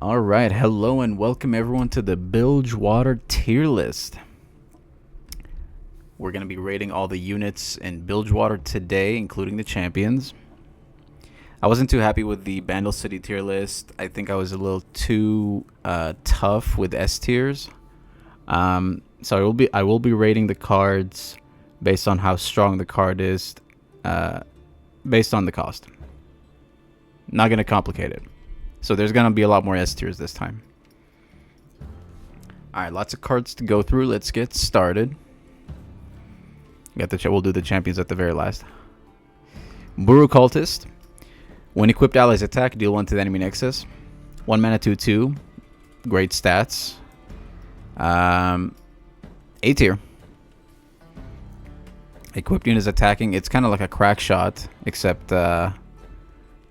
Alright, hello and welcome everyone to the Bilgewater tier list. We're going to be rating all the units in Bilgewater today, including the champions. I wasn't too happy with the Bandle City tier list. I think I was a little too tough with S tiers. So I will be rating the cards based on how strong the card is, based on the cost. Not going to complicate it. So there's going to be a lot more S tiers this time. Alright, lots of cards to go through. Let's get started. We'll do the champions at the very last. Buru Cultist. When equipped allies attack, deal 1 to the enemy nexus. 1 mana 2/2. Great stats. A tier. Equipped units attacking. It's kind of like a crack shot, except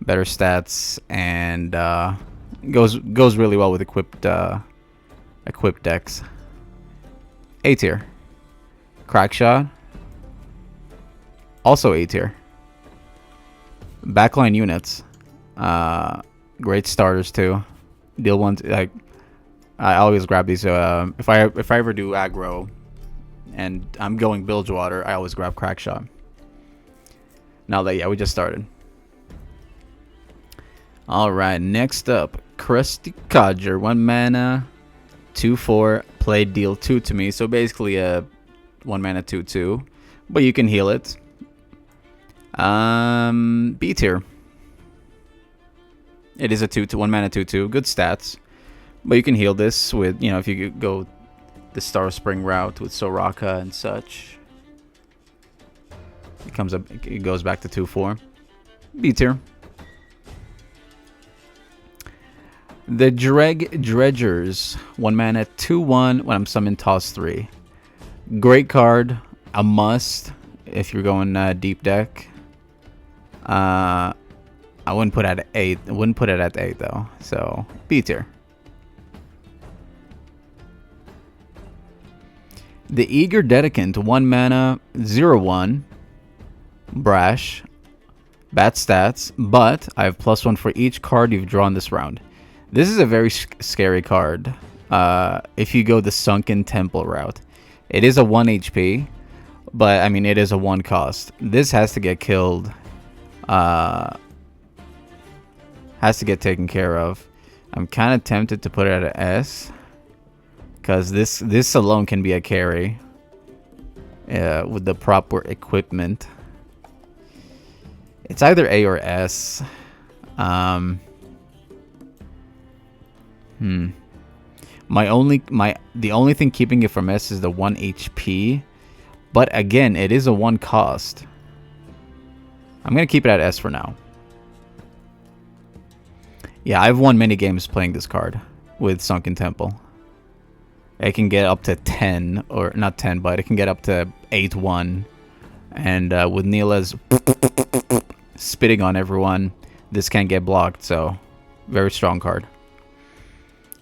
better stats, and goes really well with equipped decks. A tier. Crack shot. Also A tier. Backline units. Great starters too. Deal 1 like I always grab these if I ever do aggro and I'm going Bilgewater, I always grab crack shot. Now that we just started. Alright, next up, Crusty Codger. 1 mana, 2/4, play, deal 2 to me. So basically a 1 mana 2/2. But you can heal it. B tier. It is a 1 mana 2/2. Good stats. But you can heal this with, if you go the Star Spring route with Soraka and such. It goes back to 2/4. B tier. The Dredgers, 1 mana 2/1 when I'm summoned, toss 3. Great card, a must if you're going deep deck. I wouldn't put it at 8. I wouldn't put it at 8 though. So B tier. The Eager Dedicant, 1 mana 0/1. Brash. Bad stats, but I have +1 for each card you've drawn this round. This is a very scary card if you go the Sunken Temple route. It is a 1 HP, but I mean it is a 1 cost. This has to get killed. Has to get taken care of. I'm kind of tempted to put it at an S, because this alone can be a carry with the proper equipment. It's either A or S. The only thing keeping it from S is the 1 HP, but again, it is a 1 cost. I'm gonna keep it at S for now. Yeah, I've won many games playing this card with Sunken Temple. It can get up to 10, or not 10, but it can get up to 8/1, and with Neela's spitting on everyone, this can't get blocked. So, very strong card.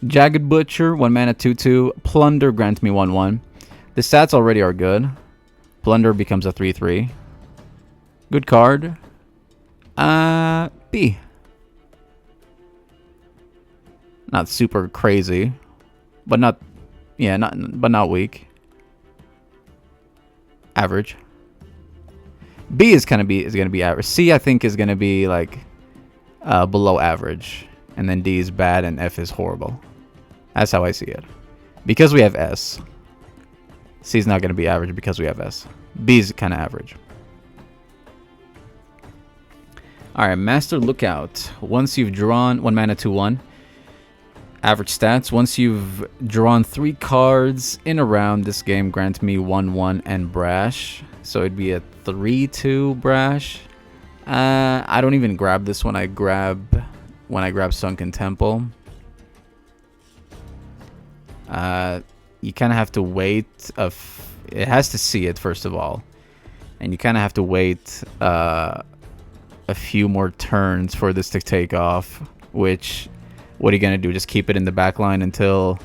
Jagged Butcher, 1 mana 2/2. Plunder grants me 1/1. The stats already are good. Plunder becomes a 3/3. Good card. B. Not super crazy, but not weak. Average. B is gonna be average. C I think is gonna be like below average, and then D is bad and F is horrible. That's how I see it. Because we have S. C is not going to be average because we have S. B is kind of average. Alright, Master Lookout. Once you've drawn 1 mana 2/1. Average stats. Once you've drawn 3 cards in a round, this game grants me 1/1 and Brash. So it'd be a 3/2 Brash. I don't even grab this when I grab Sunken Temple. You kind of have to wait. It has to see it first of all, and you kind of have to wait a few more turns for this to take off. Which, what are you gonna do? Just keep it in the back line until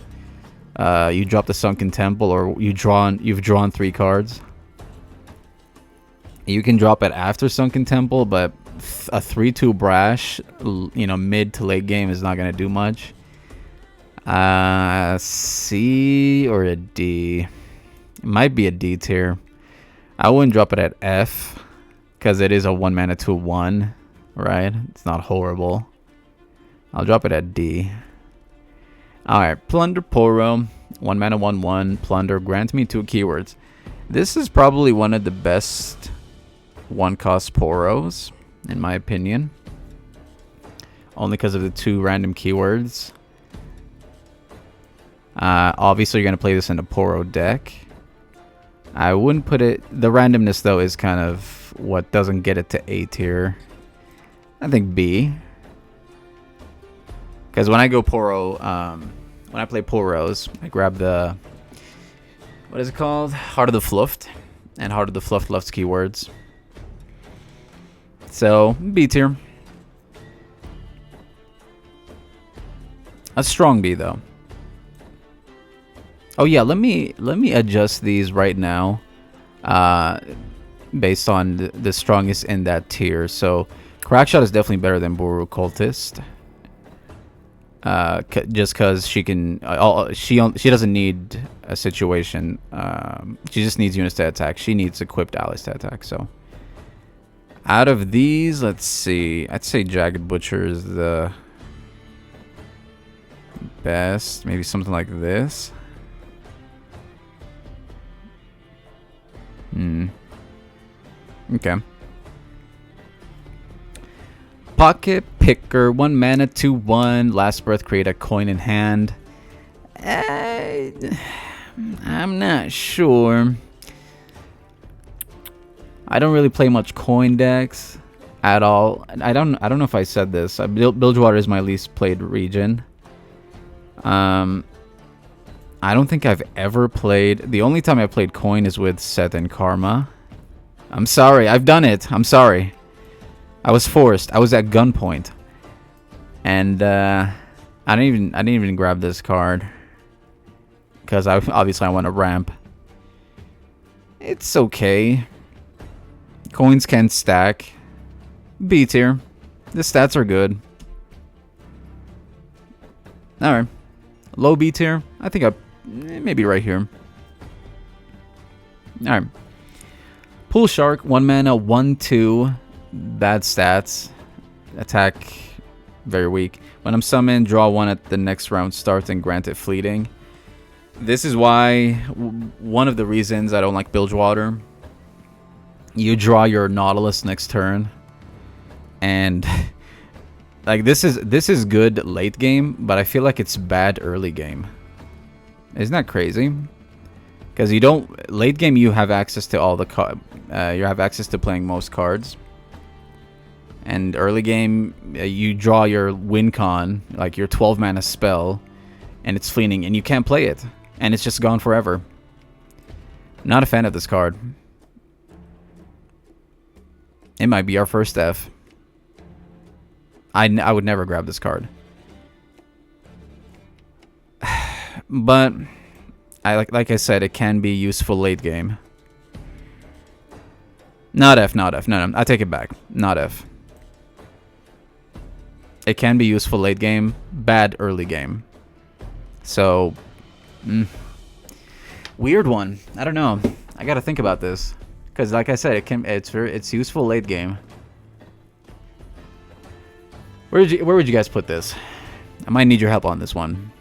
you drop the Sunken Temple, or you've drawn 3 cards. You can drop it after Sunken Temple, but a 3/2 Brash, mid to late game is not gonna do much. C or a D? It might be a D tier. I wouldn't drop it at F because it is a 1 mana 2/1, right? It's not horrible. I'll drop it at D. Alright, Plunder Poro. 1 mana 1/1. Plunder. Grant me 2 keywords. This is probably one of the best 1-cost Poros, in my opinion. Only because of the 2 random keywords. Obviously, you're going to play this in a Poro deck. I wouldn't put it... The randomness, though, is kind of what doesn't get it to A tier. I think B. Because when I go Poro... when I play Poros, I grab the... What is it called? Heart of the Fluft. And Heart of the Fluft loves keywords. So, B tier. A strong B, though. Oh yeah, let me adjust these right now, based on the strongest in that tier. So, Crackshot is definitely better than Boru Cultist. Just because she can, she doesn't need a situation. She just needs units to attack. She needs equipped allies to attack. So, out of these, let's see. I'd say Jagged Butcher is the best. Maybe something like this. Okay. Pocket Picker, 1 mana 2/1. Last Breath, create a coin in hand. I'm not sure. I don't really play much coin decks at all. I don't know if I said this. Bilgewater is my least played region. I don't think I've ever played... The only time I played coin is with Set and Karma. I'm sorry. I've done it. I'm sorry. I was forced. I was at gunpoint. And I didn't even grab this card. Because obviously I want to ramp. It's okay. Coins can stack. B tier. The stats are good. Alright. Low B tier. I think maybe right here. Alright. Pool Shark, 1 mana, 1/2. Bad stats. Attack, very weak. When I'm summoned, draw 1 at the next round start and grant it fleeting. This is why, one of the reasons I don't like Bilgewater. You draw your Nautilus next turn. And... like, this is good late game, but I feel like it's bad early game. Isn't that crazy? Because you don't... Late game, you have access to all the... you have access to playing most cards. And early game, you draw your win con, like your 12 mana spell, and it's fleeting, and you can't play it. And it's just gone forever. Not a fan of this card. It might be our first F. I would never grab this card. But like I said, it can be useful late game. Not F, not F. No, I take it back. Not F. It can be useful late game, bad early game. So, weird one. I don't know. I gotta think about this, because like I said, it's useful late game. Where would you guys put this? I might need your help on this one.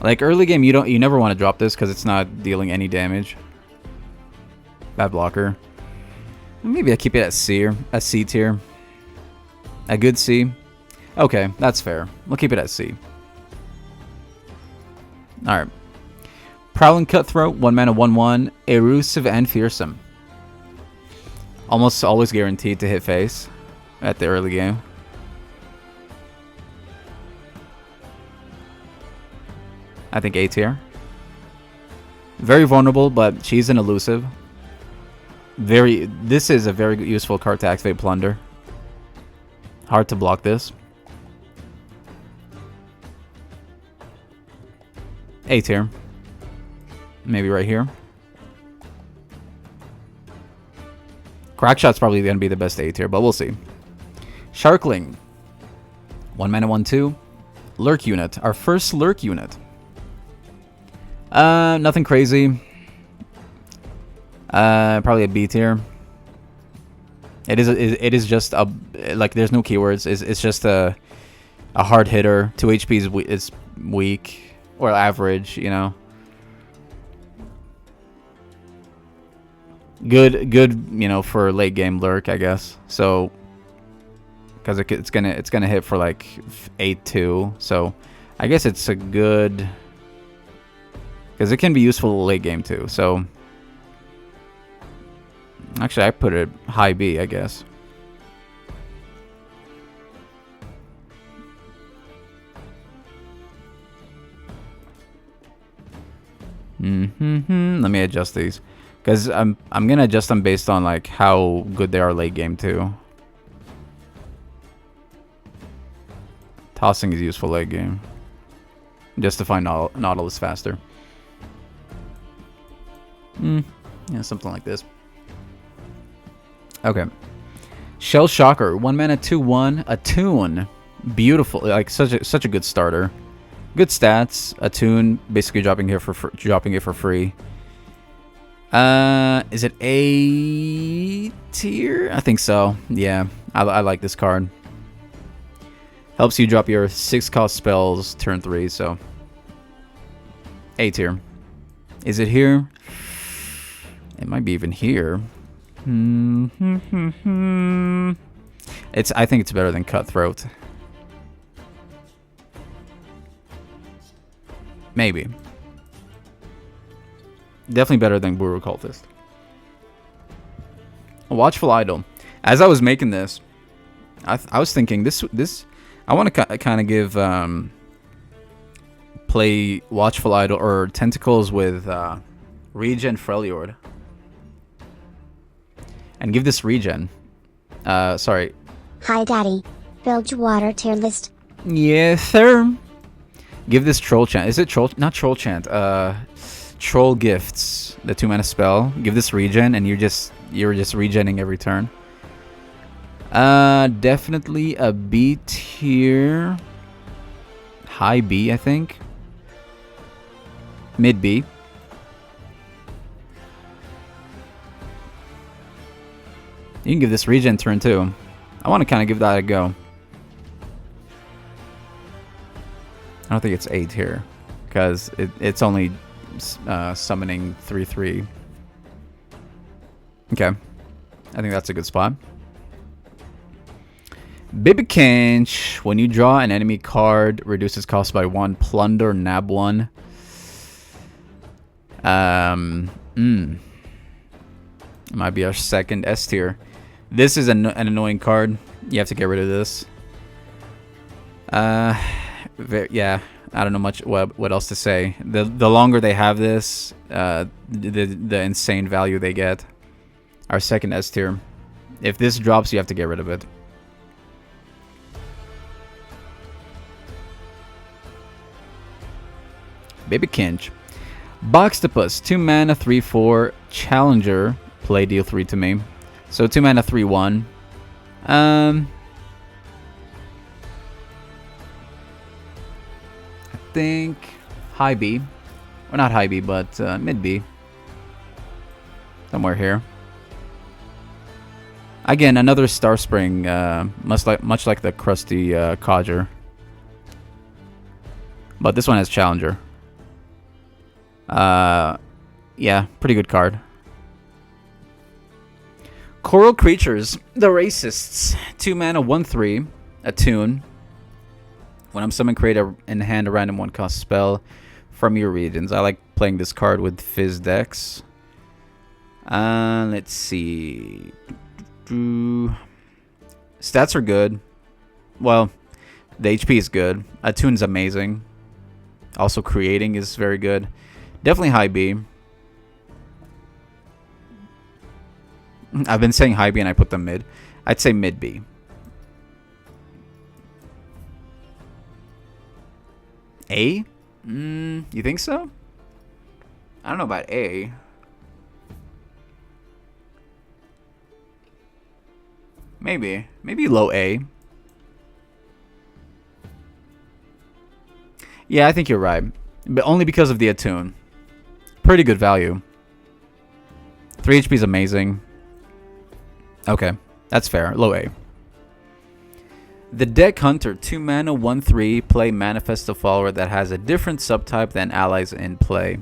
Like early game, you never want to drop this because it's not dealing any damage. Bad blocker. Maybe I keep it at C or a C tier. A good C. Okay, that's fair. We'll keep it at C. All right. Prowling Cutthroat, 1 mana 1/1, elusive and fearsome. Almost always guaranteed to hit face at the early game. I think A tier. Very vulnerable, but she's an elusive. This is a very useful card to activate Plunder. Hard to block this. A tier. Maybe right here. Crackshot's probably going to be the best A tier, but we'll see. Sharkling. 1 mana, 1/2. Lurk unit. Our first lurk unit. Nothing crazy. Probably a B tier. It is just a, like, there's no keywords. It's just a hard hitter. 2 HP is weak or average, you know. Good, you know, for late game lurk, I guess. So, because it's gonna hit for like 8/2. So, I guess it's a good, because it can be useful late game too. So, actually, I put it high B, I guess. Let me adjust these, because I'm gonna adjust them based on like how good they are late game too. Tossing is useful late game, just to find Nautilus faster. Yeah, something like this. Okay. Shell Shocker, 1 mana, 2/1, Attune. Beautiful, like such a good starter. Good stats. Attune, basically dropping it for free. Is it A tier? I think so. Yeah, I like this card. Helps you drop your 6-cost spells turn 3, so A tier. Is it here? It might be even here. I think it's better than Cutthroat. Maybe. Definitely better than Guru Cultist. Watchful Idol. As I was making this, I was thinking this. I want to kind of give play Watchful Idol or Tentacles with Regen Freljord, and give this regen. Sorry. Hi, Daddy. Bilgewater tier list. Yes, sir. Give this Troll Chant. Is it Troll? Not Troll Chant. Troll Gifts. The 2 mana spell. Give this regen, and you're just regenning every turn. Definitely a B tier. High B, I think. Mid B. You can give this regen turn 2. I want to kind of give that a go. I don't think it's 8 here, because it's only summoning 3/3. Okay, I think that's a good spot. Bibikinch. When you draw an enemy card, reduces cost by 1. Plunder, nab 1. Might be our second S tier. This is an annoying card. You have to get rid of this. Yeah, I don't know much what else to say. The longer they have this, the insane value they get. Our second S tier. If this drops, you have to get rid of it. Bibikinch. Boxtopus, 2 mana, 3/4, Challenger. Play, deal 3 to me. So 2 mana, 3/1. I think high B. Or not high B, but mid B. Somewhere here. Again, another Star Spring, much like the crusty Codger. But this one has Challenger. Yeah, pretty good card. Coral Creatures, the Racists. 2 mana, 1/3, Attune. When I'm summoning, create in hand a random 1-cost spell from your regions. I like playing this card with Fizz decks. Let's see. Stats are good. Well, the HP is good. Attune's amazing. Also, creating is very good. Definitely high B. I've been saying high B and I put them mid. I'd say mid B. A? You think so? I don't know about A. Maybe. Maybe low A. Yeah, I think you're right. But only because of the attune. Pretty good value. 3 HP is amazing. Okay, that's fair. Low A. The Deck Hunter, 2 mana, 1/3. Play Manifest a follower that has a different subtype than allies in play.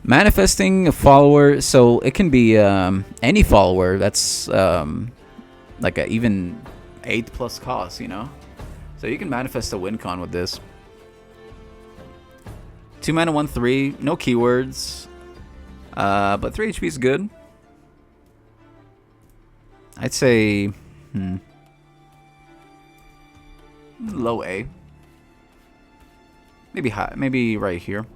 Manifesting a follower, so it can be any follower that's like a even 8+ cost, you know? So you can manifest a win con with this. 2 mana, 1/3. No keywords. But 3 HP is good. I'd say low A. Maybe high, maybe right here.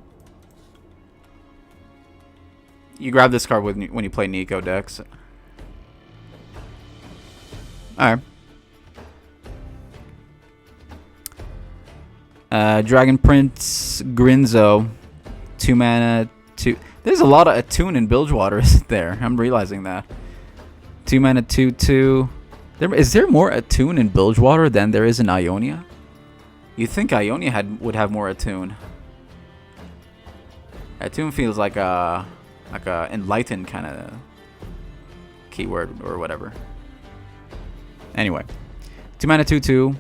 You grab this card when you play Nico decks. Alright. Dragon Prince Grinzo. 2 mana, 2. There's a lot of attune in Bilgewater, isn't there? I'm realizing that. 2 mana, 2/2. Is there more attune in Bilgewater than there is in Ionia? You'd think Ionia would have more attune. Attune feels like a enlightened kind of keyword or whatever. Anyway, 2 mana, 2/2.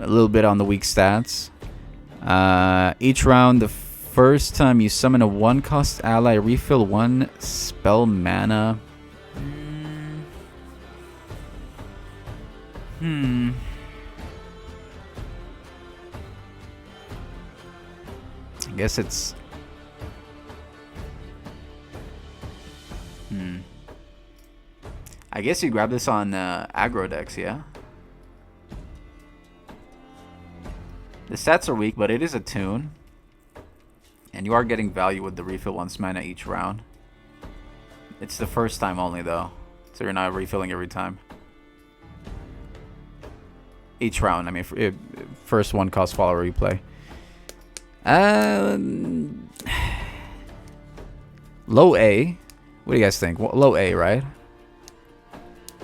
A little bit on the weak stats. Each round, the first time you summon a 1-cost ally, refill 1 spell mana. I guess it's... I guess you grab this on aggro decks, yeah? The stats are weak, but it is a tune. And you are getting value with the refill 1 mana each round. It's the first time only, though. So you're not refilling every time. Each round, I mean, first 1-cost follower you play. Low A. What do you guys think? Well, low A, right?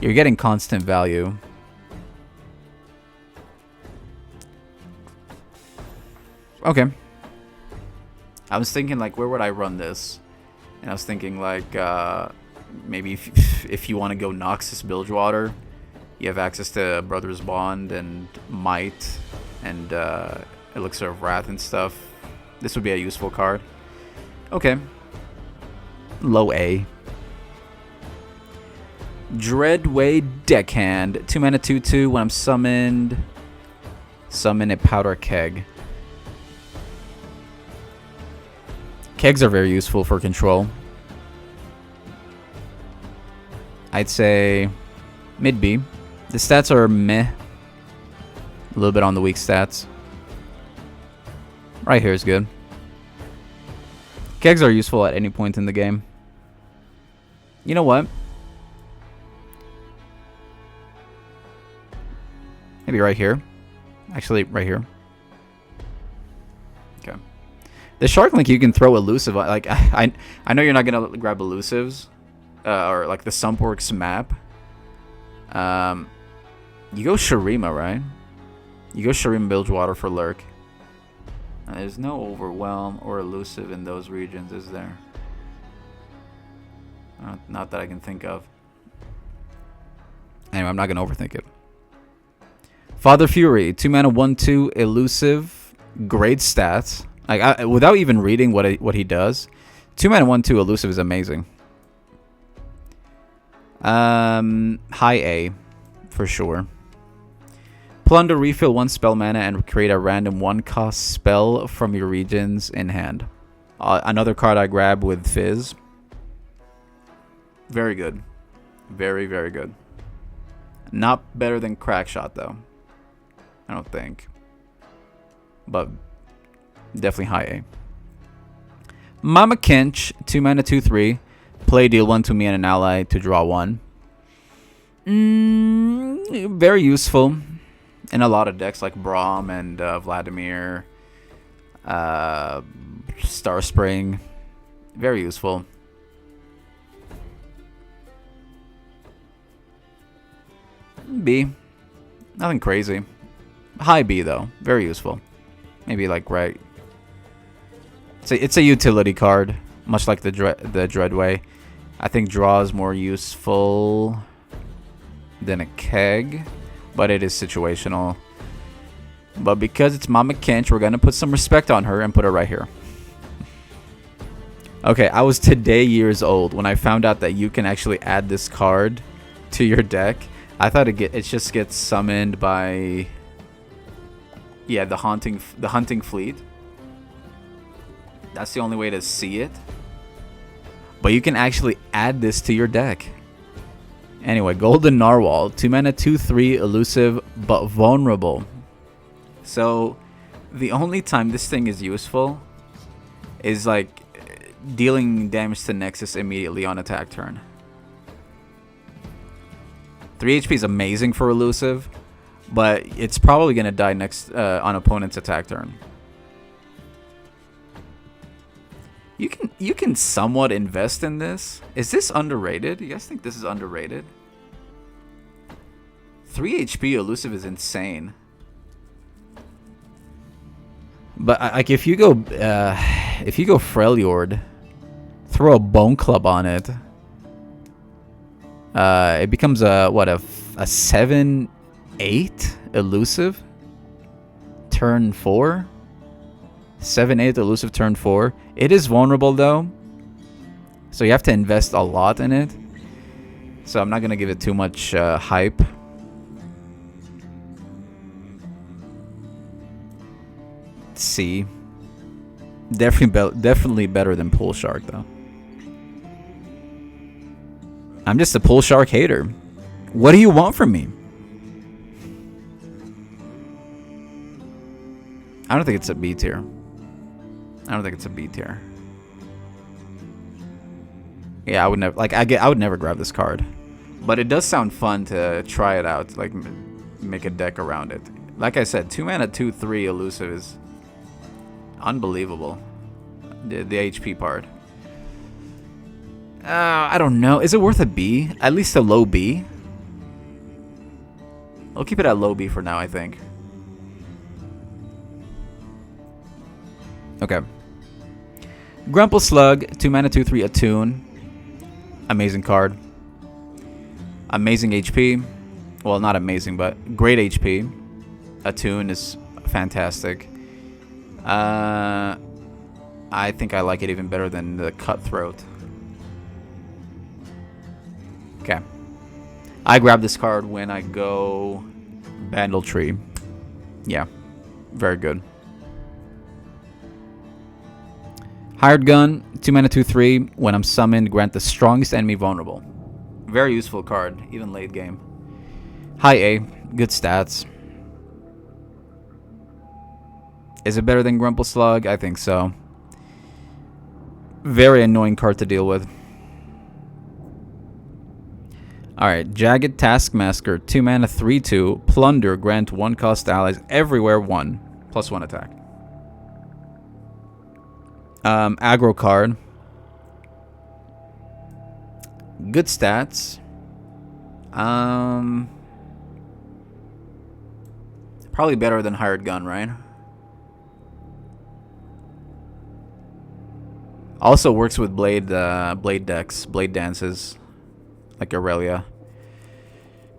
You're getting constant value. Okay. I was thinking, like, where would I run this? And I was thinking, like, maybe if you want to go Noxus Bilgewater, you have access to Brother's Bond and Might and Elixir of Wrath and stuff. This would be a useful card. Okay. Low A. Dreadway Deckhand. 2 mana, 2/2. When I'm summoned, summon a Powder Keg. Kegs are very useful for control. I'd say mid B. The stats are meh. A little bit on the weak stats. Right here is good. Kegs are useful at any point in the game. You know what? Maybe right here. Actually, right here. Okay. The Shark Link, you can throw elusive. Like I know you're not gonna grab elusives, or like the Sumpworks map. You go Shurima, right? You go Shurima Bilgewater for Lurk. There's no Overwhelm or elusive in those regions, is there? Not that I can think of. Anyway, I'm not gonna overthink it. Father Fury, 2 mana, 1/2, elusive, great stats. Like without even reading what he does, 2 mana, 1/2 elusive is amazing. High A, for sure. Plunder, refill 1 spell mana and create a random 1-cost spell from your regions in hand. Another card I grab with Fizz. Very good. Very, very good. Not better than Crackshot, though. I don't think. But definitely high A. Mama Kench, 2 mana, 2/3. Play, deal 1 to me and an ally to draw 1. Very useful in a lot of decks like Braum and Vladimir, Starspring. Very useful. B. Nothing crazy. High B though, very useful. Maybe like right. It's a utility card, much like the Dreadway. I think draw is more useful than a keg, but it is situational. But because it's Mama Kench, we're gonna put some respect on her and put her right here. Okay, I was today years old when I found out that you can actually add this card to your deck. I thought it just gets summoned by, yeah, the hunting fleet. That's the only way to see it. But you can actually add this to your deck. Anyway, Golden Narwhal, 2 mana, 2/3, elusive but vulnerable. So the only time this thing is useful is like dealing damage to Nexus immediately on attack turn. 3 HP is amazing for elusive, but it's probably gonna die next on opponent's attack turn. You can somewhat invest in this. Is this underrated? You guys think this is underrated? 3 HP elusive is insane. But like if you go Freljord, throw a Bone Club on it. It becomes a 7/8 elusive turn 4. 7/8 elusive turn 4. It is vulnerable though, so you have to invest a lot in it. So I'm not gonna give it too much hype. C. Definitely better than Pool Shark though. I'm just a Pool Shark hater. What do you want from me? I don't think it's a B tier. I don't think it's a B tier. Yeah, I would never I would never grab this card. But it does sound fun to try it out, like make a deck around it. Like I said, 2 mana 2/3 elusive is unbelievable. The HP part. I don't know. Is it worth a B? At least a low B. I'll keep it at low B for now, I think. Okay. Grumple Slug, 2 mana 2/3 Attune. Amazing card. Amazing HP. Well, not amazing, but great HP. Attune is fantastic. I think I like it even better than the Cutthroat. Okay. I grab this card when I go Bandle Tree. Yeah. Very good. Hired Gun, 2 mana 2/3. When I'm summoned, grant the strongest enemy vulnerable. Very useful card, even late game. High A, good stats. Is it better than Grumple Slug? I think so. Very annoying card to deal with. Alright, Jagged Taskmaster, 2 mana 3/2. Plunder, grant 1 cost allies everywhere 1. +1 attack. Aggro card. Good stats. Probably better than Hired Gun, right? Also works with blade decks, blade dances, like Aurelia.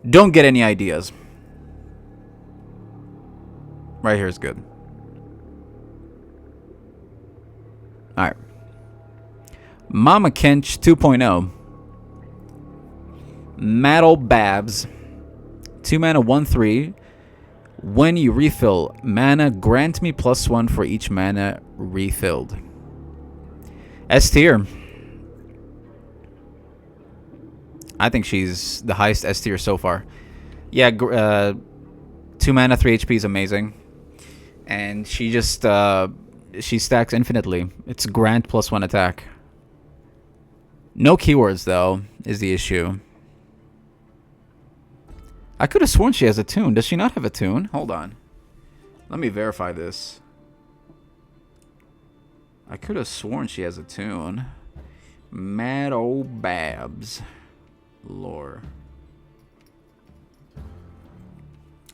Don't get any ideas. Right here is good. Alright. Mama Kench 2.0. Metal Babs. 2 mana 1/3. When you refill mana, grant me +1 for each mana refilled. S tier. I think she's the highest S tier so far. Yeah, 2 mana 3 HP is amazing. And she just she stacks infinitely. It's grant +1 attack. No keywords though is the issue. I could have sworn she has a tune. Does she not have a tune? Hold on. Let me verify this. I could have sworn she has a tune. Mad old Babs. Lore.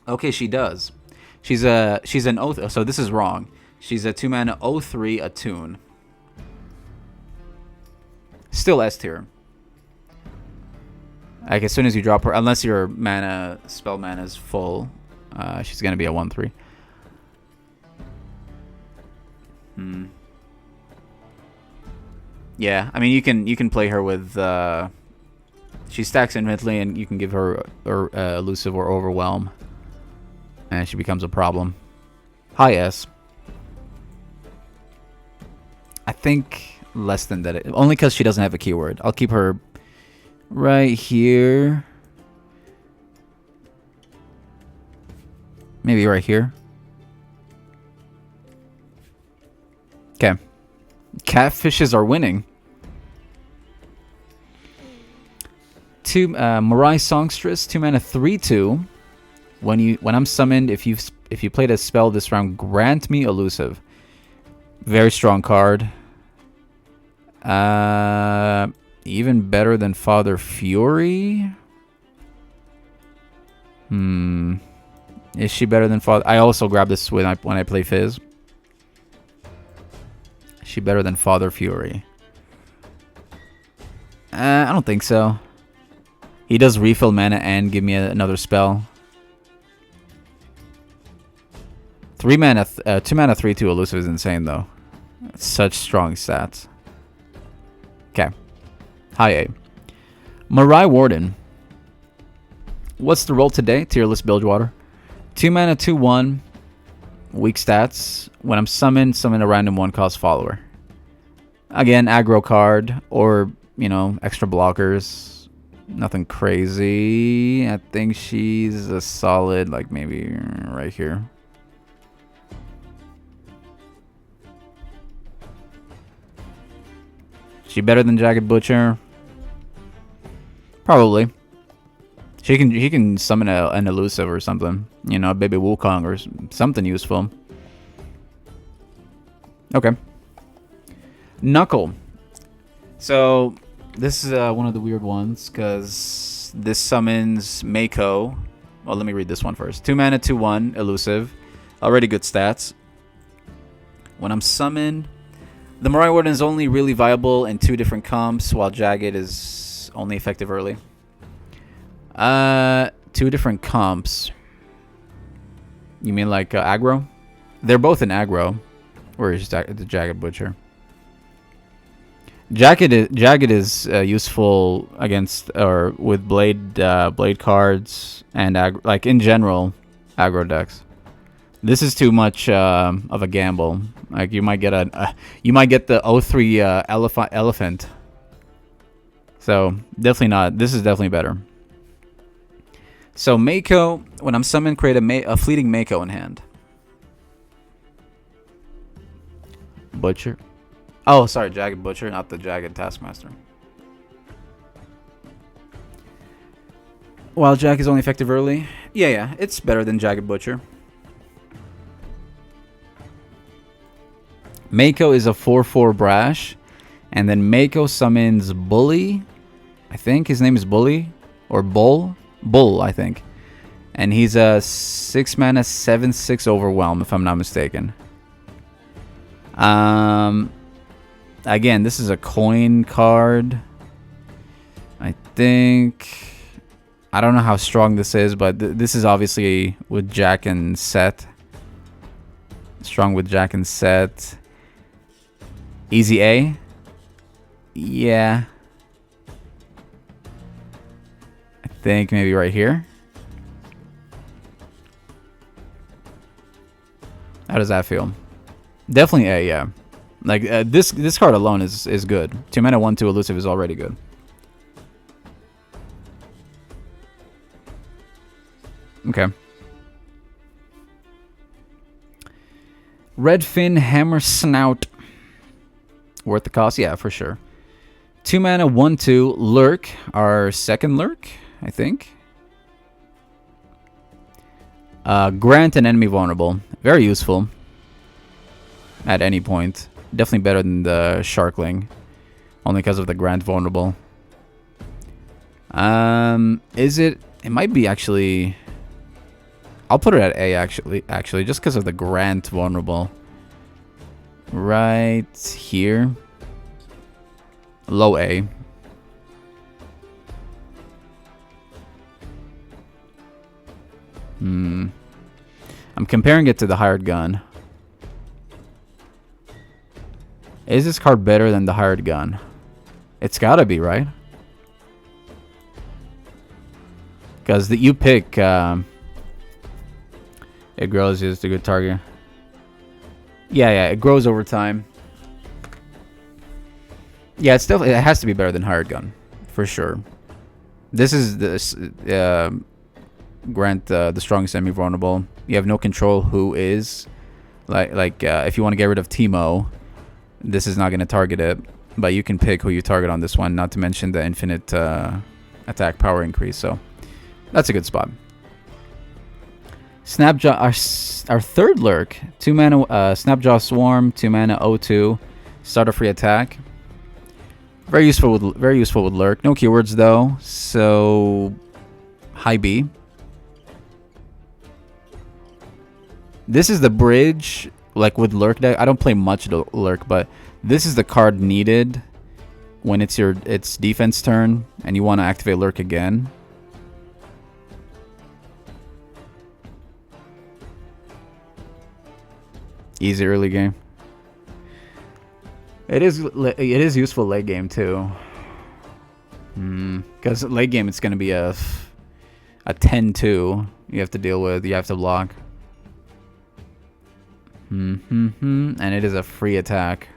Okay, she does. She's an O. So this is wrong. She's a 2 mana 0/3 attune. Still S tier. Like as soon as you drop her, unless your spell mana is full, she's gonna be a 1/3. Yeah, I mean you can play her with. She stacks infinitely, and you can give her elusive or overwhelm, and she becomes a problem. High S. I think less than that. Only because she doesn't have a keyword. I'll keep her right here. Maybe right here. Okay. Catfishes are winning. Mirai Songstress, 2 mana 3/2. When I'm summoned, if you played a spell this round, grant me elusive. Very strong card. Even better than Father Fury. Is she better than Father? I also grab this when I play Fizz. Is she better than Father Fury? I don't think so. He does refill mana and give me another spell. 2 mana 3/2 elusive is insane though. Such strong stats. Okay. High A. Mirai Warden. What's the roll today? Tier list Bilgewater. 2 mana 2/1. Weak stats. When I'm summoned, summon a random 1-cost follower. Again, aggro card or, extra blockers. Nothing crazy. I think she's a solid, like maybe right here. She better than Jagged Butcher? Probably. He can summon an elusive or something. A baby Wukong or something useful. Okay. Knuckle. So this is one of the weird ones because this summons Mako. Well, let me read this one first. 2 mana 2/1 elusive. Already good stats. When I'm summoned, the Mirai Warden is only really viable in 2 different comps, while Jagged is only effective early. 2 different comps. You mean like aggro? They're both in aggro. Where is the Jagged Butcher? Jagged is useful against or with blade cards and like in general aggro decks. This is too much of a gamble. Like you might get the 0/3 elephant. So definitely not. This is definitely better. So Mako, when I'm summoned, create a fleeting Mako in hand. Butcher. Oh, sorry, Jagged Butcher, not the Jagged Taskmaster. While Jack is only effective early. Yeah, it's better than Jagged Butcher. Mako is a 4/4 Brash. And then Mako summons Bully. I think his name is Bully. Or Bull. Bull, I think. And he's a 6 mana 7/6 Overwhelm, if I'm not mistaken. Again, this is a coin card. I think... I don't know how strong this is, but this is obviously with Jack and Set. Strong with Jack and Set. Easy A? Yeah. I think maybe right here. How does that feel? Definitely A, yeah. Like this card alone is good. 2 mana 1/2 elusive is already good. Okay. Redfin Hammer Snout. Worth the cost? Yeah, for sure. 2 mana 1/2 Lurk. Our second Lurk, I think. Grant an enemy vulnerable. Very useful. At any point. Definitely better than the Sharkling. Only because of the Grant vulnerable. Is it... It might be actually... I'll put it at A actually, just because of the Grant vulnerable. Right here. Low A. I'm comparing it to the hired gun. Is this card better than the hired gun? It's gotta be, right? Because you pick, it grows is a good target. Yeah, it grows over time. Yeah, it has to be better than hired gun, for sure. This is grant the strongest enemy vulnerable. You have no control who is. Like if you want to get rid of Teemo, this is not going to target it, but you can pick who you target on this one. Not to mention the infinite attack power increase. So that's a good spot. Snapjaw, our third lurk, 2 mana Snapjaw Swarm, 2 mana O2, start a free attack. Very useful with lurk. No keywords though, so high B. This is the bridge, like with lurk deck. I don't play much lurk, but this is the card needed when it's defense turn and you want to activate lurk again. Easy early game. It is useful late game too. Because late game it's gonna be a 10-2 you have to deal with. You have to block. And it is a free attack,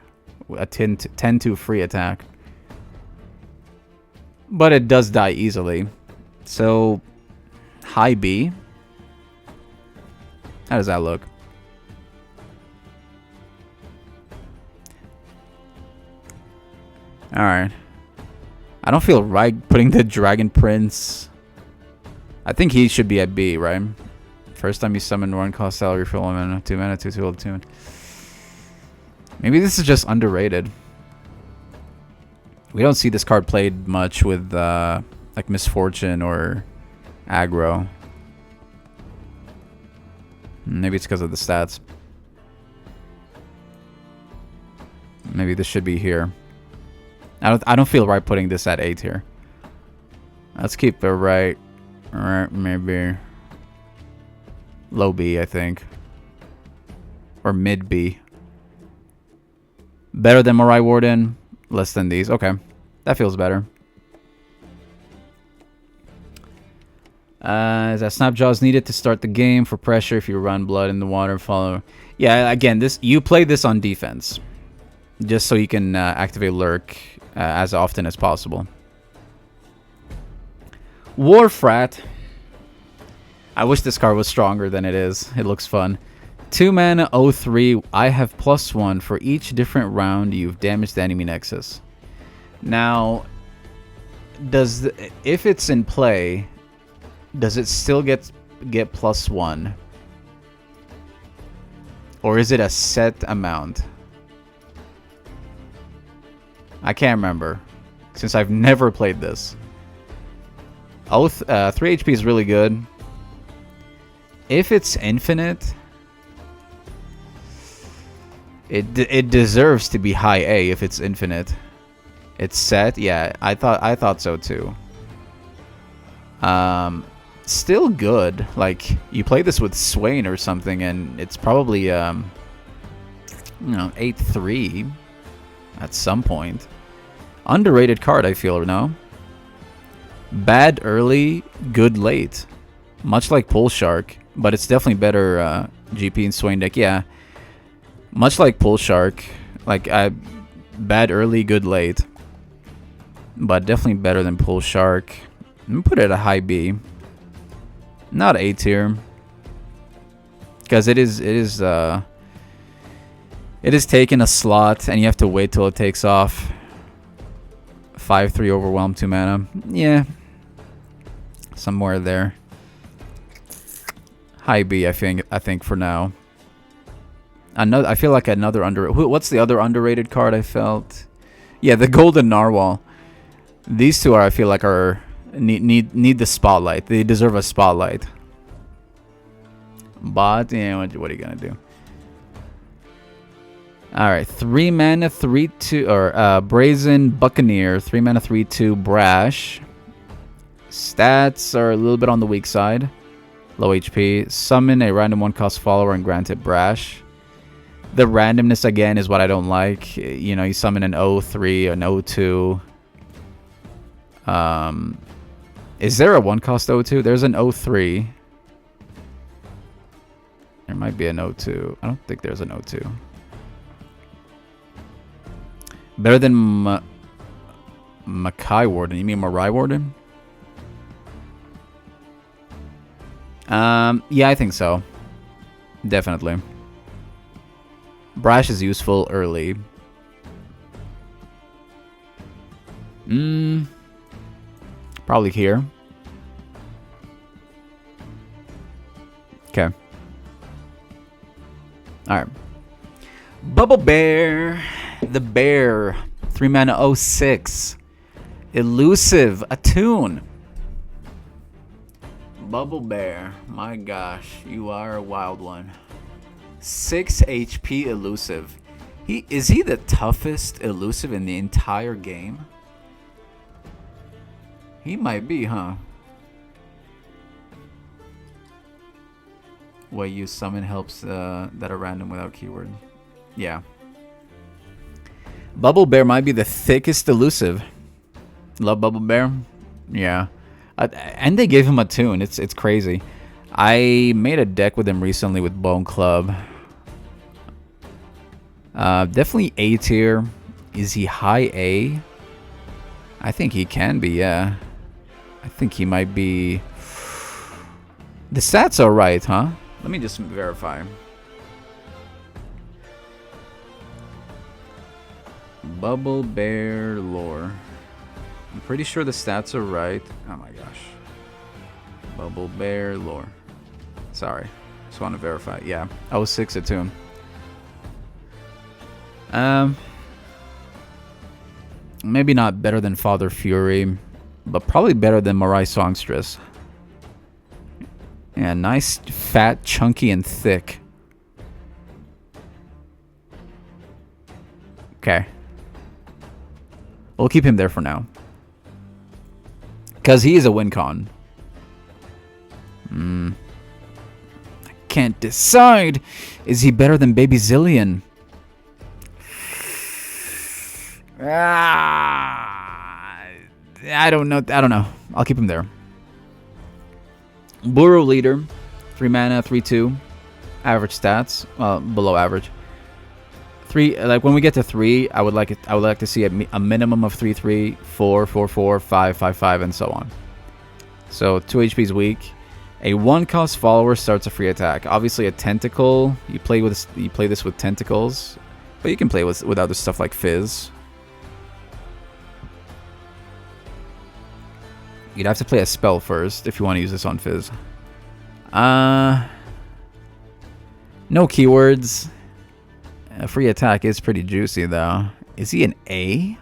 a 10-2 free attack. But it does die easily. So high B. How does that look? Alright. I don't feel right putting the Dragon Prince. I think he should be at B, right? First time you summon one cost salary for 1 mana, 2 mana, 2/2 2. Maybe this is just underrated. We don't see this card played much with like Misfortune or aggro. Maybe it's because of the stats. Maybe this should be here. I don't feel right putting this at A tier. Let's keep it right. Alright, maybe low B, I think. Or mid B. Better than Morai Warden, less than these. Okay. That feels better. Is that Snapjaw is needed to start the game for pressure if you run blood in the water follow. Yeah, again, you play this on defense. Just so you can activate lurk as often as possible. Warfrat. I wish this card was stronger than it is. It looks fun. 2 mana 0/3. I have +1 for each different round you've damaged the enemy nexus. Now, if it's in play, does it still get +1? Or is it a set amount? I can't remember, since I've never played this. 3 HP is really good. If it's infinite, it deserves to be high A. If it's infinite, it's set. Yeah, I thought so too. Still good. Like, you play this with Swain or something, and it's probably 8/3 at some point. Underrated card, I feel, no? Bad early, good late. Much like Pull Shark, but it's definitely better GP and Swain deck. Yeah, much like Pull Shark, like bad early, good late, but definitely better than Pull Shark. I'm gonna put it at a high B, not A tier, because it is taking a slot, and you have to wait till it takes off. 5/3 overwhelm, 2 mana. Yeah, somewhere there. High B, I think for now. I feel like another what's the other underrated card I felt? Yeah, the Golden Narwhal. These two I feel like need the spotlight. They deserve a spotlight. But, yeah, what are you gonna do? Alright, 3 mana, 3/2, or Brazen Buccaneer, 3 mana, 3/2 Brash. Stats are a little bit on the weak side. Low HP. Summon a random 1-cost follower and grant it Brash. The randomness, again, is what I don't like. You know, you summon an 0/3, an 0/2. Is there a 1-cost 0/2? There's an 0/3. There might be an 0/2. I don't think there's an 0/2. Better than Makai Warden. You mean Marai Warden? Yeah, I think so. Definitely. Brash is useful early. Probably here. Okay. Alright. Bubble Bear. The Bear. 3 mana 0/6. Elusive. Attune. Bubble Bear. My gosh. You are a wild one. 6 HP elusive. Is he the toughest elusive in the entire game? He might be, huh? What you summon helps that are random without keyword. Yeah. Bubble Bear might be the thickest elusive. Love Bubble Bear. Yeah. And they gave him a tune. It's crazy. I made a deck with him recently with Bone Club. Definitely A tier. Is he high A? I think he can be, yeah. I think he might be... The stats are right, huh? Let me just verify. Bubble Bear lore. I'm pretty sure the stats are right. Oh my gosh. Bubble Bear lore. Sorry. Just want to verify. Yeah. 0/6 attune. Maybe not better than Father Fury, but probably better than Marai Songstress. Yeah, nice, fat, chunky, and thick. Okay. We'll keep him there for now. Because he is a win con. I can't decide. Is he better than Baby Zillion? I don't know. I'll keep him there. Burrow Leader, 3 mana, 3/2, average stats, well, below average. 3, like when we get to 3, I would like to see a minimum of 3/3, 4, 4/4, 5, 5/5, and so on. So 2 HP is weak. A 1-cost follower starts a free attack. Obviously, a tentacle. You play this with tentacles, but you can play with other stuff like Fizz. You'd have to play a spell first if you want to use this on Fizz. No keywords. A free attack is pretty juicy, though. Is he an A?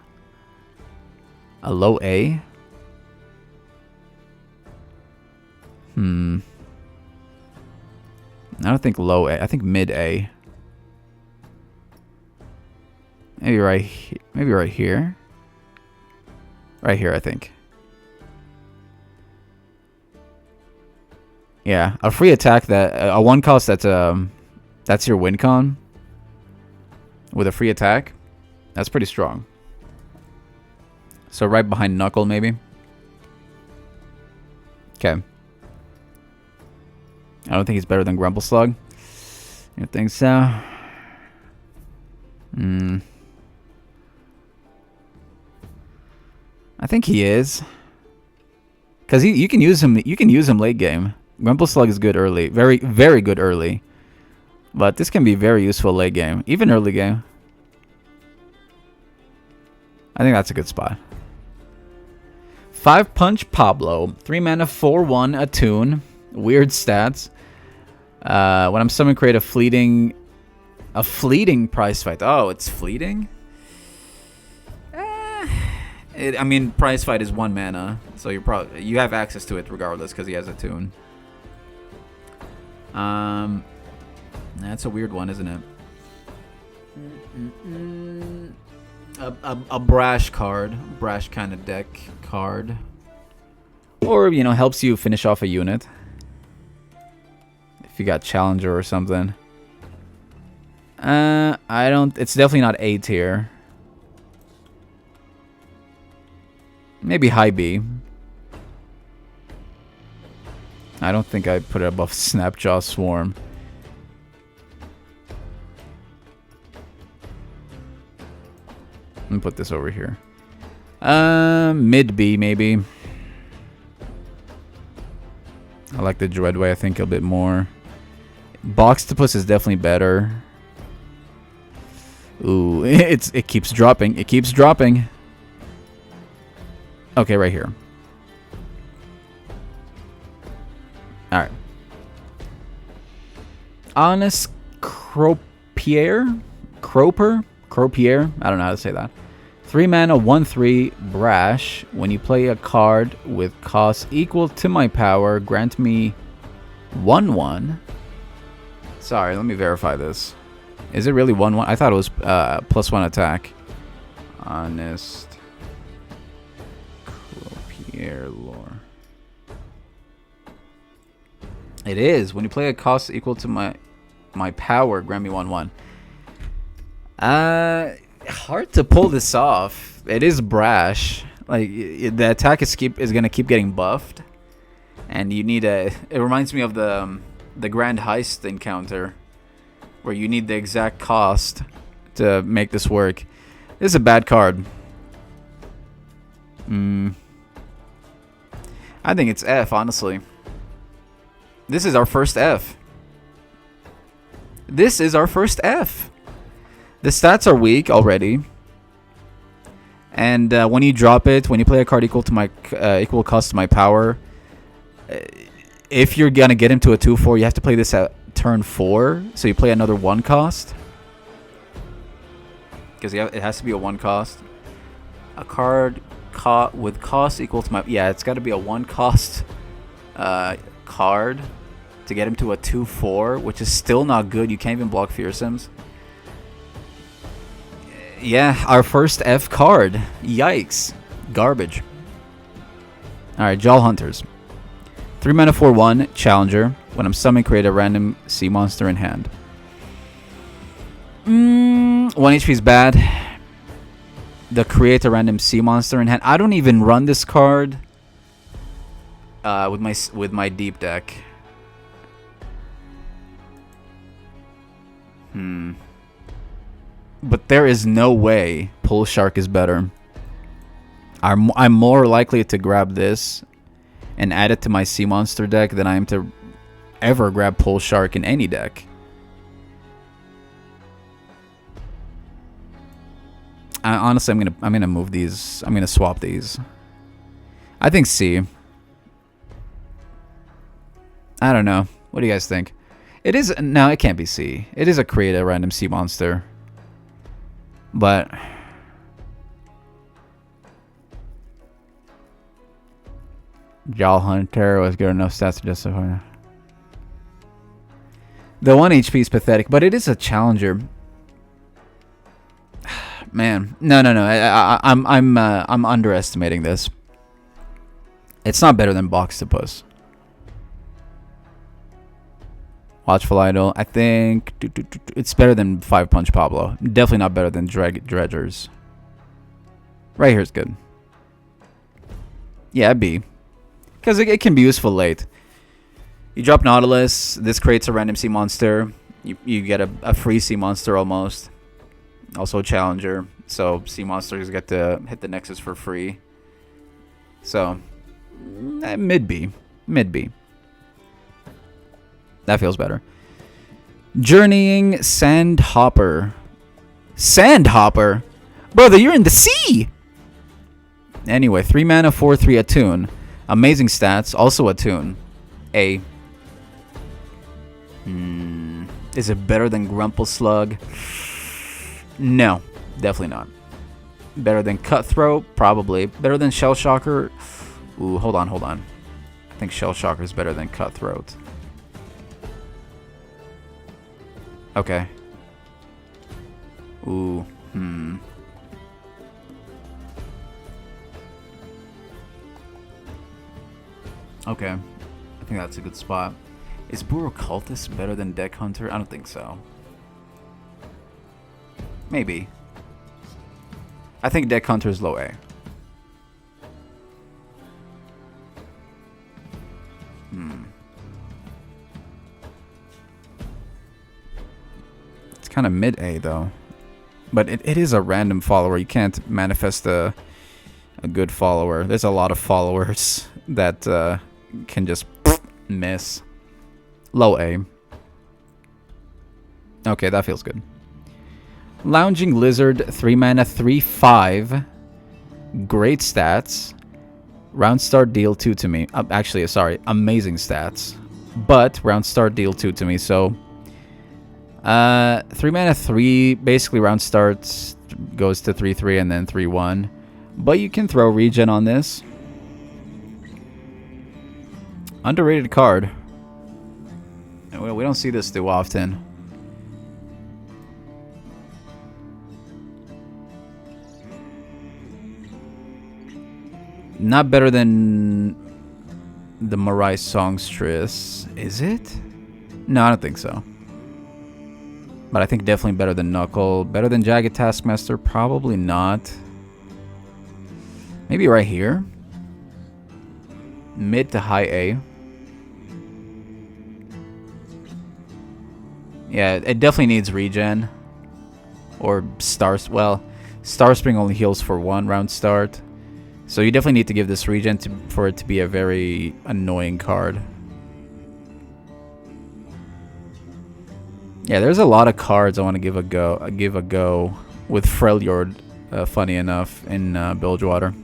A low A? I don't think low A. I think mid A. Maybe right here. Right here, I think. Yeah, a free attack that a 1-cost that's your win con with a free attack. That's pretty strong. So right behind Knuckle, maybe. Okay. I don't think he's better than Grumble Slug. You think so? I think he is. Cause you can use him. You can use him late game. Grumble Slug is good early. Very, very good early. But this can be very useful late game. Even early game. I think that's a good spot. 5 Punch Pablo. 3 mana, 4/1 attune. Weird stats. When I'm summoning, create a fleeting prize fight. Oh, it's fleeting? I mean, prize fight is 1 mana. So you have access to it regardless because he has attune. That's a weird one, isn't it? A brash card, brash kind of deck card, or you know, helps you finish off a unit if you got challenger or something. I don't. It's definitely not A tier. Maybe high B. I don't think I'd put it above Snapjaw Swarm. Let me put this over here. Mid B maybe. I like the Dreadway, I think, a bit more. Boxtopus is definitely better. Ooh, it keeps dropping. It keeps dropping. Okay, right here. Alright. Honest Cropier? Cropier? I don't know how to say that. 3 mana, 1/3, brash. When you play a card with cost equal to my power, grant me 1/1. Sorry, let me verify this. Is it really 1/1? I thought it was +1 attack. Honest Cropier lore. It is. When you play a cost equal to my power, grant me 1/1. Hard to pull this off. It is brash. Like the attack is gonna keep getting buffed, and you need a. It reminds me of the Grand Heist encounter, where you need the exact cost to make this work. This is a bad card. I think it's F, honestly. This is our first F. This is our first F. The stats are weak already, and when you drop it, when you play a card equal to my equal cost to my power, if you're gonna get him to a 2/4, you have to play this at turn 4. So you play another 1 cost, because it has to be a 1 cost. A card with cost equal to my it's got to be a 1 cost card to get him to a 2/4, which is still not good. You can't even block Fearsomes. Yeah, our first F card. Yikes. Garbage. Alright, Jaw Hunters. 3 mana 4/1, Challenger. When I'm summoning, create a random sea monster in hand. 1 HP is bad. The create a random sea monster in hand. I don't even run this card with my deep deck. But there is no way Pull Shark is better. I'm more likely to grab this and add it to my sea monster deck than I am to ever grab Pull Shark in any deck. Honestly, I'm gonna move these. I'm gonna swap these. I think C. I don't know. What do you guys think? It is no, it can't be C. It is a create a random sea monster. But Jaw Hunter was good enough stats to justify. The 1 HP is pathetic, but it is a challenger. Man, no. I'm underestimating this. It's not better than Boxtopus. Watchful Idol. I think it's better than 5 Punch Pablo. Definitely not better than Dredgers. Right here is good. Yeah, B. Because it can be useful late. You drop Nautilus. This creates a random sea monster. You get a free sea monster almost. Also a challenger. So sea monsters get to hit the Nexus for free. So mid B. Mid B. That feels better. Journeying Sandhopper. Sandhopper? Brother, you're in the sea! Anyway, 3 mana, 4/3 Attune. Amazing stats, also Attune. A. Is it better than Grumple Slug? No, definitely not. Better than Cutthroat? Probably. Better than Shell Shocker? Ooh, hold on. I think Shell Shocker is better than Cutthroat. Okay. Ooh. Okay. I think that's a good spot. Is Burrow Cultist better than Deck Hunter? I don't think so. Maybe. I think Deck Hunter is low A. It's kind of mid A though. But it is a random follower. You can't manifest a good follower. There's a lot of followers that can just miss. Low A. Okay, that feels good. Lounging Lizard, 3 mana, 3/5. Great stats. Round start, deal 2 to me. Actually, sorry, amazing stats. But round start, deal 2 to me. So, 3 mana, 3. Basically, round starts goes to 3/3 and then 3/1. But you can throw regen on this. Underrated card. We don't see this too often. Not better than the Marai Songstress, is it? No, I don't think so. But I think definitely better than Knuckle. Better than Jagged Taskmaster? Probably not. Maybe right here. Mid to high A. Yeah, it definitely needs regen. Or Stars. Well, Star Spring only heals for 1 round start. So you definitely need to give this regen for it to be a very annoying card. Yeah, there's a lot of cards I want to give a go with Freljord, funny enough, in Bilgewater.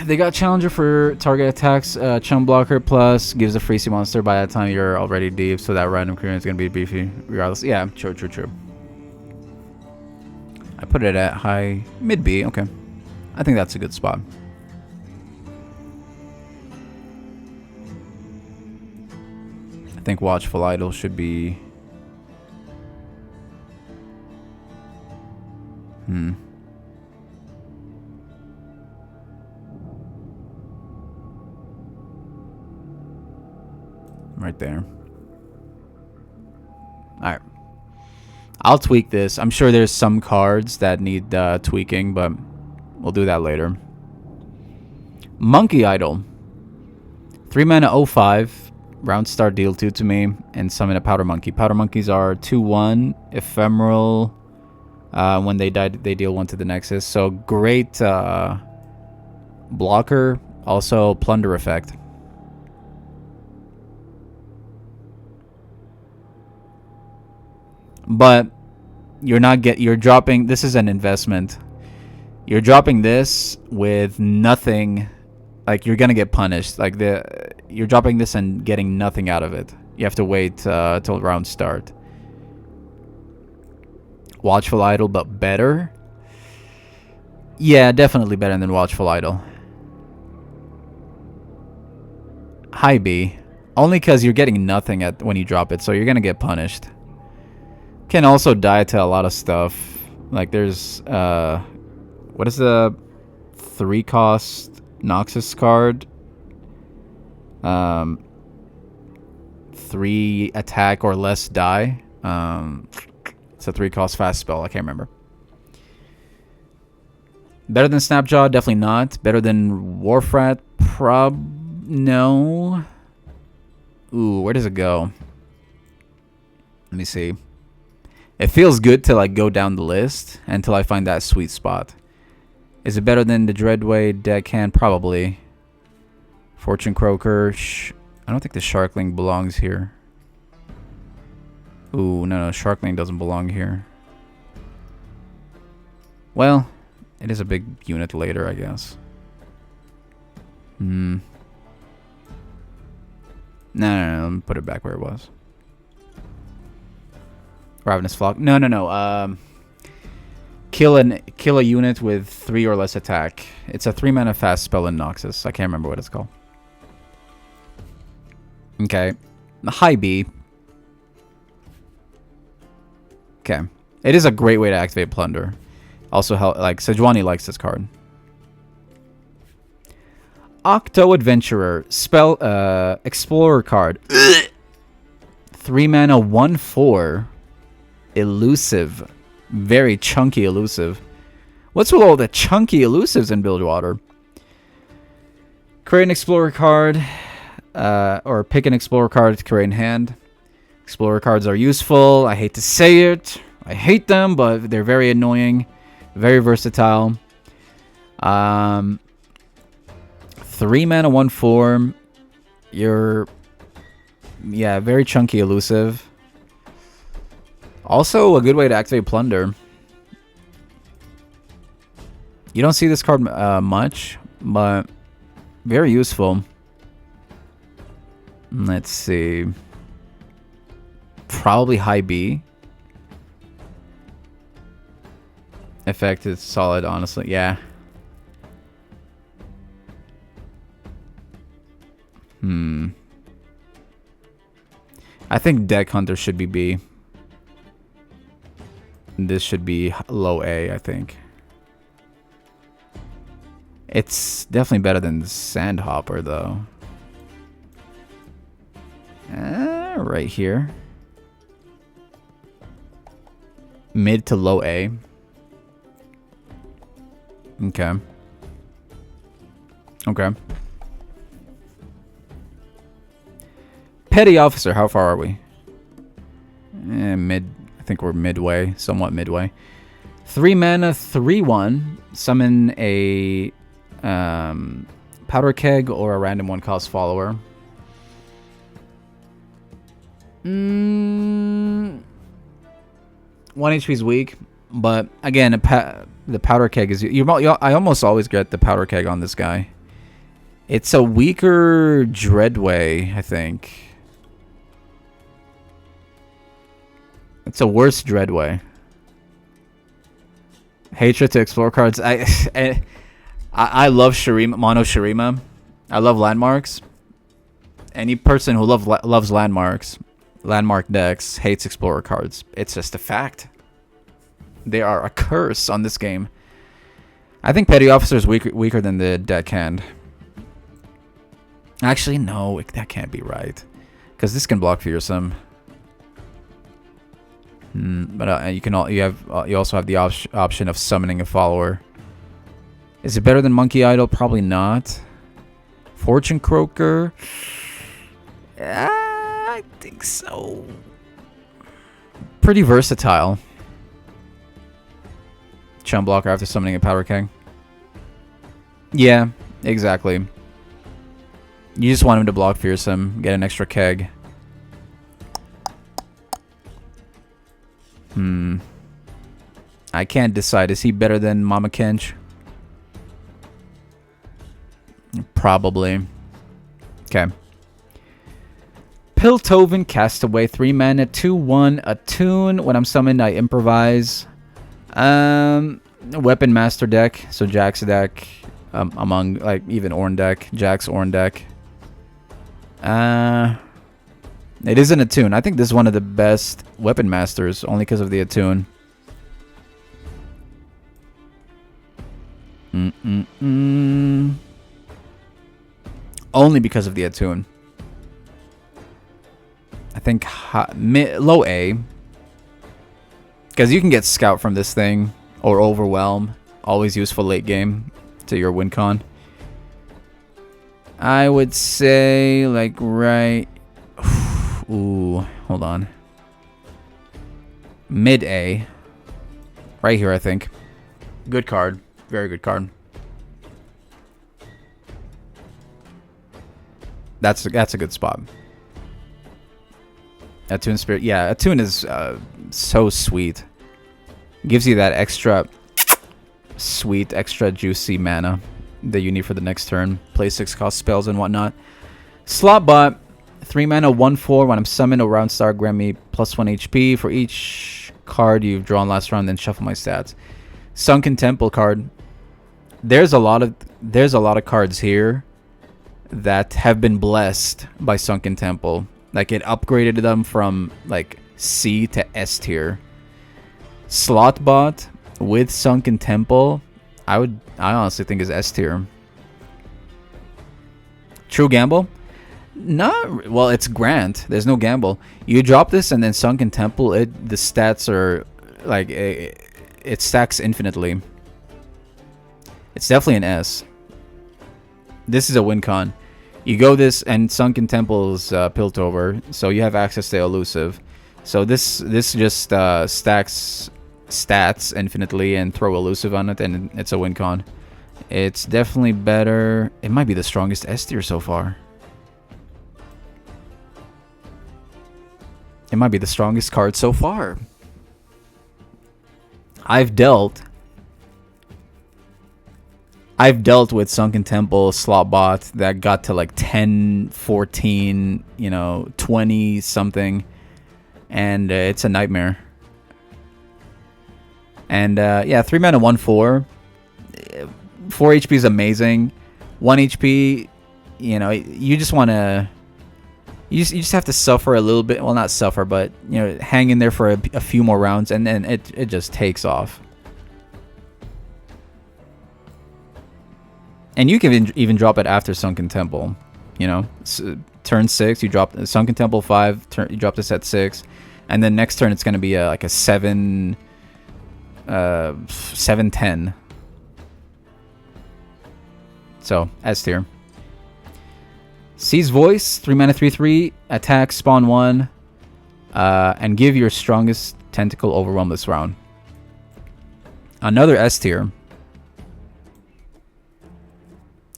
They got Challenger for target attacks, Chum Blocker, plus gives a free sea monster by that time you're already deep, so that random creature is going to be beefy regardless. Yeah, true. I put it at high, mid B, okay. I think that's a good spot. I think Watchful Idol should be... Right there. Alright. I'll tweak this. I'm sure there's some cards that need tweaking, but we'll do that later. Monkey Idol. 3 mana 0/5. Round start, deal 2 to me. And summon a Powder Monkey. Powder Monkeys are 2/1. Ephemeral. When they die, they deal 1 to the Nexus. So great blocker. Also Plunder effect. But you're dropping, this is an investment. You're dropping this with nothing, like you're gonna get punished. Like you're dropping this and getting nothing out of it. You have to wait till round start. Watchful Idol, but better? Yeah, definitely better than Watchful Idol. High B. Only because you're getting nothing when you drop it, so you're gonna get punished. Can also die to a lot of stuff. Like there's what is the 3-cost Noxus card? 3 attack or less die. It's a 3-cost fast spell. I can't remember. Better than Snapjaw? Definitely not. Better than Warfrat? No. Ooh, where does it go? Let me see. It feels good to like go down the list until I find that sweet spot. Is it better than the Dreadway Deckhand? Probably. Fortune Croaker. I don't think the Sharkling belongs here. Ooh, no, Sharkling doesn't belong here. Well, it is a big unit later, I guess. No, let me put it back where it was. Ravenous Flock. No. Kill a unit with 3 or less attack. It's a 3 mana fast spell in Noxus. I can't remember what it's called. Okay. High B. Okay. It is a great way to activate Plunder. Also, like, Sejuani likes this card. Octo Adventurer. Explorer card. 3 mana, 1/4. Elusive. Very chunky elusive. What's with all the chunky elusives in Bilgewater? Create an Explorer card. Or pick an Explorer card to create in hand. Explorer cards are useful. I hate to say it. I hate them, but they're very annoying. Very versatile. 3 mana, 1/4. You're... Yeah, very chunky elusive. Also, a good way to activate Plunder. You don't see this card much, but very useful. Let's see. Probably high B. Effect is solid, honestly. Yeah. I think Deck Hunter should be B. This should be low A, I think. It's definitely better than Sandhopper, though. Right here. Mid to low A. Okay. Okay. Petty Officer, how far are we? Mid. I think we're midway. Somewhat midway. 3 mana, 3/1. Summon a Powder Keg or a random 1-cost follower. 1 HP is weak, but again, the Powder Keg is... I almost always get the Powder Keg on this guy. It's a weaker Dreadway, I think. It's a worse Dreadway. Hatred to explore cards. I love Shurima, Mono Shurima. I love landmarks. Any person who loves landmarks, landmark decks, hates explorer cards. It's just a fact. They are a curse on this game. I think Petty Officer is weaker than the deckhand. Actually, no, that can't be right, because this can block Fearsome. But you also have the option of summoning a follower. Is it better than Monkey Idol? Probably not. Fortune Croaker. I think so. Pretty versatile. Chum blocker after summoning a Powder Keg. Yeah, exactly. You just want him to block Fearsome, get an extra keg. I can't decide. Is he better than Mama Kench? Probably. Okay. Piltover Castaway. 3 mana, 2/1. Attune. When I'm summoned, I improvise. Weapon Master deck. So Jack's deck. Among, like, even Ornn deck. Jack's Ornn deck. It is an Attune. I think this is one of the best Weapon Masters, only because of the Attune. Only because of the Attune. I think low A. Because you can get Scout from this thing, or Overwhelm. Always useful late game to your win con. I would say, like, right... Ooh, hold on. Mid A. Right here, I think. Good card. Very good card. That's a good spot. Attune Spirit. Yeah, Attune is so sweet. Gives you that extra sweet, extra juicy mana that you need for the next turn. Play 6-cost spells and whatnot. Slot Bot. 3 mana, 1/4. When I'm summoned, a round star, grant me +1 HP for each card you've drawn last round, then shuffle my stats. Sunken Temple card. There's a lot of cards here that have been blessed by Sunken Temple. Like, it upgraded them from like C to S tier. Slot bot with Sunken Temple, I honestly think is S tier. True gamble? Not well. It's Grant. There's no gamble. You drop this and then Sunken Temple. The stats are like it stacks infinitely. It's definitely an S. This is a win con. You go this and Sunken Temple's Piltover, so you have access to Elusive. So this just stacks stats infinitely and throw Elusive on it, and it's a win con. It's definitely better. It might be the strongest S tier so far. It might be the strongest card so far. I've dealt with Sunken Temple slot bot that got to like 10, 14, 20 something, and it's a nightmare. And yeah, 3 mana 1/4. 4 HP is amazing. 1 HP, you just want to. You just have to suffer a little bit. Well, not suffer, but hang in there for a few more rounds, and then it just takes off. And you can even drop it after Sunken Temple. Turn 6, you drop Sunken Temple 5. You drop this at 6, and then next turn it's going to be like a 7, 7/10. So S tier. Seize Voice, 3 mana 3/3, attack, spawn 1, and give your strongest tentacle overwhelm this round. Another S tier.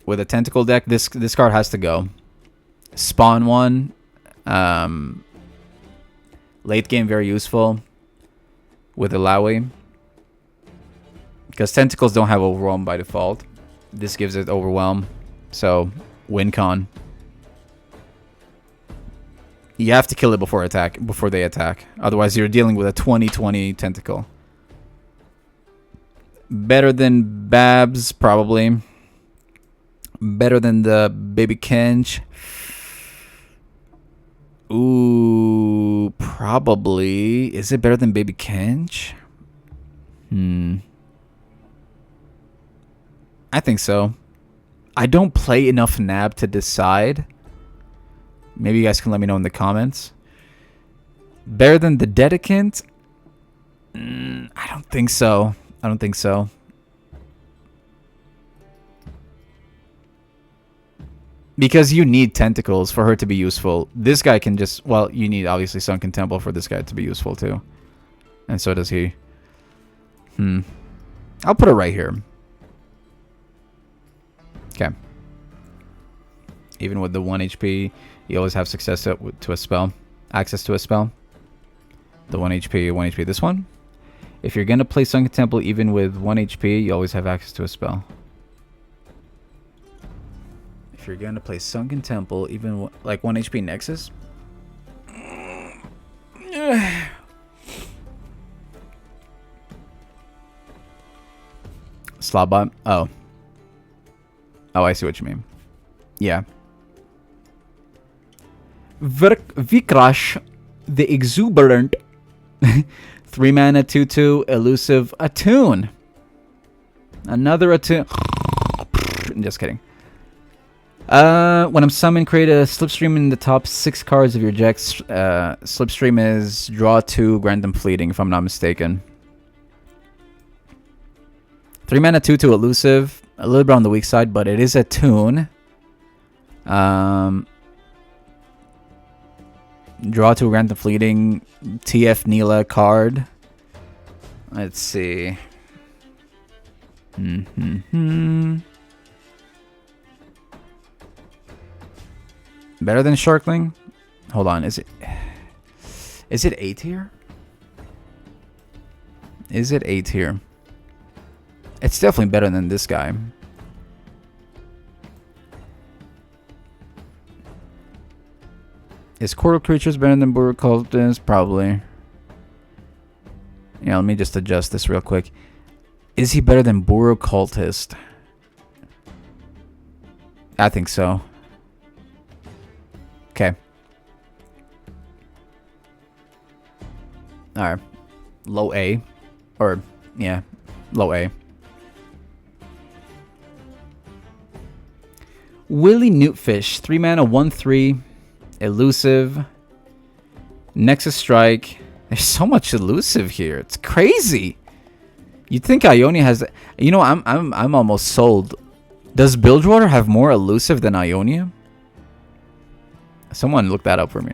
With a tentacle deck, this card has to go. Spawn 1, late game very useful with Alawi, because tentacles don't have overwhelm by default. This gives it overwhelm, so win con. You have to kill it before they attack. Otherwise, you're dealing with a 20/20 tentacle. Better than Babs, probably. Better than the Baby Kench. Ooh, probably. Is it better than Baby Kench? I think so. I don't play enough NAB to decide. Maybe you guys can let me know in the comments. Better than the Dedicant? I don't think so. Because you need tentacles for her to be useful. This guy can just... Well, you need obviously Sunken Temple for this guy to be useful too. And so does he. I'll put it right here. Okay. Even with the 1 HP, you always have success to a spell. Access to a spell. The 1 HP, this one. If you're going to play Sunken Temple even with 1 HP, you always have access to a spell. If you're going to play Sunken Temple, even like 1 HP Nexus. Slotbot. Oh, I see what you mean. Yeah. Vikrash, the Exuberant. 3 mana 2/2 elusive Attune. Another Attune. Just kidding. When I'm summoned, create a Slipstream in the top 6 cards of your deck. Slipstream is draw 2, grant them fleeting, if I'm not mistaken. 3 mana 2/2 elusive. A little bit on the weak side, but it is Attune. Draw 2, grant them fleeting. TF Neela card. Let's see. Better than Sharkling? Hold on, is it A tier? Is it A tier? It's definitely better than this guy. Is Coral Creatures better than Burrow Cultist? Probably. Yeah, let me just adjust this real quick. Is he better than Burrow Cultist? I think so. Okay. Alright. Low A. Or, yeah, low A. Willy Newtfish, 3 mana, 1/3, elusive, Nexus Strike. There's so much elusive here. It's crazy. You'd think Ionia has, you know, I'm almost sold. Does Bilgewater have more elusive than Ionia? Someone look that up for me.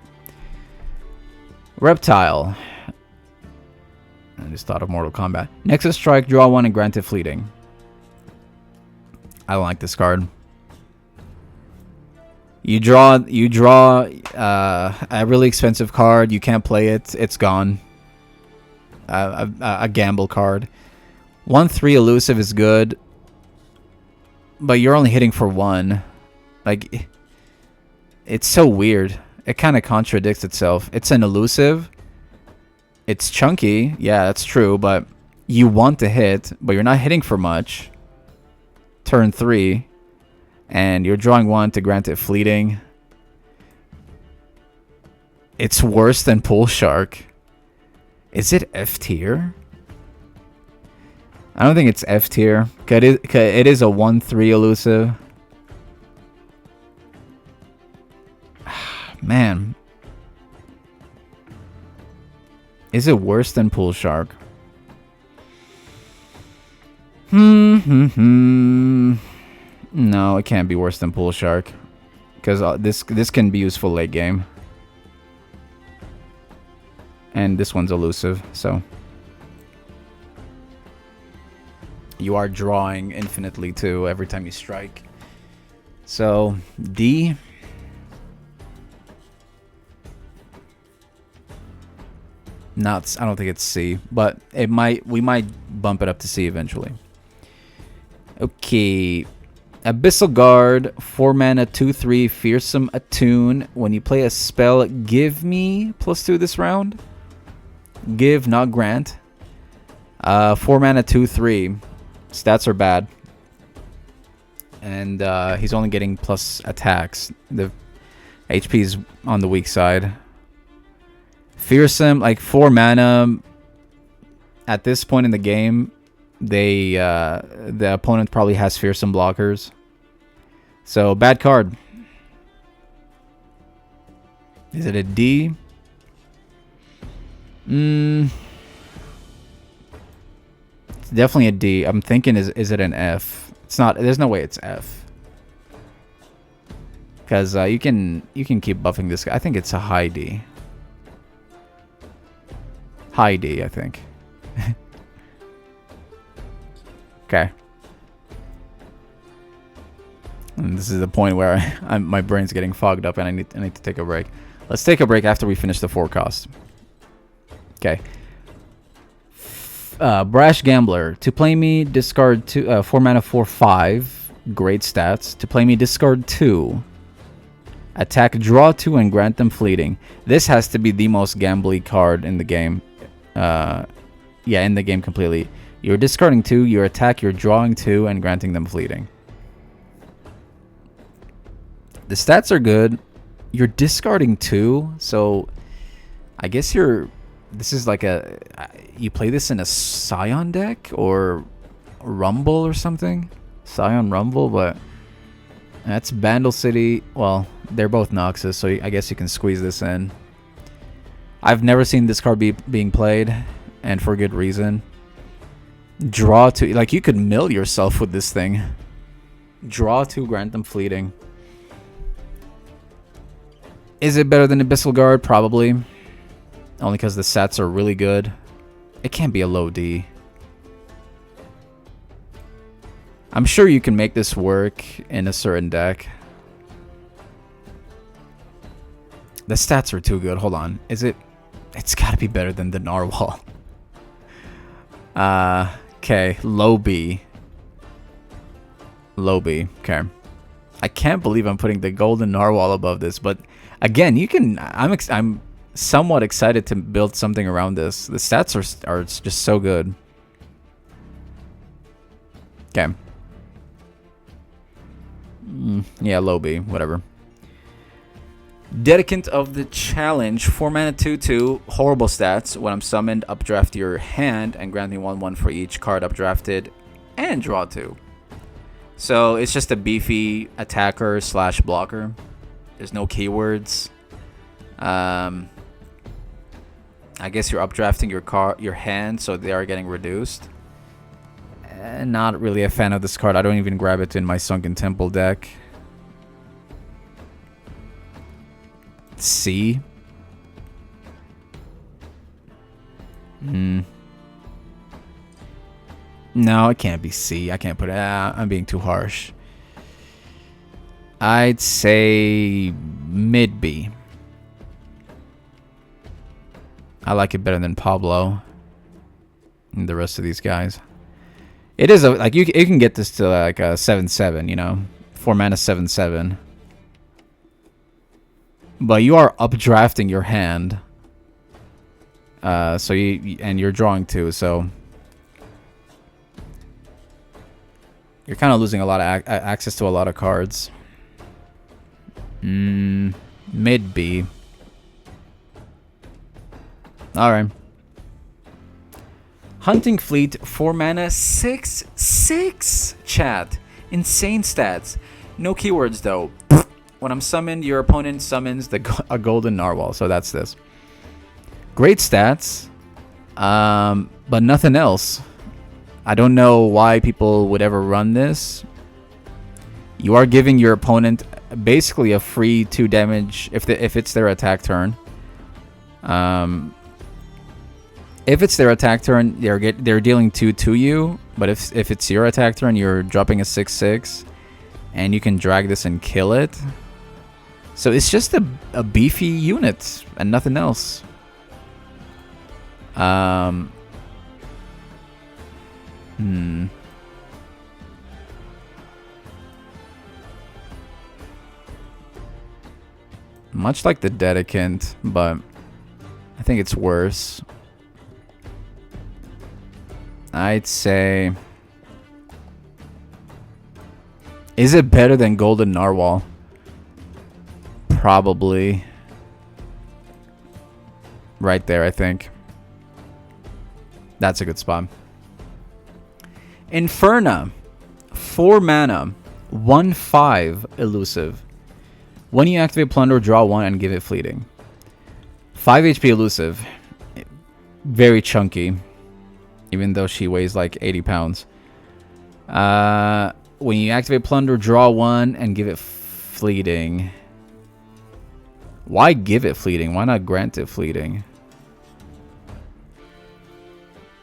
Reptile. I just thought of Mortal Kombat. Nexus Strike, draw 1 and grant it fleeting. I don't like this card. You draw a really expensive card. You can't play it. It's gone. A gamble card. 1/3 elusive is good, but you're only hitting for 1. Like, it's so weird. It kind of contradicts itself. It's an elusive. It's chunky. Yeah, that's true, but you want to hit, but you're not hitting for much. Turn 3. And you're drawing 1 to grant it fleeting. It's worse than Pool Shark. Is it F tier? I don't think it's F tier. It is a 1/3 elusive. Man. Is it worse than Pool Shark? No, it can't be worse than Pool Shark. Because this can be used for late game. And this one's elusive, so. You are drawing infinitely too every time you strike. So, D. Not, I don't think it's C, but we might bump it up to C eventually. Okay. Abyssal Guard, 4 mana, 2/3, Fearsome Attune. When you play a spell, give me +2 this round. Give, not grant. 4 mana, 2/3. Stats are bad. And he's only getting plus attacks. The HP is on the weak side. Fearsome, like 4 mana. At this point in the game, the opponent probably has Fearsome blockers. So, bad card. Is it a D? It's definitely a D. I'm thinking, is it an F? It's not. There's no way it's F. Because you can keep buffing this guy. I think it's a high D. High D, I think. Okay. And this is the point where my brain's getting fogged up and I need to take a break. Let's take a break after we finish the forecast. Okay. Brash Gambler. To play me, discard 4 mana, 4/5. Great stats. To play me, discard 2. Attack, draw 2, and grant them fleeting. This has to be the most gambly card in the game. Yeah, in the game completely. You're discarding 2, you attack, you're drawing 2, and granting them fleeting. The stats are good. You're discarding 2, so I guess this is like you play this in a Scion deck or Rumble or something. Scion Rumble, but that's Bandle City. Well, they're both Noxus, so I guess you can squeeze this in. I've never seen this card being played, and for good reason. Draw 2, like you could mill yourself with this thing. Draw 2, grant them fleeting. Is it better than Abyssal Guard? Probably. Only because the stats are really good. It can't be a low D. I'm sure you can make this work in a certain deck. The stats are too good. Hold on. Is it? It's got to be better than the Narwhal. Okay. Low B. Low B. Okay. I can't believe I'm putting the Golden Narwhal above this, but again, you can. I'm somewhat excited to build something around this. The stats are just so good. Okay. Yeah, low B, whatever. Dedicant of the Challenge, 4 mana 2/2, horrible stats. When I'm summoned, updraft your hand and grant me 1/1 for each card updrafted and draw 2. So it's just a beefy attacker slash blocker. There's no keywords. I guess you're updrafting your hand, so they are getting reduced. Not really a fan of this card. I don't even grab it in my Sunken Temple deck. C. No, it can't be C. I can't put it. I'm being too harsh. I'd say mid B. I like it better than Pablo and the rest of these guys. It is like you can get this to like a 7/7, you know, 4 mana 7/7. But you are updrafting your hand, so you're drawing 2, so you're kind of losing a lot of access to a lot of cards. Mid B. All right. Hunting Fleet, 4 mana 6/6. Chat, insane stats. No keywords though. When I'm summoned, your opponent summons a golden narwhal. So that's this. Great stats, but nothing else. I don't know why people would ever run this. You are giving your opponent basically a free 2 damage if it's their attack turn. If it's their attack turn, they're dealing 2 to you. But if it's your attack turn, you're dropping a 6/6, and you can drag this and kill it. So it's just a beefy unit and nothing else. Much like the Dedicant, but I think it's worse. I'd say... Is it better than Golden Narwhal? Probably. Right there, I think. That's a good spot. Inferna. 4 mana. 1/5 elusive. When you activate Plunder, draw 1 and give it fleeting. 5 HP elusive. Very chunky. Even though she weighs like 80 pounds. When you activate Plunder, draw 1 and give it fleeting. Why give it fleeting? Why not grant it fleeting?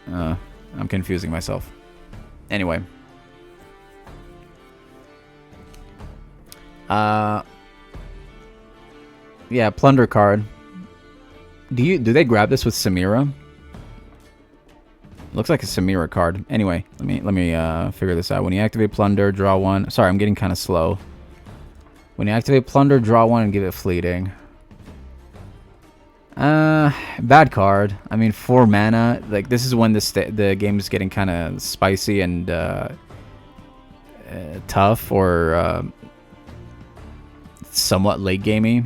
I'm confusing myself. Anyway. Yeah, Plunder card. Do they grab this with Samira? Looks like a Samira card. Anyway, let me figure this out. When you activate Plunder, draw 1. Sorry, I'm getting kind of slow. When you activate Plunder, draw 1 and give it fleeting. Bad card. I mean, 4 mana. Like, this is when the game is getting kind of spicy and tough, or somewhat late gamey.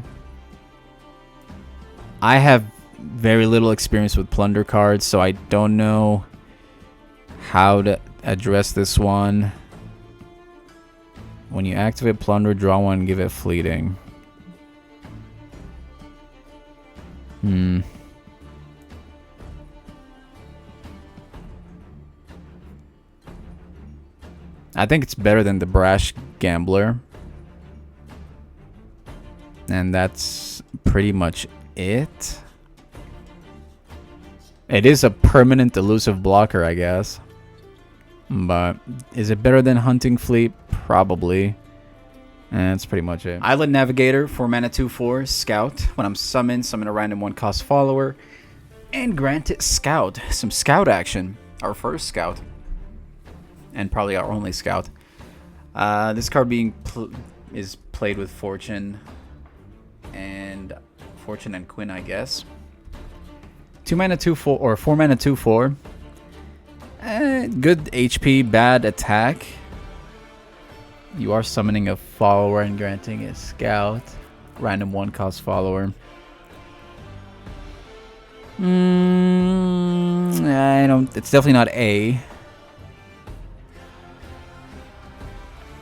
I have very little experience with Plunder cards, so I don't know how to address this one. When you activate Plunder, draw 1, give it fleeting. I think it's better than the Brash Gambler. And that's pretty much it. It is a permanent elusive blocker, I guess. But is it better than Hunting Fleet? Probably. And that's pretty much it. Island Navigator, 4 mana 2/4, Scout. When I'm summoned, summon a random 1-cost follower. And grant it Scout. Some Scout action. Our first Scout. And probably our only Scout. This card is played with Fortune. And Fortune and Quinn, I guess. 2 mana 2/4 or 4 mana 2/4. Good HP, bad attack. You are summoning a follower and granting a Scout. Random 1-cost follower. I don't. It's definitely not A.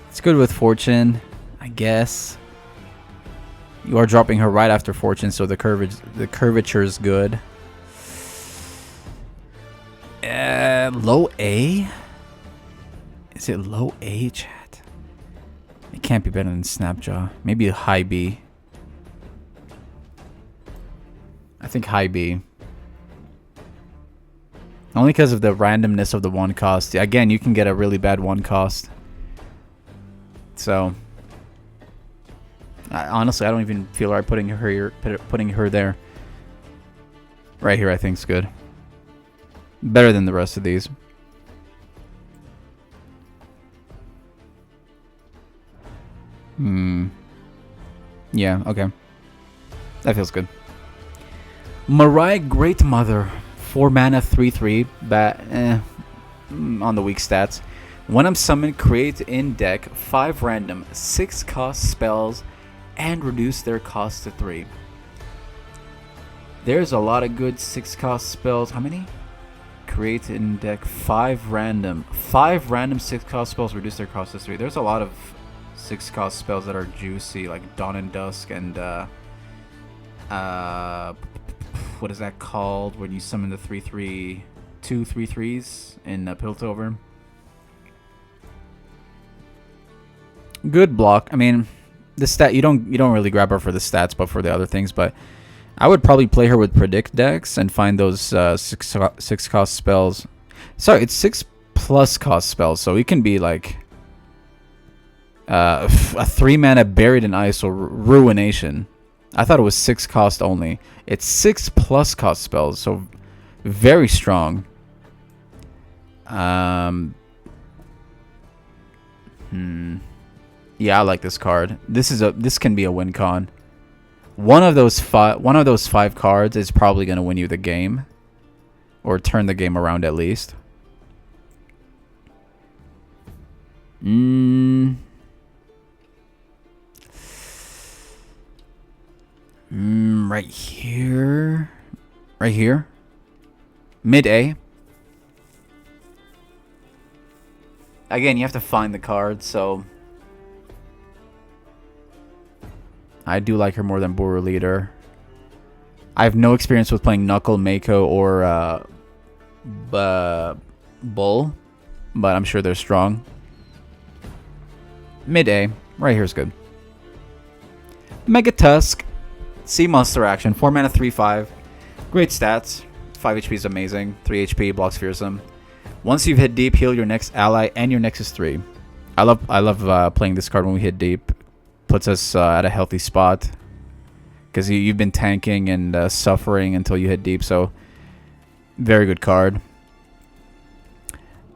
It's good with Fortune, I guess. You are dropping her right after Fortune, so the curvature is good. Low A? Is it low A, chat? It can't be better than Snapjaw. Maybe a high B. I think high B. Only because of the randomness of the 1-cost. Again, you can get a really bad 1-cost. So, honestly, I don't even feel right putting her there. Right here, I think is good. Better than the rest of these. Yeah, okay. That feels good. Mariah Great Mother. 4 mana, 3/3. On the weak stats. When I'm summoned, create in deck 5 random 6-cost spells and reduce their cost to 3. There's a lot of good 6-cost spells. How many? Create in deck 5 random 6-cost spells, reduce their cost to 3. There's a lot of 6-cost spells that are juicy, like Dawn and Dusk and what is that called when you summon the 3/3 2 3/3s in Piltover? Good block. I mean, the stat you don't really grab her for the stats, but for the other things. But I would probably play her with predict decks and find those 6-cost spells. Sorry, it's 6+ cost spells, so it can be like a 3 mana Buried in Ice or Ruination. I thought it was 6 cost only. It's 6+ cost spells, so very strong. Yeah, I like this card. This can be a win con. One of those 5 cards is probably gonna win you the game, or turn the game around at least. Right here. Right here. Mid A. Again, you have to find the card, so I do like her more than Boru Leader. I have no experience with playing Knuckle, Mako, or Bull, but I'm sure they're strong. Mid A. Right here is good. Mega Tusk. Sea Monster action. 4 mana, 3/5. Great stats. 5 HP is amazing. 3 HP, blocks fearsome. Once you've hit deep, heal your next ally and your Nexus 3. I love playing this card when we hit deep. Puts us at a healthy spot. Because you've been tanking and suffering until you hit deep. So, very good card.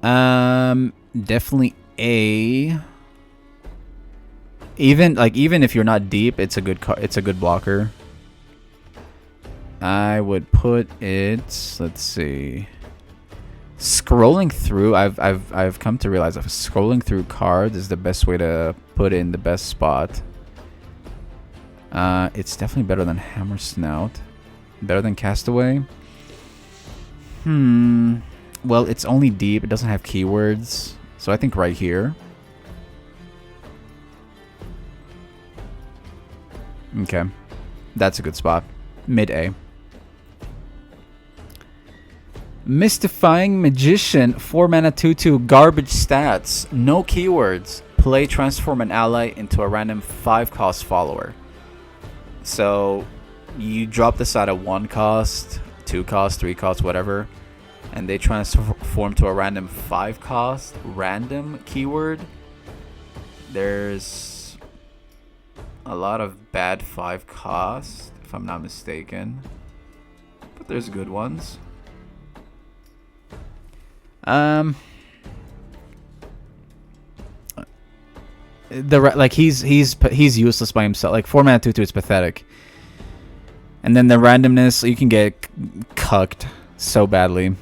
Definitely A. Even if you're not deep, it's a good blocker. I would put it. Let's see. Scrolling through, I've come to realize that scrolling through cards is the best way to put it in the best spot. It's definitely better than Hammer Snout. Better than Castaway. Well, it's only deep. It doesn't have keywords, so I think right here. Okay, that's a good spot. Mid A. Mystifying Magician, 4 mana, 2/2, garbage stats, no keywords. Play, transform an ally into a random 5-cost follower. So you drop this at a 1 cost, 2 cost, 3 cost, whatever, and they transform to a random 5 cost random keyword. There's a lot of bad 5 cost, if I'm not mistaken, but there's good ones. He's useless by himself. Like 4 mana 2/2 is pathetic. And then the randomness, you can get cucked so badly.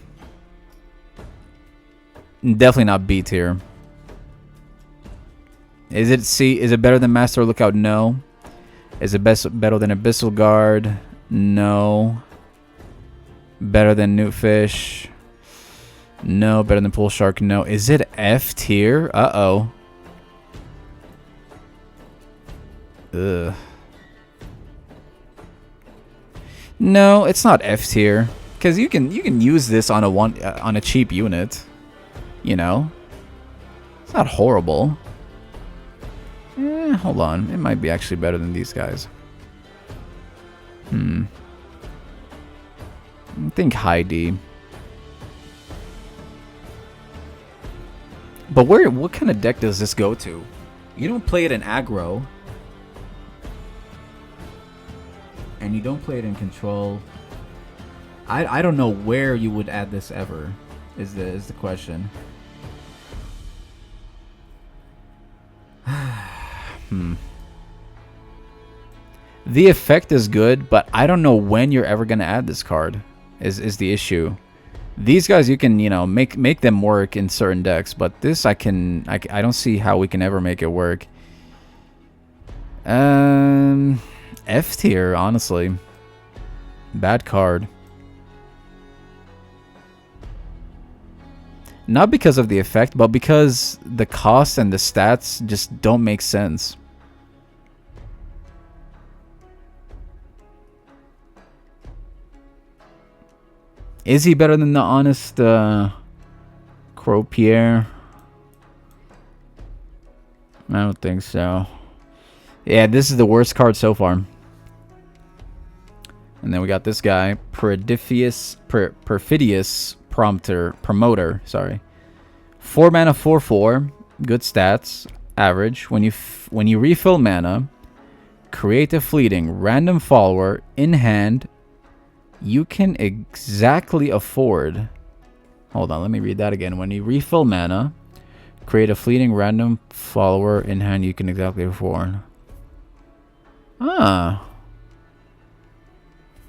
Definitely not B tier. Is it C? Is it better than Master Lookout? No. Is it better than Abyssal Guard? No. Better than Newtfish? No. Better than Pool Shark? No. Is it F tier? Uh-oh. Ugh. No, it's not F tier. Because you can use this on a cheap unit. You know? It's not horrible. Hold on. It might be actually better than these guys. I think high D. But what kind of deck does this go to? You don't play it in aggro. And you don't play it in control. I don't know where you would add this ever. Is the question. The effect is good, but I don't know when you're ever gonna add this card. Is the issue. These guys you can, you know, make them work in certain decks, but this I don't see how we can ever make it work. F tier, honestly. Bad card. Not because of the effect, but because the cost and the stats just don't make sense. Is he better than the honest Cropier? I don't think so. Yeah, this is the worst card so far. And then we got this guy, Perfidious Promoter, sorry. 4 mana, 4/4, good stats, average. When you refill mana, create a fleeting random follower in hand. You can exactly afford. Hold on, let me read that again. When you refill mana, create a fleeting random follower in hand. You can exactly afford. Ah.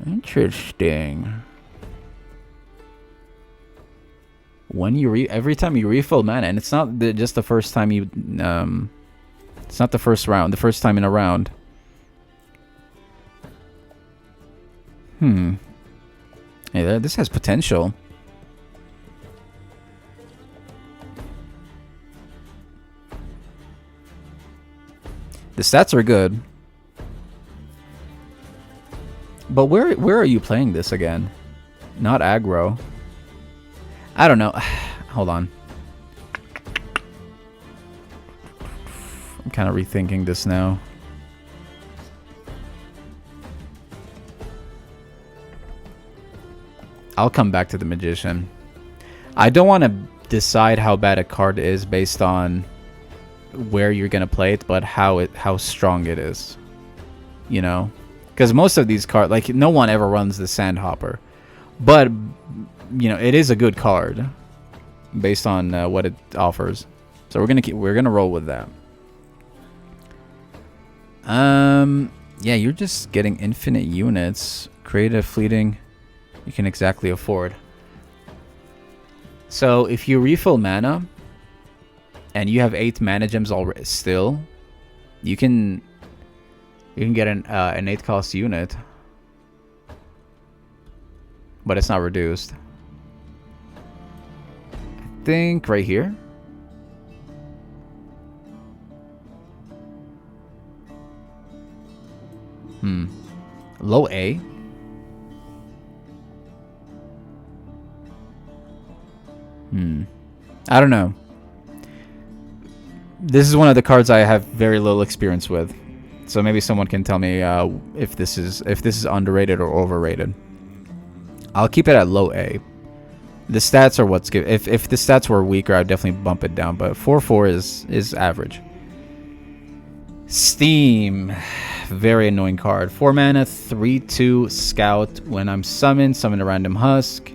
Interesting. When you every time you refill mana, and it's not just the first time you it's not the first round, the first time in a round. Hey, this has potential. The stats are good. But where are you playing this again? Not aggro. I don't know. Hold on. I'm kind of rethinking this now. I'll come back to the Magician. I don't want to decide how bad a card is based on where you're gonna play it, but how strong it is. You know? Because most of these cards, like, no one ever runs the Sandhopper. But, you know, it is a good card based on what it offers. So we're gonna roll with that. Yeah, you're just getting infinite units. Create a fleeting you can exactly afford. So if you refill mana and you have 8 mana gems already still, you can get an 8 cost unit, but it's not reduced. I think right here. Low A. I don't know. This is one of the cards I have very little experience with. So maybe someone can tell me if this is underrated or overrated. I'll keep it at low A. The stats are what's good. If the stats were weaker, I'd definitely bump it down. But 4/4 is average. Steam, very annoying card. 4 mana, 3/2 Scout. When I'm summoned, summon a random husk.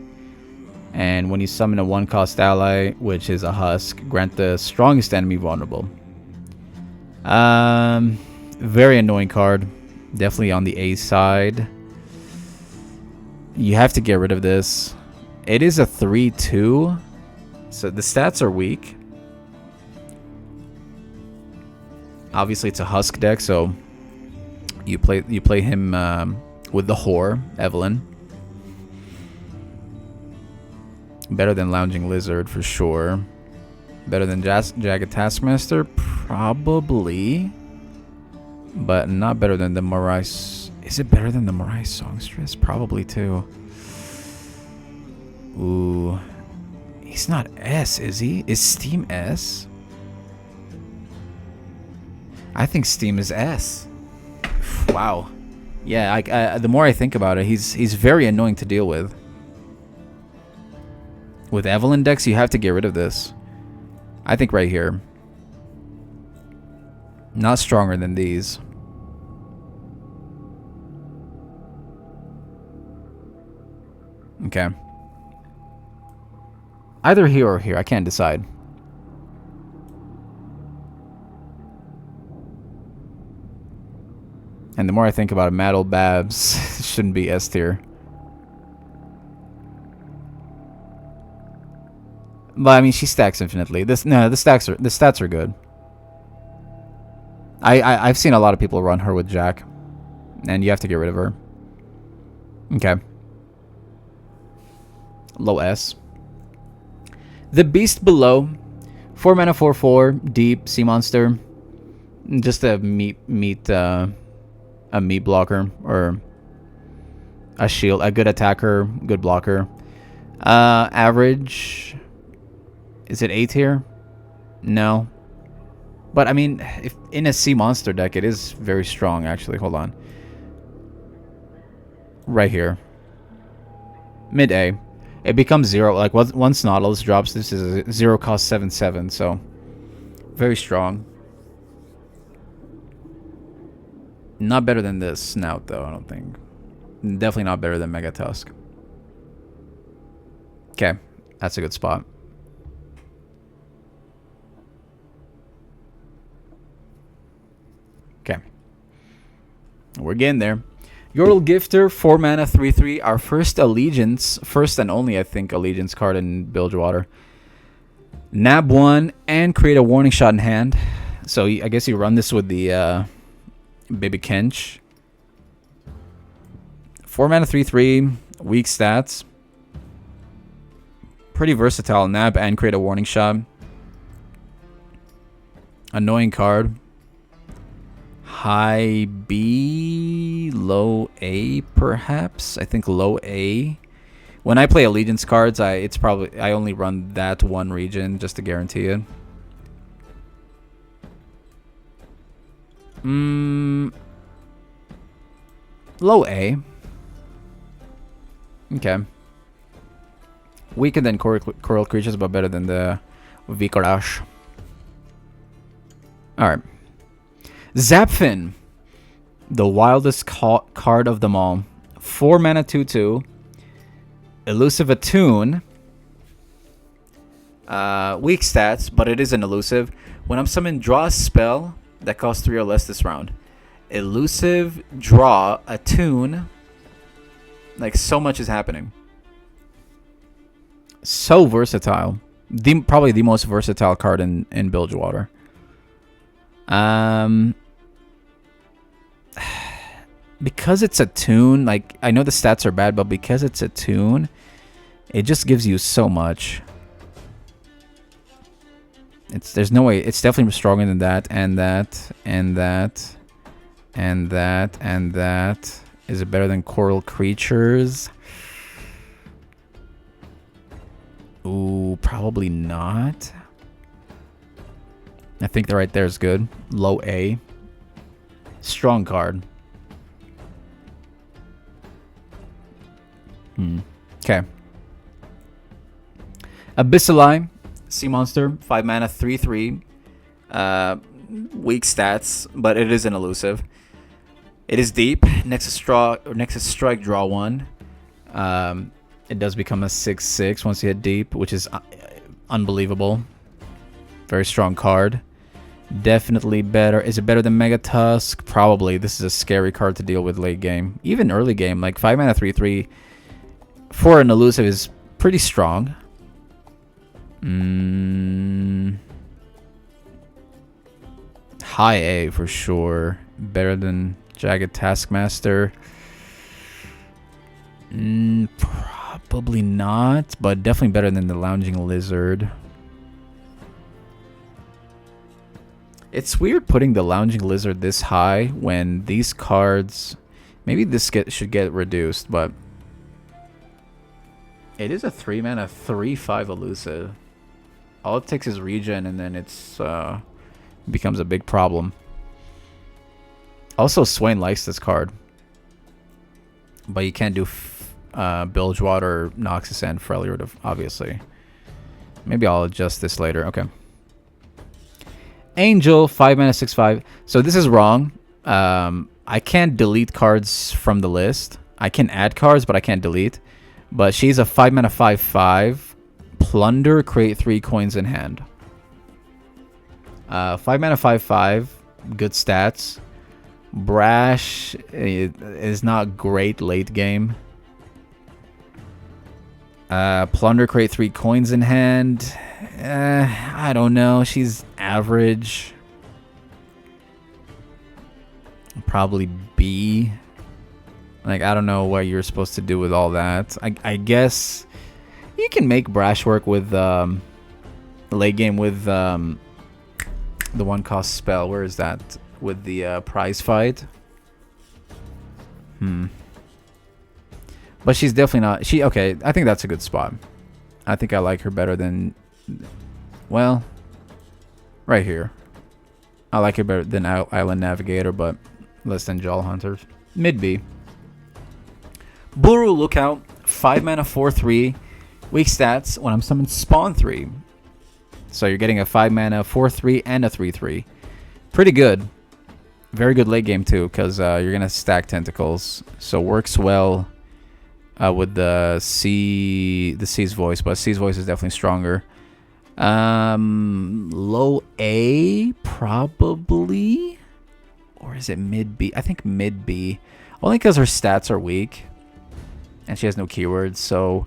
And when you summon a 1-cost ally, which is a husk, grant the strongest enemy vulnerable. Very annoying card. Definitely on the A side. You have to get rid of this. It is a 3/2. So the stats are weak. Obviously it's a husk deck, so You play him with the whore, Evelyn. Better than Lounging Lizard for sure. Better than Jagged Taskmaster, probably. But not better than the Mirai. Is it better than the Mirai Songstress? Probably too. Ooh. He's not S, is he? Is Steam S? I think Steam is S. Wow. Yeah, the more I think about it, he's very annoying to deal with. With Evelyn decks, you have to get rid of this. I think right here. Not stronger than these. Okay. Either here or here. I can't decide. And the more I think about it, Mad Old Babs shouldn't be S tier. But I mean, she stacks infinitely. The stats are good. I've seen a lot of people run her with Jack, and you have to get rid of her. Okay. Low S. The Beast Below, 4 mana 4/4 deep sea monster. Just a meat blocker or a shield, a good attacker, good blocker. Average. Is it A tier? No. But I mean, if in a sea monster deck, it is very strong. Actually, hold on. Right here. Mid A. It becomes 0. Like once Nautilus drops, this is a 0 cost 7/7. So very strong. Not better than this Snout though. I don't think. Definitely not better than Mega Tusk. Okay, that's a good spot. Okay. We're getting there. Yordle Gifter, 4 mana, 3/3. Our first Allegiance, first and only, I think, Allegiance card in Bilgewater. Nab 1 and create a warning shot in hand. So I guess you run this with the Baby Kench. 4 mana, 3/3. Weak stats. Pretty versatile. Nab and create a warning shot. Annoying card. High B, low A, perhaps. I think low A. When I play Allegiance cards, I only run that one region just to guarantee it. Low A. Okay. Weaker than Coral Creatures, but better than the Vikarash. Alright. Zapfin, the wildest card of them all. 4 mana 2/2. Elusive Attune. Weak stats, but it is an elusive. When I'm summoned, draw a spell that costs 3 or less this round. Elusive, draw, Attune. Like, so much is happening. So versatile. Probably the most versatile card in Bilgewater. Because it's a tune, like, I know the stats are bad, but because it's a tune, it just gives you so much. There's no way. It's definitely stronger than that, and that, and that, and that, and that. Is it better than Coral Creatures? Ooh, probably not. I think the right there is good. Low A. Strong card. Okay. Abyssali, sea monster, 5 mana, 3/3. Weak stats, but it is an elusive. It is deep. Nexus Strike, draw 1. It does become a 6/6 once you hit deep, which is unbelievable. Very strong card. Definitely better. Is it better than Mega Tusk? Probably. This is a scary card to deal with late game. Even early game. Like 5 mana 3/3 for an elusive is pretty strong. High A for sure. better than Jagged Taskmaster? Probably not, but definitely better than the Lounging Lizard. It's weird putting the Lounging Lizard this high when these cards... Maybe this should get reduced, but... It is a 3-mana 3/5 elusive. All it takes is regen, and then it's becomes a big problem. Also, Swain likes this card. But you can't do Bilgewater or Noxus and Freljord, obviously. Maybe I'll adjust this later. Okay. Angel, 5-mana 6/5. So this is wrong. I can't delete cards from the list. I can add cards, but I can't delete. But she's a 5-mana 5/5. Plunder, create 3 coins in hand. 5-mana 5/5. Good stats. Brash is not great late game. Plunder, create 3 coins in hand. I don't know. She's average. Probably B. Like, I don't know what you're supposed to do with all that. I guess you can make Brash work with late game with the 1-cost spell. Where is that? With the prize fight. But she's definitely not... Okay, I think that's a good spot. I think I like her better than... Well, right here. I like her better than Island Navigator, but less than Jol Hunters. Mid B. Buru Lookout, 5-mana 4/3. Weak stats when I'm summoned spawn 3. So you're getting a 5-mana 4/3 and a 3/3. Pretty good. Very good late game too, because you're going to stack tentacles. So works well with the C's voice, but C's voice is definitely stronger. Low A, probably. Or is it mid B? I think mid B. Only because her stats are weak. And she has no keywords, so...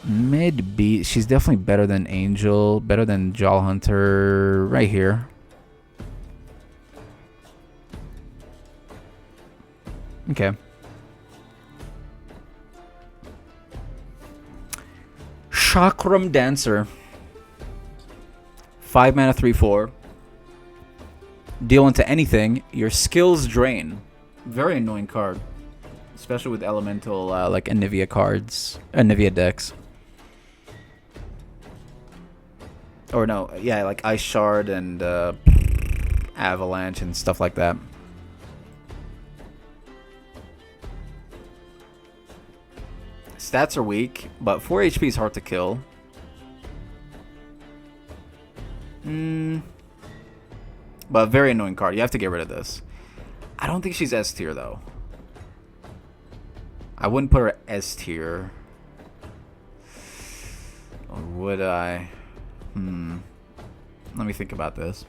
Mid B. She's definitely better than Angel. Better than Jol Hunter. Right here. Okay. Chakram Dancer. 5-mana 3/4. Deal into anything. Your skills drain. Very annoying card. Especially with elemental, like Anivia cards. Anivia decks. Or no, yeah, like Ice Shard and Avalanche and stuff like that. Stats are weak, but 4 HP is hard to kill. But very annoying card. You have to get rid of this. I don't think she's S tier though. I wouldn't put her S tier. Or would I? Let me think about this.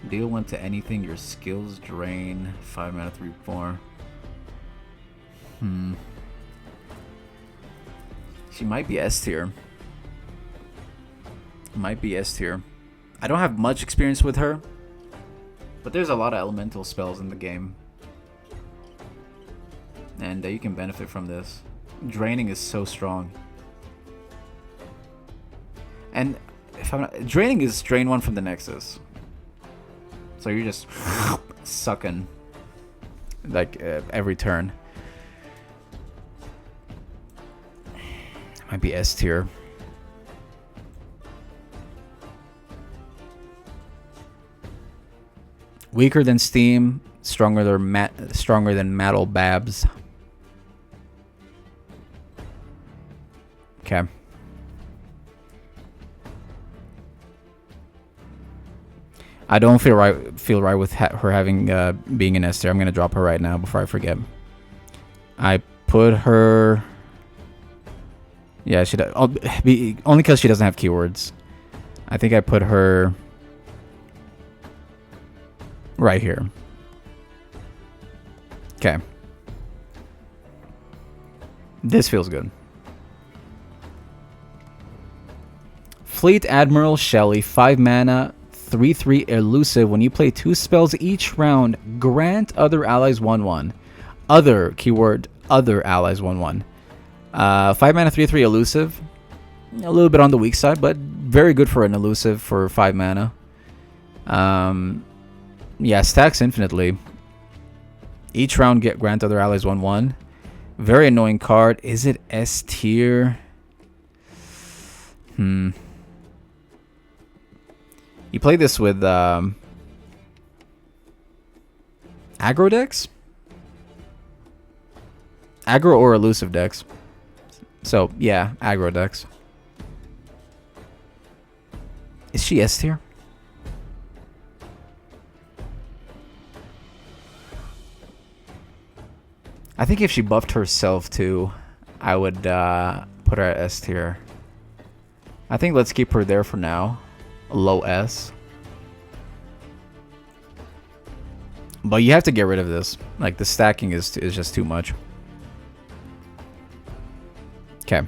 Deal into anything, your skills drain. 5-mana 3/4. She might be S tier. Might be S tier. I don't have much experience with her, but there's a lot of elemental spells in the game. And you can benefit from this. Draining is so strong. And if I'm not, draining is drain 1 from the Nexus. So you're just sucking like every turn. Might be S tier. Weaker than Steam, stronger than Mattel Babs. Okay. I don't feel right with her having being an S tier. I'm gonna drop her right now before I forget. I put her. Yeah, she does. Only because she doesn't have keywords. I think I put her right here. Okay. This feels good. Fleet Admiral Shelley, 5 mana, 3/3 elusive. When you play 2 spells each round, grant other allies 1/1. Other, keyword, other allies 1/1. 5 mana 3/3 elusive. A little bit on the weak side, but very good for an elusive for 5 mana. Yeah, stacks infinitely. Each round grant other allies 1/1. Very annoying card. Is it S tier? You play this with aggro decks? Aggro or elusive decks. So, yeah, aggro decks. Is she S tier? I think if she buffed herself too, I would put her at S tier. I think let's keep her there for now. Low S. But you have to get rid of this. Like, the stacking is just too much. Okay.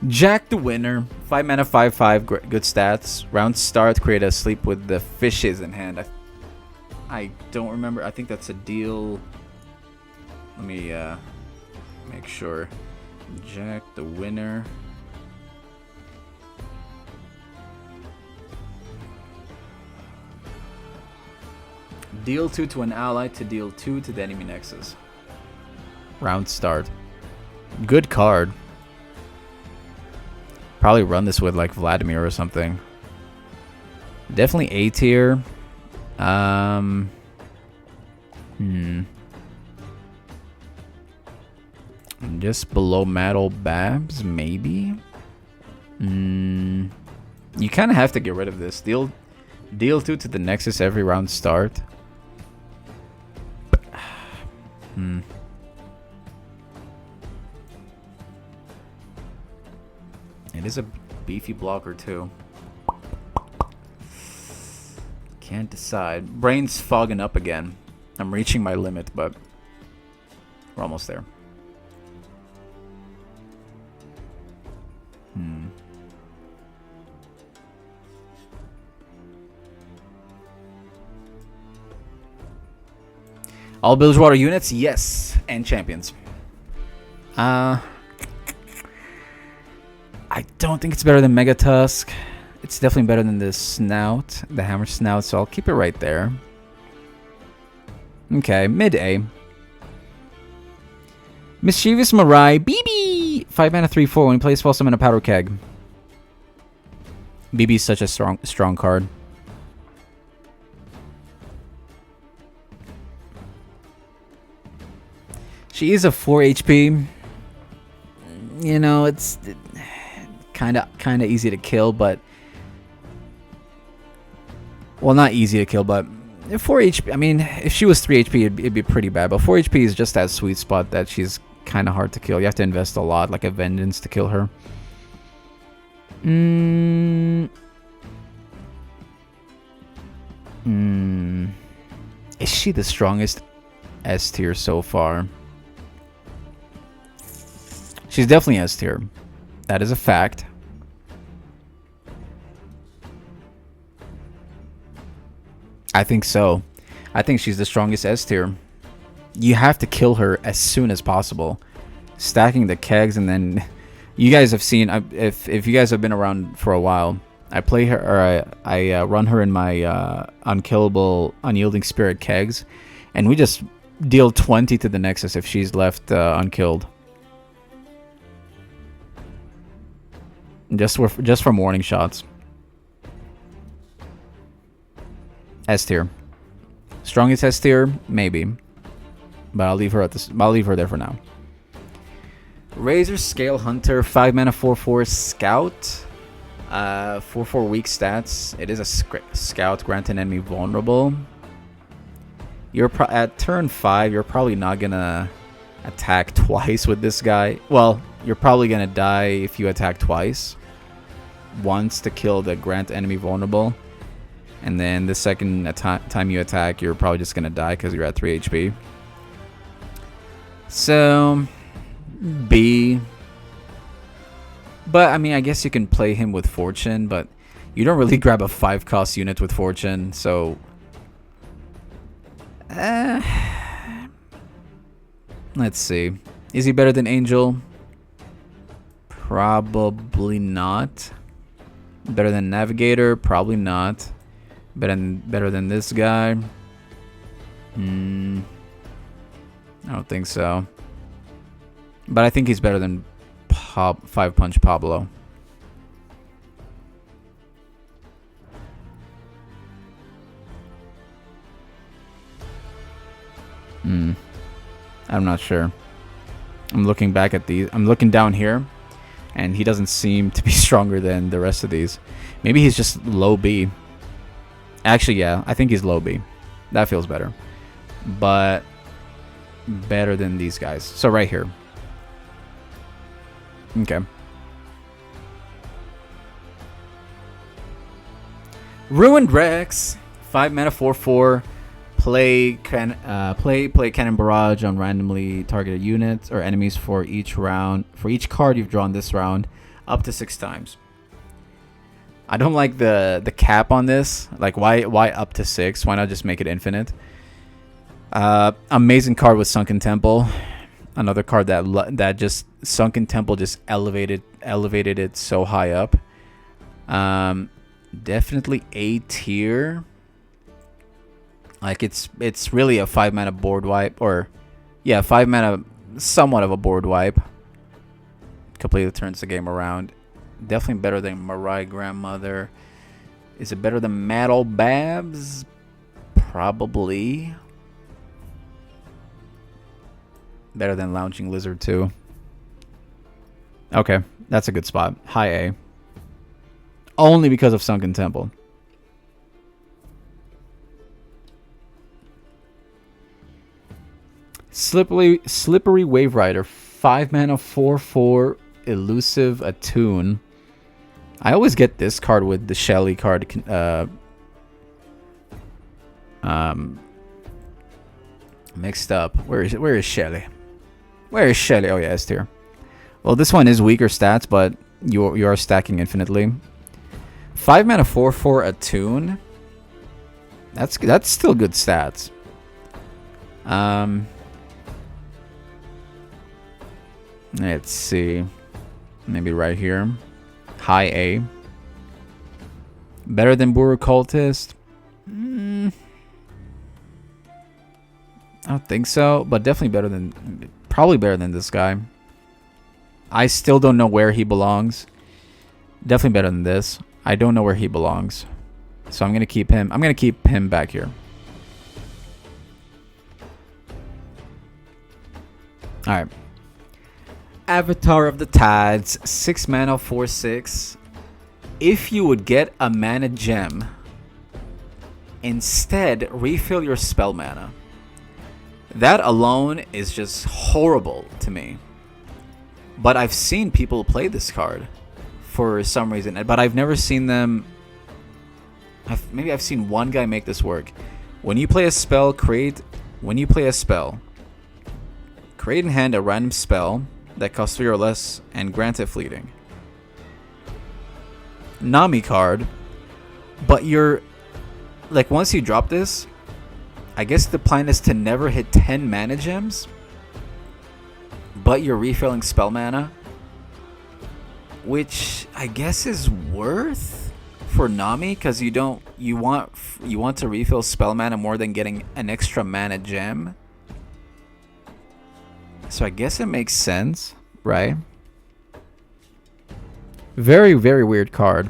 Jack the winner. 5 mana, 5/5. Good stats. Round start. Create a sleep with the fishes in hand. I don't remember. I think that's a deal. Let me make sure. Jack the winner. Deal 2 to an ally to deal 2 to the enemy nexus. Round start. Good card. Probably run this with like Vladimir or something. Definitely A tier. Just below Metal Babs, maybe. You kind of have to get rid of this. Deal 2 to the nexus every round start. It is a beefy blocker too. Can't decide. Brain's fogging up again. I'm reaching my limit, but we're almost there. All Bilgewater units, yes, and champions. I don't think it's better than Mega Tusk. It's definitely better than the Snout, the Hammer Snout, so I'll keep it right there. Okay, mid A. Mischievous Mirai, BB! 5 mana, 3/4. When you play spell, summon a Powder Keg. BB is such a strong card. She is a 4 HP. You know, it's kind of easy to kill, but well, not easy to kill, but 4 HP. I mean, if she was 3 HP, it'd be pretty bad. But 4 HP is just that sweet spot that she's kind of hard to kill. You have to invest a lot, like a Vengeance, to kill her. Is she the strongest S tier so far? She's definitely S tier. That is a fact. I think so. I think she's the strongest S tier. You have to kill her as soon as possible. Stacking the kegs, and then you guys have seen. If you guys have been around for a while, I play her, or I run her in my unkillable, unyielding spirit kegs, and we just deal 20 to the nexus if she's left unkilled. Just for morning shots. S tier. Strongest S tier, maybe. But I'll leave her there for now. Razor Scale Hunter, 5 mana, 4/4 Scout. 4/4 weak stats. It is a scout, grant an enemy vulnerable. You're at turn 5, you're probably not gonna attack twice with this guy. Well, you're probably gonna die if you attack twice. Once to kill the grant enemy vulnerable, and then the second time you attack, you're probably just gonna die because you're at 3 HP. So B. But I mean, I guess you can play him with Fortune, but You don't really grab a 5-cost unit with Fortune, so... let's see. Is he better than Angel? Probably not. Better than Navigator? Probably not. Better than this guy? I don't think so. But I think he's better than 5-punch Pablo. I'm not sure. I'm looking back at these. I'm looking down here, and he doesn't seem to be stronger than the rest of these. Maybe he's just low B. Actually, yeah, I think he's low B. That feels better. But better than these guys. So right here. Okay. Ruined Rex. 5 mana 4/4. Play Cannon Barrage on randomly targeted units or enemies for each round. For each card you've drawn this round, up to 6 times. I don't like the cap on this. Like, why up to 6? Why not just make it infinite? Amazing card with Sunken Temple. Another card that just Sunken Temple just elevated it so high up. Definitely A tier. Like, it's really a 5 mana board wipe, or yeah, 5 mana, somewhat of a board wipe. Completely turns the game around. Definitely better than Mariah Grandmother. Is it better than Mad Ol' Babs? Probably. Better than Lounging Lizard too. Okay, that's a good spot. High A. Only because of Sunken Temple. Slippery Wave Rider, 5 mana 4/4 elusive attune. I always get this card with the Shelly card. Mixed up. Where is Shelly? Where is Shelly? Oh yeah, S tier. Well, this one is weaker stats, but you are stacking infinitely. 5 mana 4/4 attune. That's still good stats. Let's see. Maybe right here. High A. Better than Buru Cultist? I don't think so, but definitely better than... Probably better than this guy. I still don't know where he belongs. Definitely better than this. I don't know where he belongs. So I'm going to keep him. I'm going to keep him back here. Alright. Avatar of the Tides, 6 mana 4/6. If you would get a mana gem, instead refill your spell mana. That alone is just horrible to me. But I've seen people play this card for some reason, but I've never seen them. Maybe I've seen one guy make this work. When you play a spell, create in hand a random spell that costs 3 or less and grant it fleeting. Nami card, but you're like, once you drop this, I guess the plan is to never hit 10 mana gems, but you're refilling spell mana, which I guess is worth for Nami, because you want to refill spell mana more than getting an extra mana gem. So I guess it makes sense, right? Very, very weird card.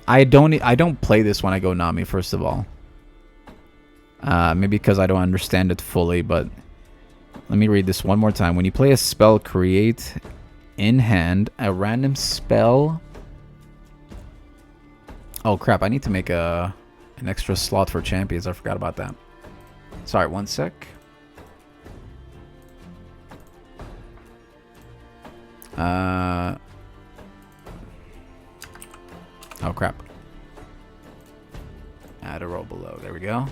I don't play this when I go Nami, first of all. Maybe because I don't understand it fully, but let me read this one more time. When you play a spell, create in hand a random spell. Oh crap, I need to make an extra slot for champions. I forgot about that. Sorry, one sec. Oh crap. Add a row below. There we go.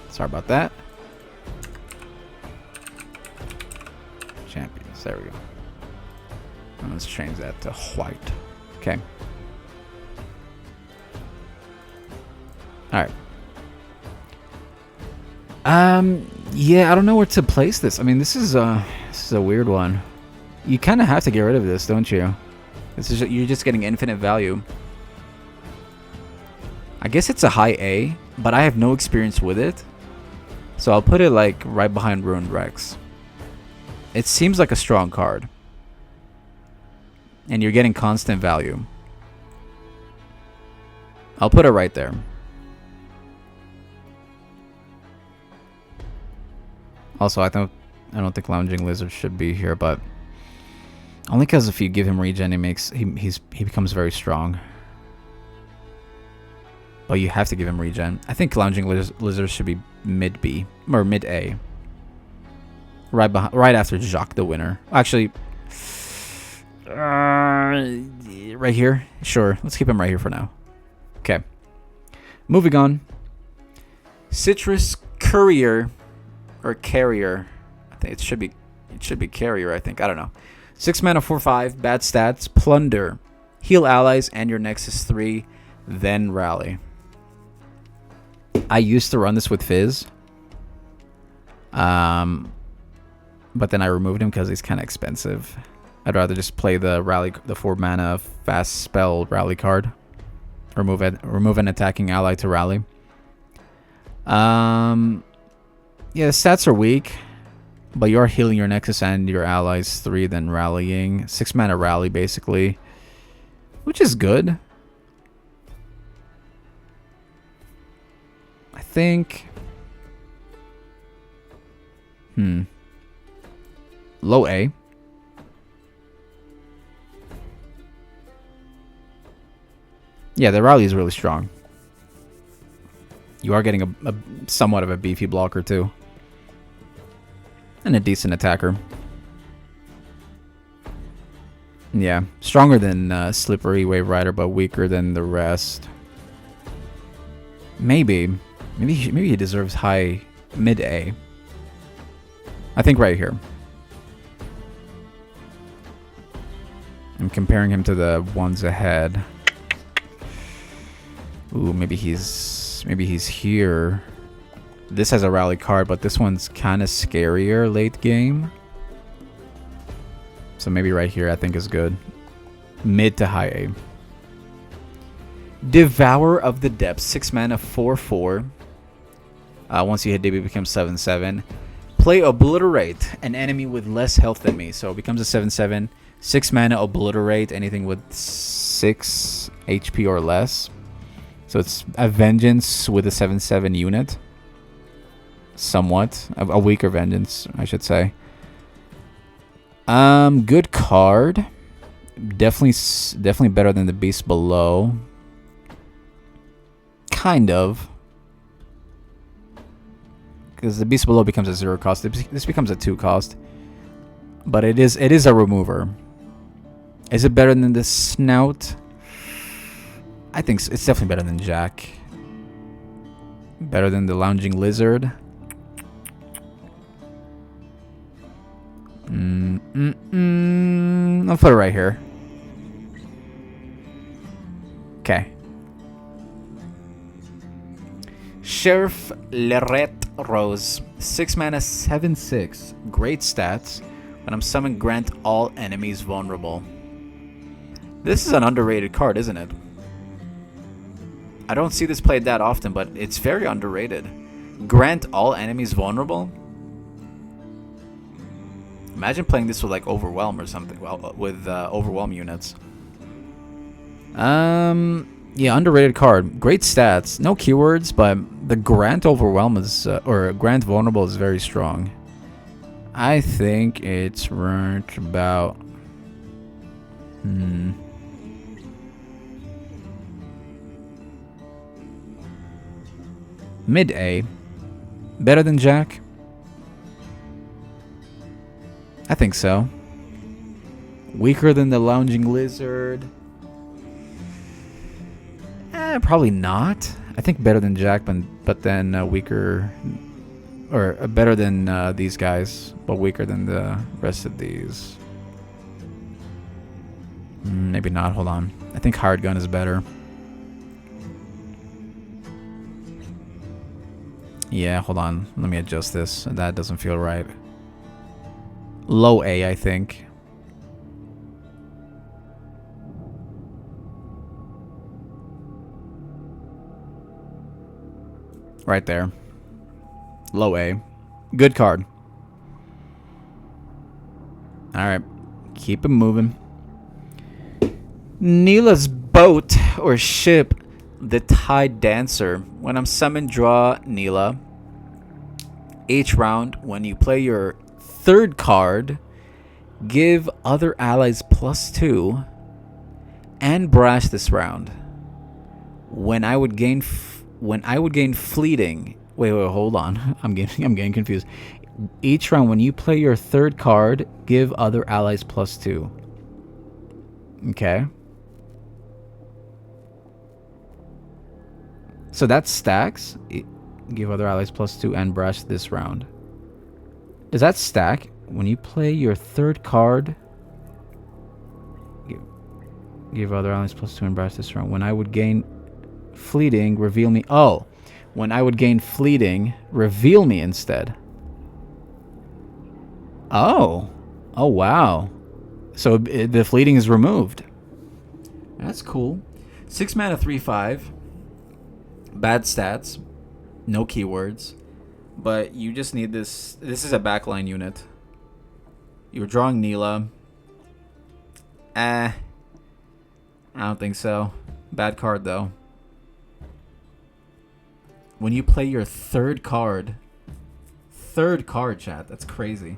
Sorry about that. Champions. There we go. Let's change that to white. Okay. All right. Yeah, I don't know where to place this. I mean, this is a weird one. You kind of have to get rid of this, don't you? You're just getting infinite value. I guess it's a high A, but I have no experience with it. So I'll put it like right behind Ruined Rex. It seems like a strong card. And you're getting constant value. I'll put it right there. Also, I don't think Lounging Lizard should be here, but only because if you give him regen, he becomes very strong. But you have to give him regen. I think Lounging Lizard should be mid B or mid A. Right after Jacques the Winner. Actually, right here. Sure, let's keep him right here for now. Okay. Moving on. Citrus Courier. Or Carrier. I think it should be Carrier, I think. I don't know. 6 mana, 4/5, bad stats, Plunder. Heal allies and your Nexus 3, then Rally. I used to run this with Fizz. But then I removed him because he's kind of expensive. I'd rather just play the 4 mana fast spell Rally card. Remove an attacking ally to Rally. Yeah, the stats are weak, but you are healing your Nexus and your allies 3, then rallying. 6 mana Rally, basically, which is good. I think. Low A. Yeah, the Rally is really strong. You are getting a somewhat of a beefy blocker too. And a decent attacker. Yeah, stronger than Slippery Wave Rider, but weaker than the rest. Maybe he deserves high mid A. I think right here. I'm comparing him to the ones ahead. Ooh, maybe he's here. This has a Rally card, but this one's kind of scarier late game. So maybe right here I think is good. Mid to high A. Devourer of the Depths, 6 mana, 4/4. Once you hit DB, it becomes 7/7. Play Obliterate, an enemy with less health than me. So it becomes a 7/7. 6 mana, Obliterate anything with 6 HP or less. So it's a Vengeance with a 7/7 unit. Somewhat. A weaker Vengeance, I should say. Good card. Definitely better than the Beast Below. Kind of. Because the Beast Below becomes a 0 cost. This becomes a 2 cost. But it is a remover. Is it better than the Snout? I think it's definitely better than Jack. Better than the Lounging Lizard. I'll put it right here. Okay. Sheriff Lorette Rose. 6 mana, 7/6. Great stats. When I'm summoned, grant all enemies vulnerable. This is an underrated card, isn't it? I don't see this played that often, but it's very underrated. Grant all enemies vulnerable? Imagine playing this with like Overwhelm or something. Well, with Overwhelm units. Yeah, underrated card. Great stats. No keywords, but the Grant Overwhelm is or Grant Vulnerable is very strong. I think it's right about. Mid A. Better than Jack? I think so. Weaker than the Lounging Lizard? Probably not. I think better than Jack, but then weaker. Or better than these guys, but weaker than the rest of these. Maybe not. Hold on. I think Hired Gun is better. Yeah, hold on. Let me adjust this. That doesn't feel right. Low A, I think. Right there. Low A. Good card. Alright. Keep it moving. Neela's boat or ship, the Tide Dancer. When I'm summoned, draw Neela. Each round, when you play your third card, give other allies +2 and brash this round. When I would gain fleeting. Wait, hold on. I'm getting confused. Each round, when you play your third card, give other allies +2. Okay. So that stacks. Give other allies +2 and brash this round. Does that stack? When you play your third card, give other allies +2 and brash this round. When I would gain fleeting, reveal me. Oh, when I would gain fleeting, reveal me instead. Oh. Oh, wow. So the fleeting is removed. That's cool. 6 mana, 3/5. Bad stats. No keywords. But you just need this. This is a backline unit. You're drawing Neela. I don't think so. Bad card, though. When you play your third card. Third card, chat. That's crazy.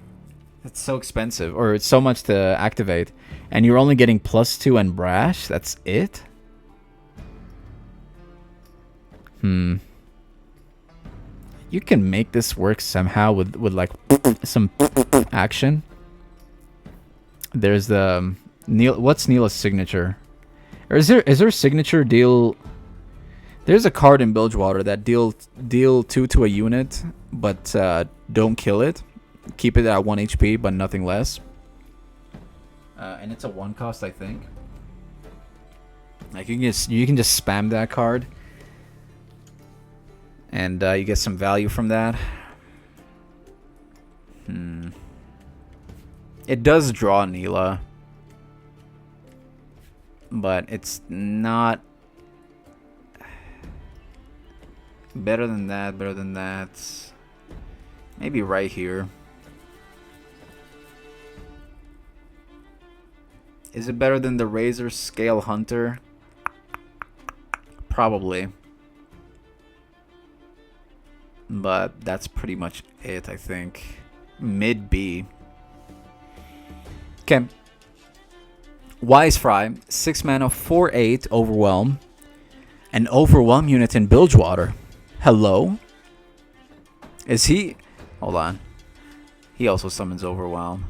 That's so expensive. Or it's so much to activate. And you're only getting +2 and brash? That's it? You can make this work somehow with like some action. There's the what's Neela's signature? Or is there a signature deal? There's a card in Bilgewater that deal 2 to a unit, but don't kill it. Keep it at 1 HP, but nothing less. And it's a 1 cost, I think. Like you can just spam that card, and you get some value from that. It does draw Neela, but it's not better than that. Better than that. Maybe right here. Is it better than the Razor Scale Hunter? Probably. But that's pretty much it, I think. Mid B. Okay. Wise Fry, 6 mana, 4/8, Overwhelm. An Overwhelm unit in Bilgewater. Hello? Is he... Hold on. He also summons Overwhelm.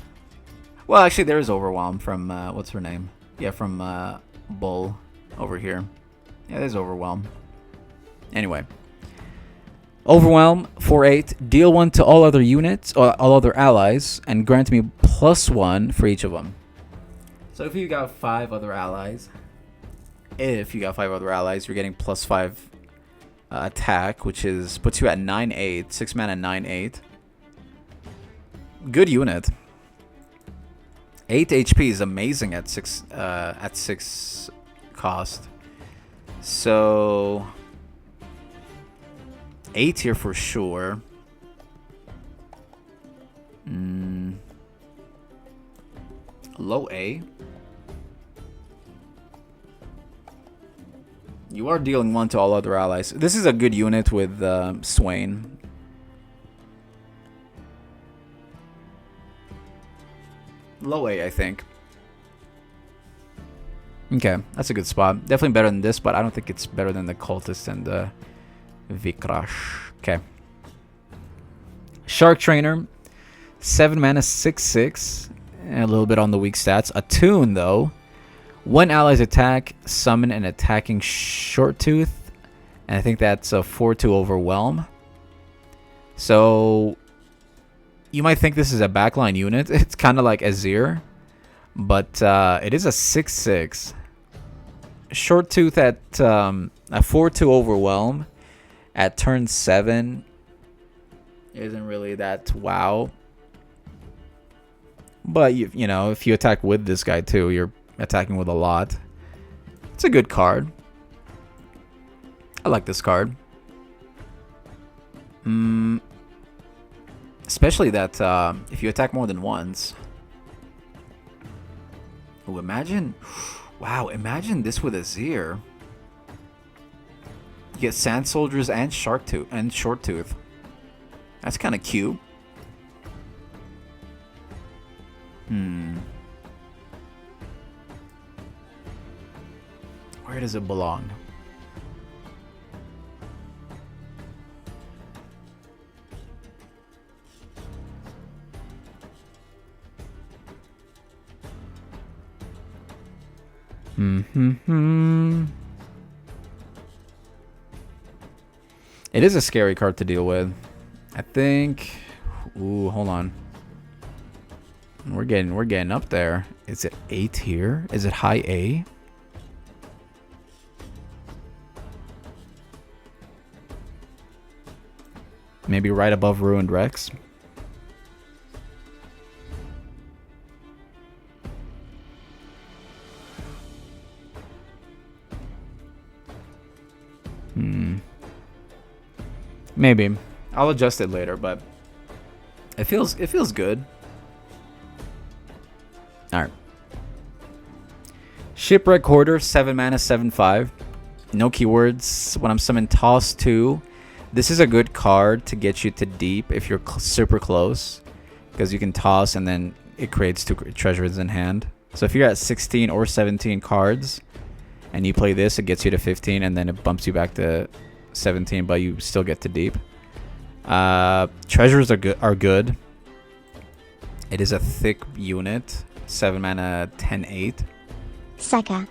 Well, actually, there is Overwhelm from... what's her name? Yeah, from Bull over here. Yeah, there's Overwhelm. Anyway. Overwhelm, 4/8. Deal 1 to all other units, or all other allies, and grant me +1 for each of them. So if you got 5 other allies, you're getting +5 attack, which puts you at 9/8, 6 mana, 9/8. Good unit. 8 HP is amazing at 6 cost. So 8 here for sure. Low A. You are dealing 1 to all other allies. This is a good unit with Swain. Low A, I think. Okay, that's a good spot. Definitely better than this, but I don't think it's better than the Cultist and the Vikrash. Okay. Shark Trainer. 7 mana, 6/6. And a little bit on the weak stats. Attune, though. When allies attack, summon an attacking Short Tooth. And I think that's a 4/2 Overwhelm. So you might think this is a backline unit. It's kind of like Azir. But it is a 6/6. Short Tooth at a 4/2 Overwhelm at turn 7 isn't really that wow. But you know, if you attack with this guy too, you're attacking with a lot. It's a good card. I like this card. Especially that if you attack more than once. Oh, imagine. Wow, imagine this with Azir. You get Sand Soldiers and Short Tooth. That's kind of cute. Where does it belong? It is a scary card to deal with. I think. Ooh, hold on. We're getting up there. Is it A tier? Is it high A? Maybe right above Ruined Rex. Maybe. I'll adjust it later, but it feels good. Alright. Shipwreck Hoarder, 7 mana, 7/5. No keywords. When I'm summoning Toss 2, this is a good card to get you to deep if you're super close. Because you can toss and then it creates 2 treasures in hand. So if you're at 16 or 17 cards and you play this, it gets you to 15 and then it bumps you back to 17, but you still get to deep. Treasures are good. It is a thick unit. 7 mana, 10/8. Sucka.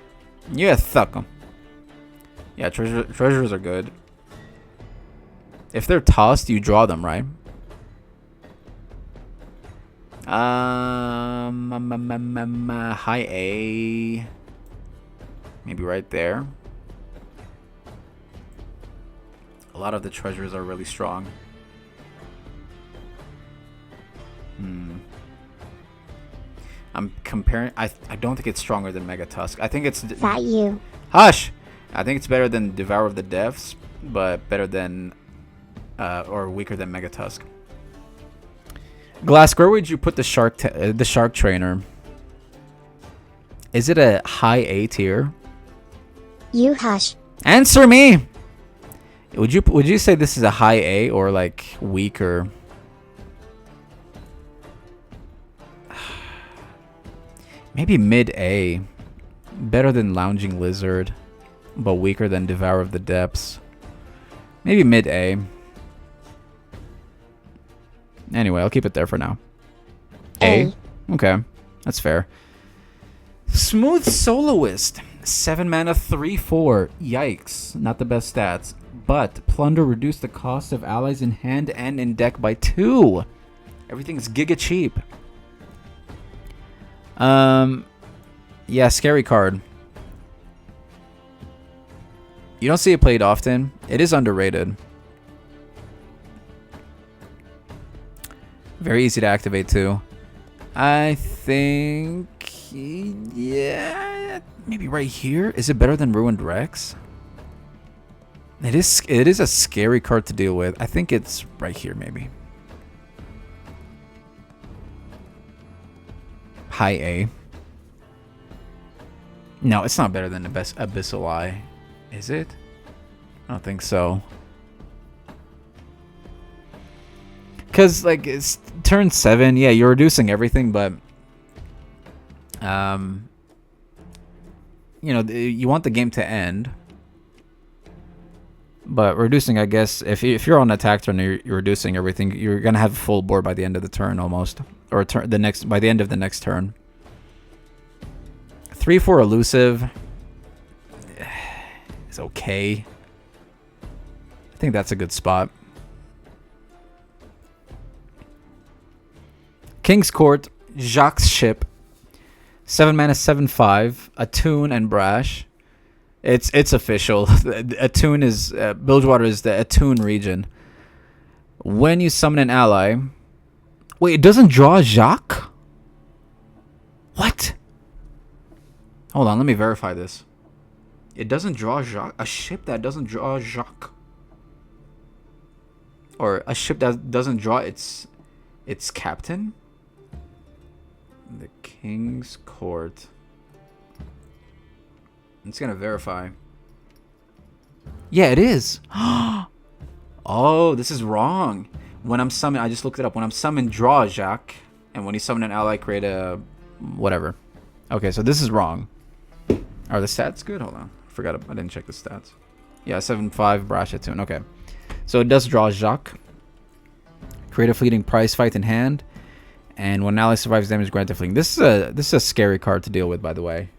Yeah, suck 'em. Yeah, treasures are good. If they're tossed, you draw them, right? High A. Maybe right there. A lot of the treasures are really strong. I'm comparing. I don't think it's stronger than Mega Tusk. I think it's. That you. Hush! I think it's better than Devour of the Depths, but better than, or weaker than Mega Tusk. Glass, where would you put the shark trainer? Is it a high A tier? You hush. Answer me. Would you say this is a high A or like weaker? Maybe mid A. Better than Lounging Lizard, but weaker than Devour of the Depths. Maybe mid A. Anyway, I'll keep it there for now. A? Okay, that's fair. Smooth Soloist. 7 mana, 3/4. Yikes. Not the best stats. But Plunder reduced the cost of allies in hand and in deck by 2. Everything's giga cheap. Yeah, scary card. You don't see it played often. It is underrated. Very easy to activate too. I think, yeah, maybe right here. Is it better than Ruined Rex? It is a scary card to deal with. I think it's right here maybe. High A. No, it's not better than the best Abyssal Eye. Is it? I don't think so. Because, like, it's turn 7. Yeah, you're reducing everything, but... you know, you want the game to end. But reducing, I guess, if you're on attack turn and you're reducing everything, you're going to have a full board by the end of the turn almost. Or by the end of the next turn. 3/4 elusive is okay. I think that's a good spot. King's Court, Jacques Ship, 7 mana, 7/5. Attune and Brash. It's official. Attune is Bilgewater is the Attune region. When you summon an ally, wait, it doesn't draw Jacques? What? Hold on, let me verify this. It doesn't draw Jacques. A ship that doesn't draw Jacques, or a ship that doesn't draw its captain. The King's Court. It's gonna verify. Yeah, it is. Oh, this is wrong. When I'm summoned, I just looked it up. When I'm summoned, draw Jacques, and when you summon an ally, create a whatever. Okay, so this is wrong. Are the stats good? Hold on, I didn't check the stats. Yeah, 7/5 Brash Attune. Okay, so it does draw Jacques. Create a fleeting prize fight in hand, and when an ally survives damage, grant a fleeting. This is a scary card to deal with, by the way.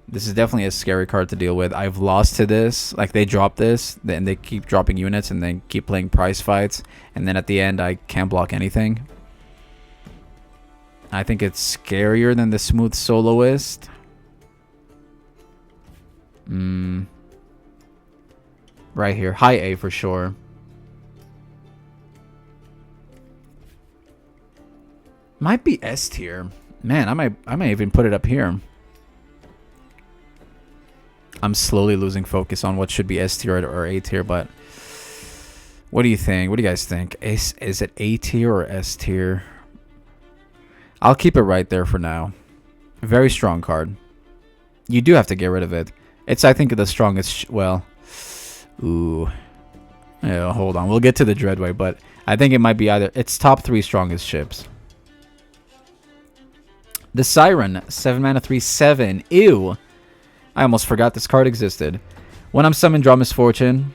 This is definitely a scary card to deal with. I've lost to this. Like, they drop this, and they keep dropping units, and then keep playing prize fights, and then at the end, I can't block anything. I think it's scarier than the Smooth Soloist. Right here. High A for sure. Might be S tier. Man, I might even put it up here. I'm slowly losing focus on what should be S tier or A tier, but what do you think? What do you guys think? Is it A tier or S tier? I'll keep it right there for now. Very strong card. You do have to get rid of it. It's, I think, the strongest. Well, ooh. Yeah, hold on. We'll get to the Dreadway, but I think it might be either. It's top 3 strongest ships. The Siren, 7 mana, 3/7. Ew. I almost forgot this card existed. When I'm summoned, draw Misfortune.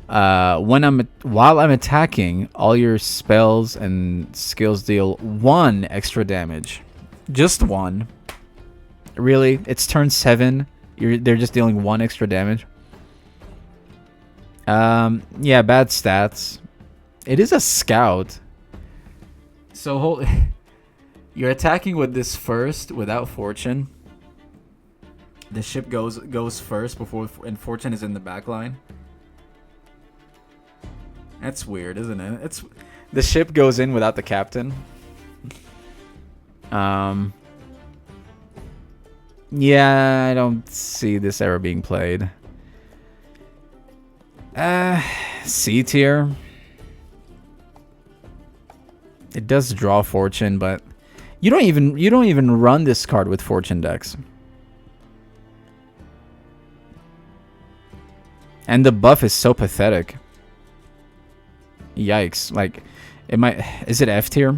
While I'm attacking, all your spells and skills deal 1 extra damage. Just 1. Really? It's turn 7. They're just dealing 1 extra damage. Yeah, bad stats. It is a scout. So you're attacking with this first without fortune. The ship goes first and fortune is in the back line. That's weird, isn't it? The ship goes in without the captain. Yeah, I don't see this ever being played. C tier. It does draw fortune, but you don't even run this card with fortune decks. And the buff is so pathetic. Yikes. Like, is it F tier?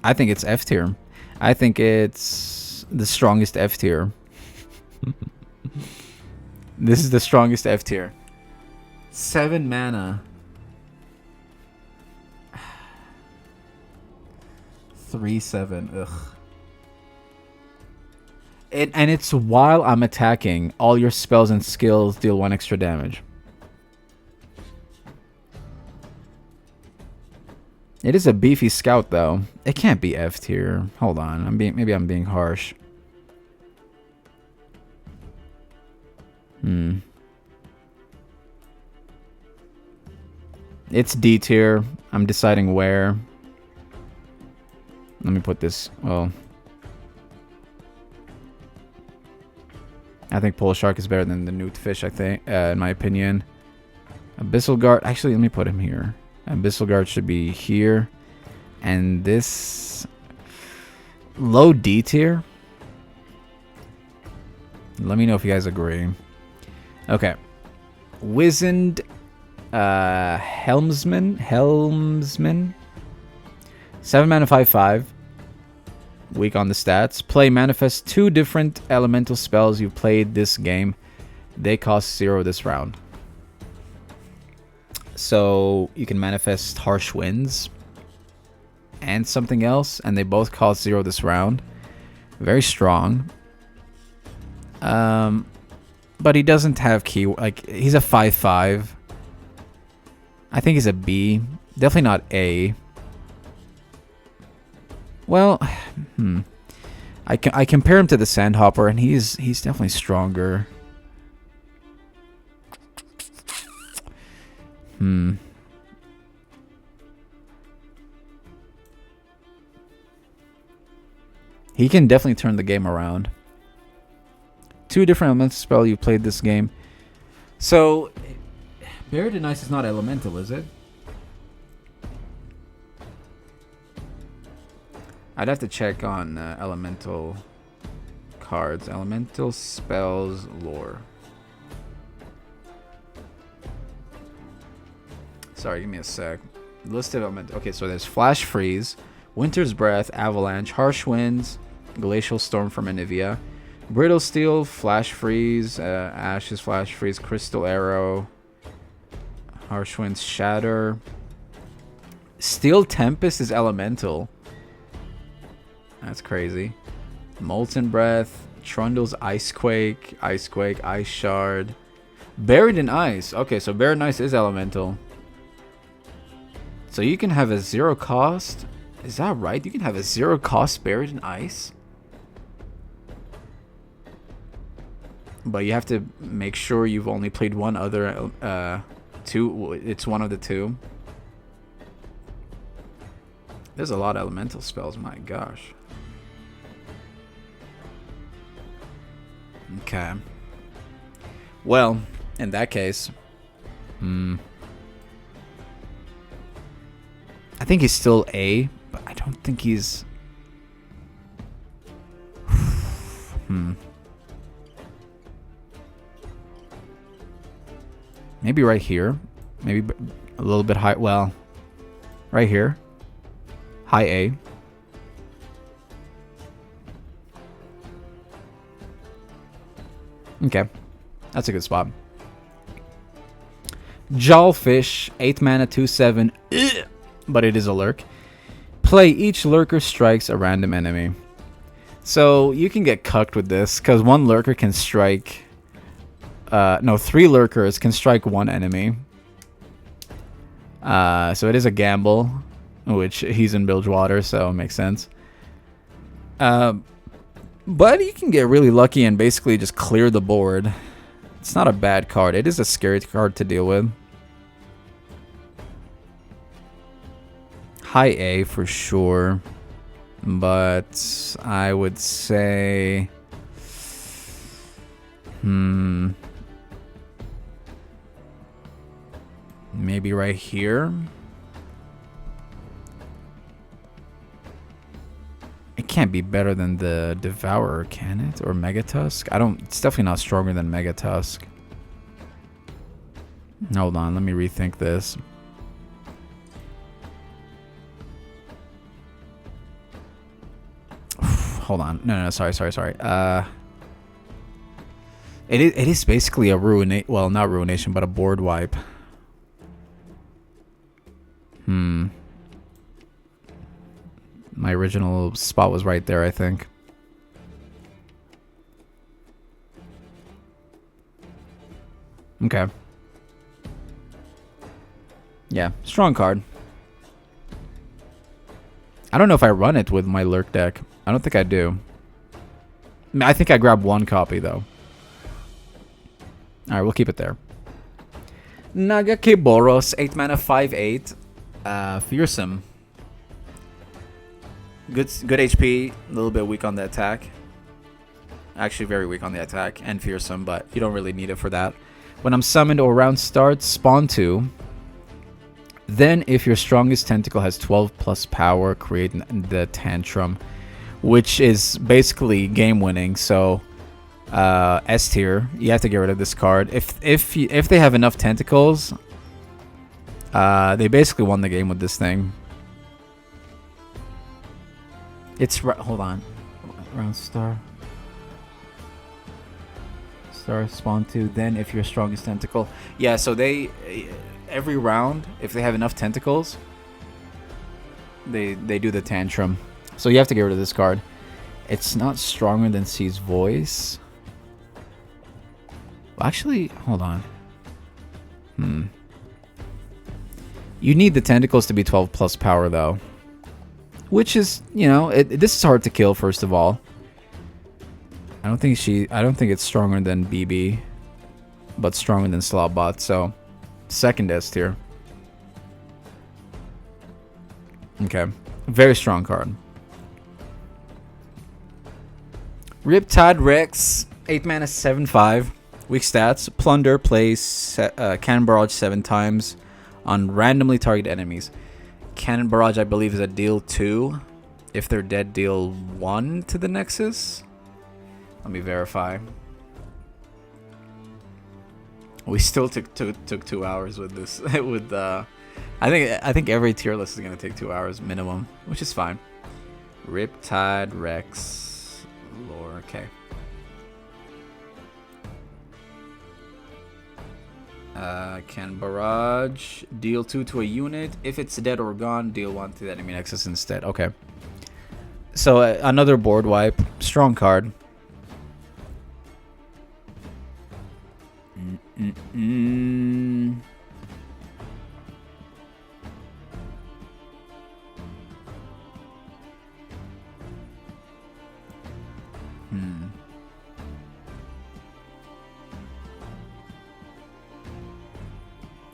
I think it's F tier. I think it's the strongest F tier. This is the strongest F tier. 7 mana. 3/7. Ugh. And it's while I'm attacking, all your spells and skills deal 1 extra damage. It is a beefy scout, though. It can't be F tier. Hold on, maybe I'm being harsh. It's D tier. I'm deciding where. Let me put this. Well, I think Pole Shark is better than the Newt Fish, I think, in my opinion. Abyssal Guard. Actually, let me put him here. Abyssal Guard should be here. And this low D tier. Let me know if you guys agree. Okay. Wizened Helmsman. 7 mana, 5/5. Weak on the stats. Play manifest 2 different elemental spells you've played this game. They cost 0 this round. So you can manifest Harsh Winds and something else, and they both cost 0 this round. Very strong. But he doesn't have key. Like, he's a 5/5. I think he's a B. Definitely not A. Well, I compare him to the Sandhopper, and he's definitely stronger. He can definitely turn the game around. 2 different elemental spell you played this game. So, Buried in Ice is not elemental, is it? I'd have to check on elemental cards. Elemental spells lore. Sorry, give me a sec. List of elemental. Okay, so there's Flash Freeze, Winter's Breath, Avalanche, Harsh Winds, Glacial Storm from Anivia, Brittle Steel, Flash Freeze, Ashes, Flash Freeze, Crystal Arrow, Harsh Winds, Shatter. Steel Tempest is elemental. That's crazy. Molten Breath, Trundle's Icequake, Ice Shard. Buried in Ice. Okay, so Buried in Ice is elemental. So you can have a 0 cost. Is that right? You can have a 0 cost Buried in Ice? But you have to make sure you've only played one other 2. It's one of the 2. There's a lot of elemental spells, my gosh. Okay. Well, in that case, I think he's still A, but I don't think he's... Maybe right here. Maybe a little bit high. Well, right here. High A. Okay. That's a good spot. Jawfish, 8 mana, 2/7. But it is a lurk. Play each lurker strikes a random enemy. So you can get cucked with this, because 1 lurker can strike... no, 3 lurkers can strike 1 enemy. So it is a gamble, which he's in Bilgewater, so it makes sense. But you can get really lucky and basically just clear the board. It's not a bad card. It is a scary card to deal with. High A for sure. But I would say... maybe right here. It can't be better than the Devourer, can it? Or Megatusk? It's definitely not stronger than Megatusk. Hold on, let me rethink this. Hold on. No, sorry. It is basically a ruination. Well, not ruination, but a board wipe. My original spot was right there, I think. Okay. Yeah, strong card. I don't know if I run it with my lurk deck. I don't think I do. I think I grab 1 copy, though. Alright, we'll keep it there. Nagakiboros, 8 mana, 5/8. Fearsome. Good HP, a little bit weak on the attack. Actually, very weak on the attack and fearsome, but you don't really need it for that. When I'm summoned or round starts, spawn 2. Then, if your strongest tentacle has 12 plus power, create the Tantrum, which is basically game winning. So, S tier, you have to get rid of this card. If they have enough tentacles, they basically won the game with this thing. It's hold on, round star spawn 2. Then if your strongest tentacle, yeah. So they every round, if they have enough tentacles, they do the Tantrum. So you have to get rid of this card. It's not stronger than C's Voice. Well, actually, hold on. You need the tentacles to be 12 plus power though. which is, you know, this is hard to kill. First of all, I don't think it's stronger than BB, but stronger than Slotbot. So, second S tier. Okay, very strong card. Riptide Rex, 8 mana, 7/5. Weak stats: Plunder, plays Cannon Barrage 7 times on randomly target enemies. Cannon Barrage, I believe, is a deal 2. If they're dead, deal 1 to the Nexus. Let me verify. We still took 2 hours with this. With I think every tier list is gonna take 2 hours minimum, which is fine. Riptide Rex, lore. Okay. Can Barrage, deal 2 to a unit. If it's dead or gone, deal 1 to the enemy Nexus instead. Okay. So another board wipe. Strong card.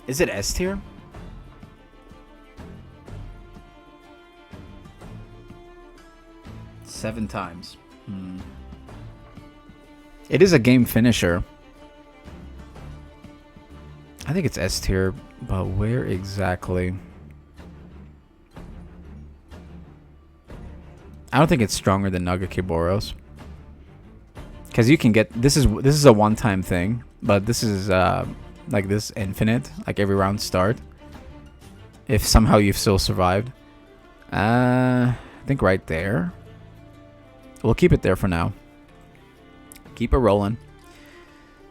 Is it S tier? Seven times. It is a game finisher. I think it's S tier, but where exactly? I don't think it's stronger than Nagakiboros. Because you can get this is a one-time thing, but this is like this infinite, like every round start. If somehow you've still survived. I think right there. We'll keep it there for now. Keep it rolling.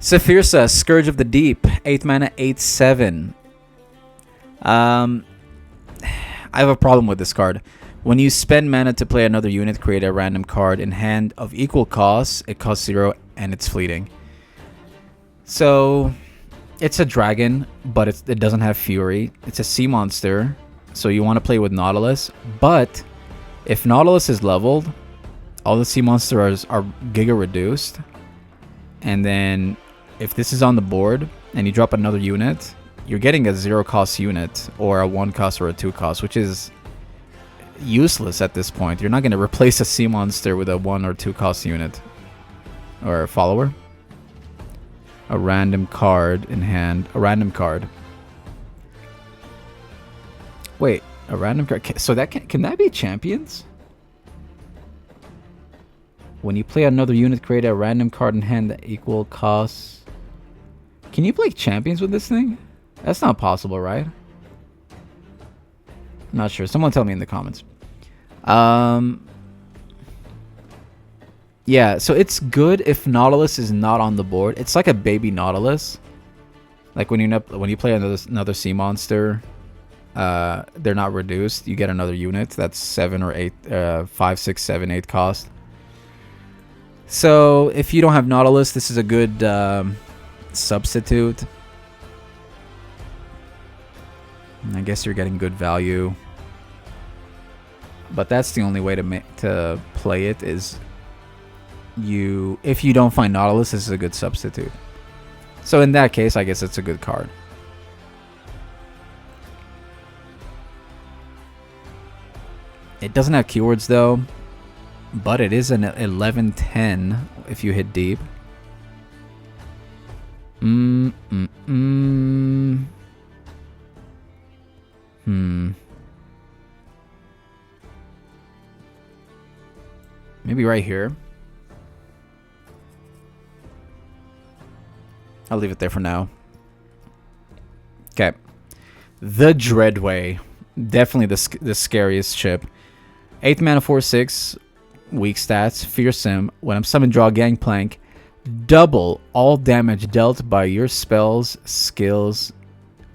Saphirsa, Scourge of the Deep, 8 mana, 8/7. I have a problem with this card. When you spend mana to play another unit, create a random card in hand of equal cost. It costs 0 and it's fleeting. So it's a dragon, but it doesn't have fury. It's a sea monster, so you want to play with Nautilus. But if Nautilus is leveled, all the sea monsters are giga reduced. And then if this is on the board and you drop another unit, you're getting a 0 cost unit or a 1 cost or a 2 cost, which is useless at this point. You're not going to replace a sea monster with a 1 or 2 cost unit or a follower. A random card in hand. A random card. Wait, a random card. So that can that be champions? When you play another unit, create a random card in hand that equal costs. Can you play champions with this thing? That's not possible, right? I'm not sure. Someone tell me in the comments. Yeah, so it's good if Nautilus is not on the board. It's like a baby Nautilus. Like when you play another sea monster, they're not reduced. You get another unit that's 7 or 8, 5, 6, 7, 8 cost. So if you don't have Nautilus, this is a good substitute. I guess you're getting good value. But that's the only way to play it is if you don't find Nautilus, this is a good substitute. So in that case, I guess it's a good card. It doesn't have keywords though, but it is an 11/10 if you hit deep. Maybe right here. I'll leave it there for now. Okay. The Dreadway. Definitely the scariest ship. 8th mana, 4/6. Weak stats. Fearsome. When I'm summoned, draw Gangplank. Double all damage dealt by your spells, skills,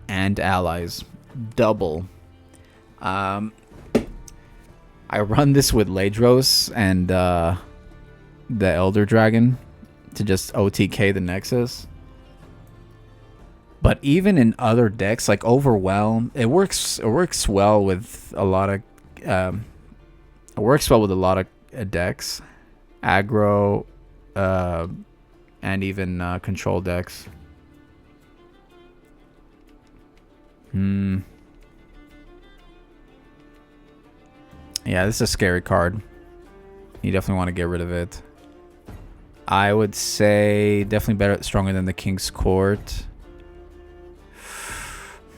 and allies. Double. I run this with Ladros and the Elder Dragon to just OTK the Nexus. But even in other decks like Overwhelm, it works well with a lot of It works well with a lot of decks. Aggro, and even control decks. Yeah, this is a scary card. You definitely want to get rid of it. I would say definitely better, stronger than the King's Court.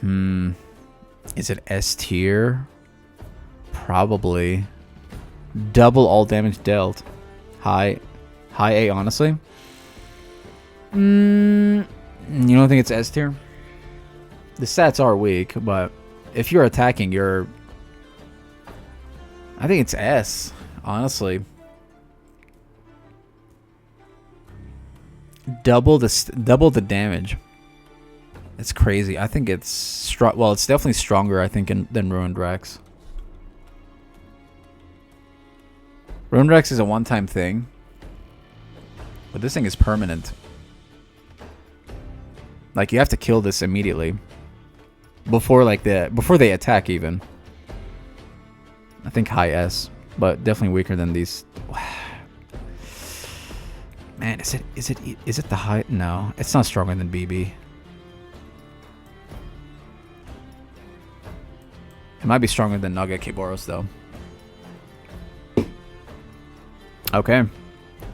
Is it S tier? Probably. Double all damage dealt. High A, honestly. You don't think it's S tier? The stats are weak, but if you're attacking, you're... I think it's S, honestly. Double the damage. It's crazy. I think it's well, it's definitely stronger, I think, than Ruined Rex. Ruined Rex is a one-time thing, but this thing is permanent. Like, you have to kill this immediately before they attack even. I think high S, but definitely weaker than these. Man, is it the high? No, it's not stronger than BB. It might be stronger than Naga Kiboros though. Okay.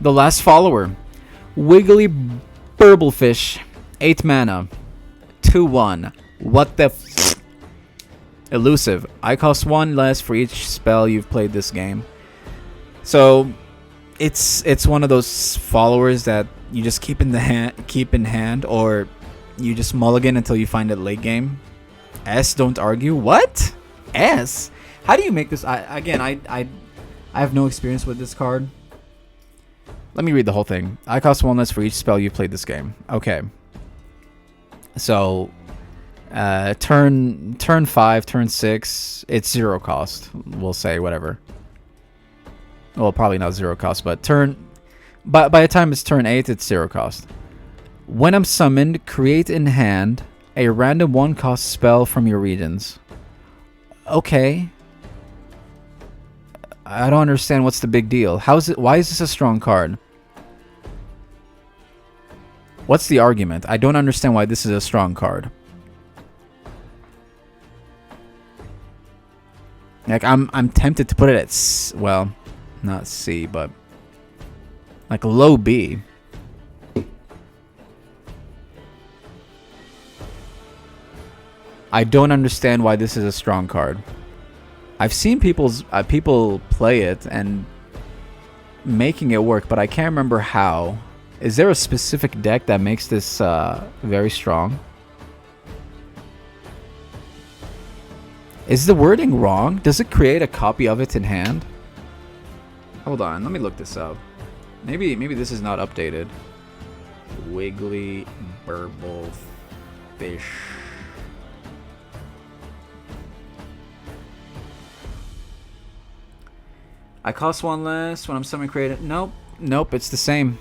The last follower. Wiggly Burblefish. 8 mana. 2/1. What the Elusive. I cost 1 less for each spell you've played this game. So it's one of those followers that you just keep in hand, or you just mulligan until you find it late game. S, don't argue. What? S? How do you make this? I have no experience with this card. Let me read the whole thing. I cost 1 less for each spell you played this game. Okay. So, turn 5, turn 6, it's 0 cost. We'll say whatever. Well, probably not 0 cost, but by the time it's turn 8, it's 0 cost. When I'm summoned, create in hand a random 1 cost spell from your regions. Okay. I don't understand what's the big deal. Why is this a strong card? What's the argument? I don't understand why this is a strong card. Like, I'm tempted to put it at well, not C, but like low B. I don't understand why this is a strong card. I've seen people play it and making it work, but I can't remember how. Is there a specific deck that makes this very strong? Is the wording wrong? Does it create a copy of it in hand? Hold on, let me look this up. Maybe this is not updated. Wiggly Burble Fish. I cost 1 less when I'm summoning created. Nope, it's the same.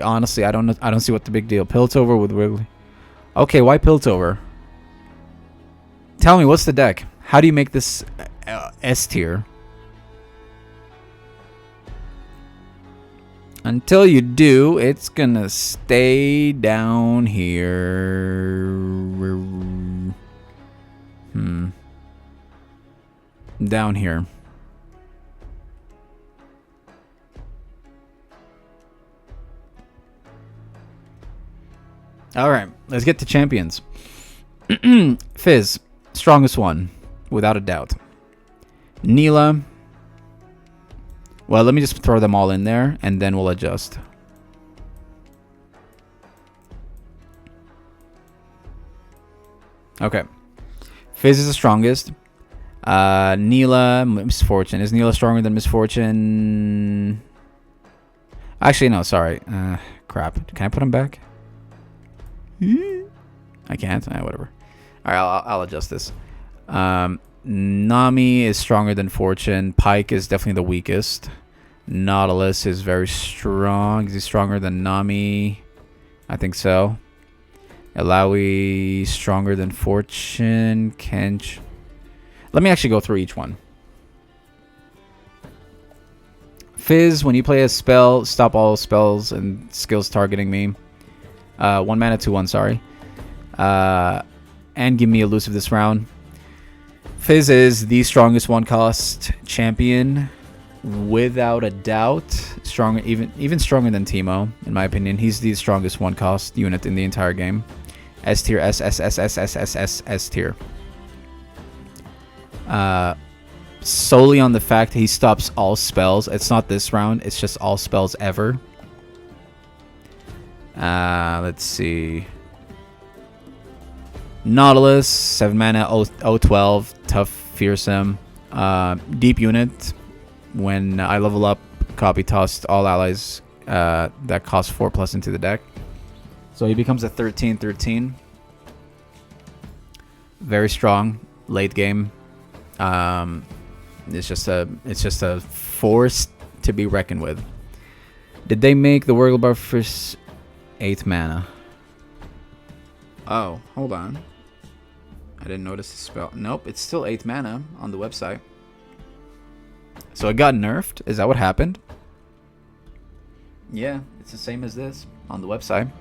Honestly, I don't see what the big deal. Piltover with Wiggly. Okay, why Piltover? Tell me, what's the deck? How do you make this S tier? Until you do, it's gonna stay down here. Down here. Alright, let's get to champions. Fizz, strongest one, without a doubt. Neela. Well, let me just throw them all in there, and then we'll adjust. Okay. Fizz is the strongest. Neela, Misfortune. Is Neela stronger than Misfortune? Actually, no, sorry. Crap. Can I put him back? I can't. Whatever. Alright, I'll adjust this. Nami is stronger than Fortune. Pike is definitely the weakest. Nautilus is very strong. Is he stronger than Nami? I think so. Alawi stronger than Fortune. Kench. Let me actually go through each one. Fizz, when you play a spell, stop all spells and skills targeting me. 1 mana, 2/1, sorry. And give me elusive this round. Fizz is the strongest 1-cost champion, without a doubt. Stronger, even stronger than Teemo, in my opinion. He's the strongest 1-cost unit in the entire game. S tier, S tier. Solely on the fact he stops all spells. It's not this round, it's just all spells ever. Let's see. Nautilus, 7 mana, 0/12, tough, fearsome. Deep unit. When I level up, copy tossed all allies that cost 4+ into the deck. So he becomes a 13/13. Very strong late game. It's just a force to be reckoned with. Did they make the Wurgle buff for 8 mana? Oh, hold on. I didn't notice the spell. Nope, it's still 8 mana on the website. So it got nerfed? Is that what happened? Yeah, it's the same as this on the website.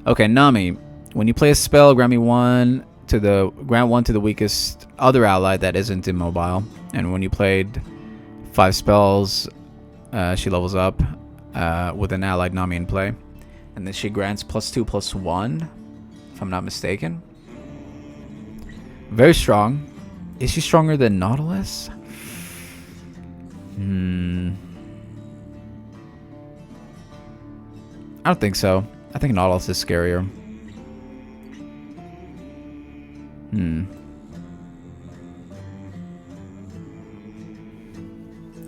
Okay, Nami. When you play a spell, grant one to the weakest other ally that isn't immobile. And when you played 5 spells, she levels up with an allied Nami in play. And then she grants +2/+1, if I'm not mistaken. Very strong. Is she stronger than Nautilus? I don't think so. I think Nautilus is scarier.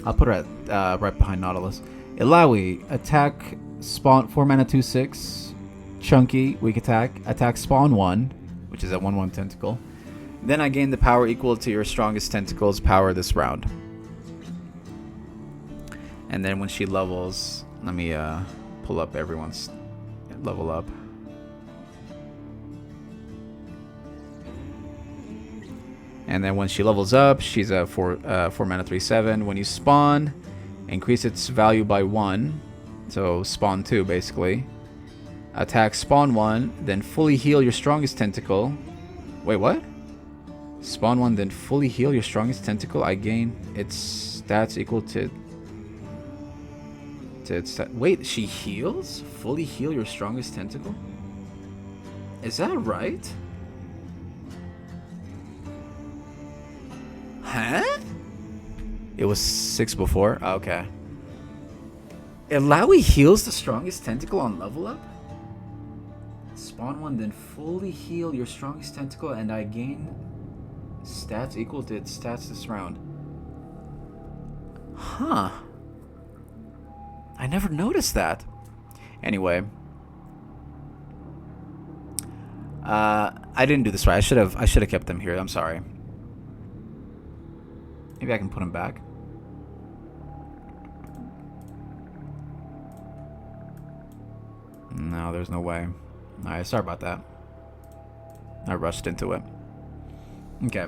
I'll put her at right behind Nautilus. Ilawi, attack, spawn, 4 mana, 2/6. Chunky, weak attack. Attack spawn 1, which is a 1/1 tentacle. Then I gain the power equal to your strongest tentacle's power this round. And then when she levels, let me pull up everyone's level up. And then when she levels up, she's a 4 mana 3/7. When you spawn, increase its value by 1. So spawn 2 basically. Attack spawn 1, then fully heal your strongest tentacle. Wait, what? Spawn 1, then fully heal your strongest tentacle. I gain its stats equal to its wait, she heals? Fully heal your strongest tentacle? Is that right? Huh? It was 6 before? Okay. Ilawi heals the strongest tentacle on level up? Spawn 1, then fully heal your strongest tentacle, and I gain stats equal to its stats this round. Huh. I never noticed that. Anyway. I didn't do this right. I should have kept them here. I'm sorry. Maybe I can put them back. No, there's no way. Alright, sorry about that. I rushed into it. Okay.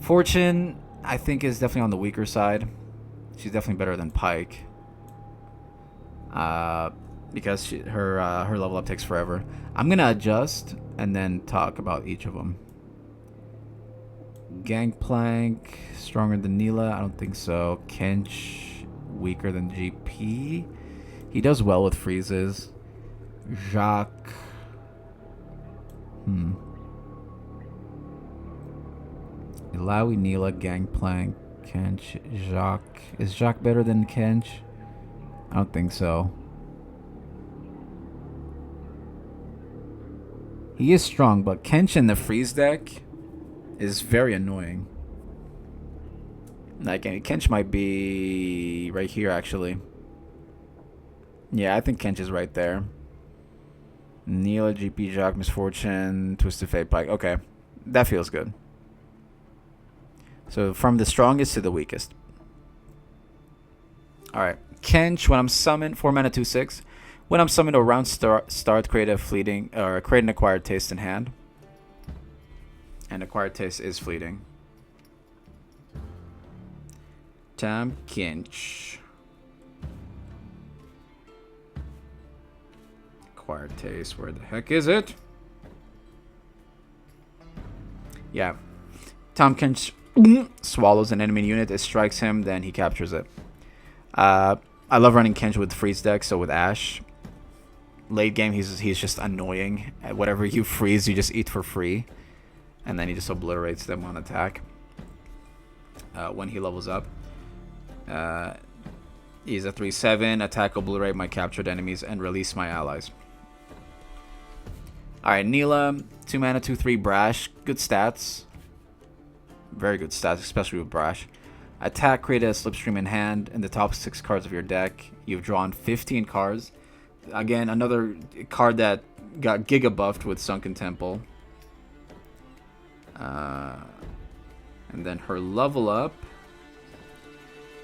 Fortune, I think, is definitely on the weaker side. She's definitely better than Pike. Because her level up takes forever. I'm gonna adjust and then talk about each of them. Gangplank, stronger than Neela? I don't think so. Kench, weaker than GP. He does well with freezes. Jacques. Ilawi, Neela, Gangplank, Kench, Jacques. Is Jacques better than Kench? I don't think so. He is strong, but Kench in the freeze deck is very annoying. Like, Kench might be right here, actually. Yeah, I think Kench is right there. Neela, GP, Jacques, Misfortune, Twisted Fate, Pike. Okay, that feels good. So from the strongest to the weakest. Alright, Kench, when I'm summoned, 4 mana 2/6. When I'm summoned or round start, create an acquired taste in hand. And acquired taste is fleeting. Tamkinch. Acquired taste. Where the heck is it? Yeah. Tamkinch swallows an enemy unit. It strikes him. Then he captures it. I love running Kench with freeze deck. So with Ash. Late game, he's just annoying. Whatever you freeze, you just eat for free. And then he just obliterates them on attack. When he levels up. He's a 3/7. Attack, obliterate my captured enemies, and release my allies. Alright, Neela. 2 mana, 2/3 Brash. Good stats. Very good stats, especially with Brash. Attack, create a Slipstream in hand. In the top 6 cards of your deck, you've drawn 15 cards. Again, another card that got giga buffed with Sunken Temple. And then her level up.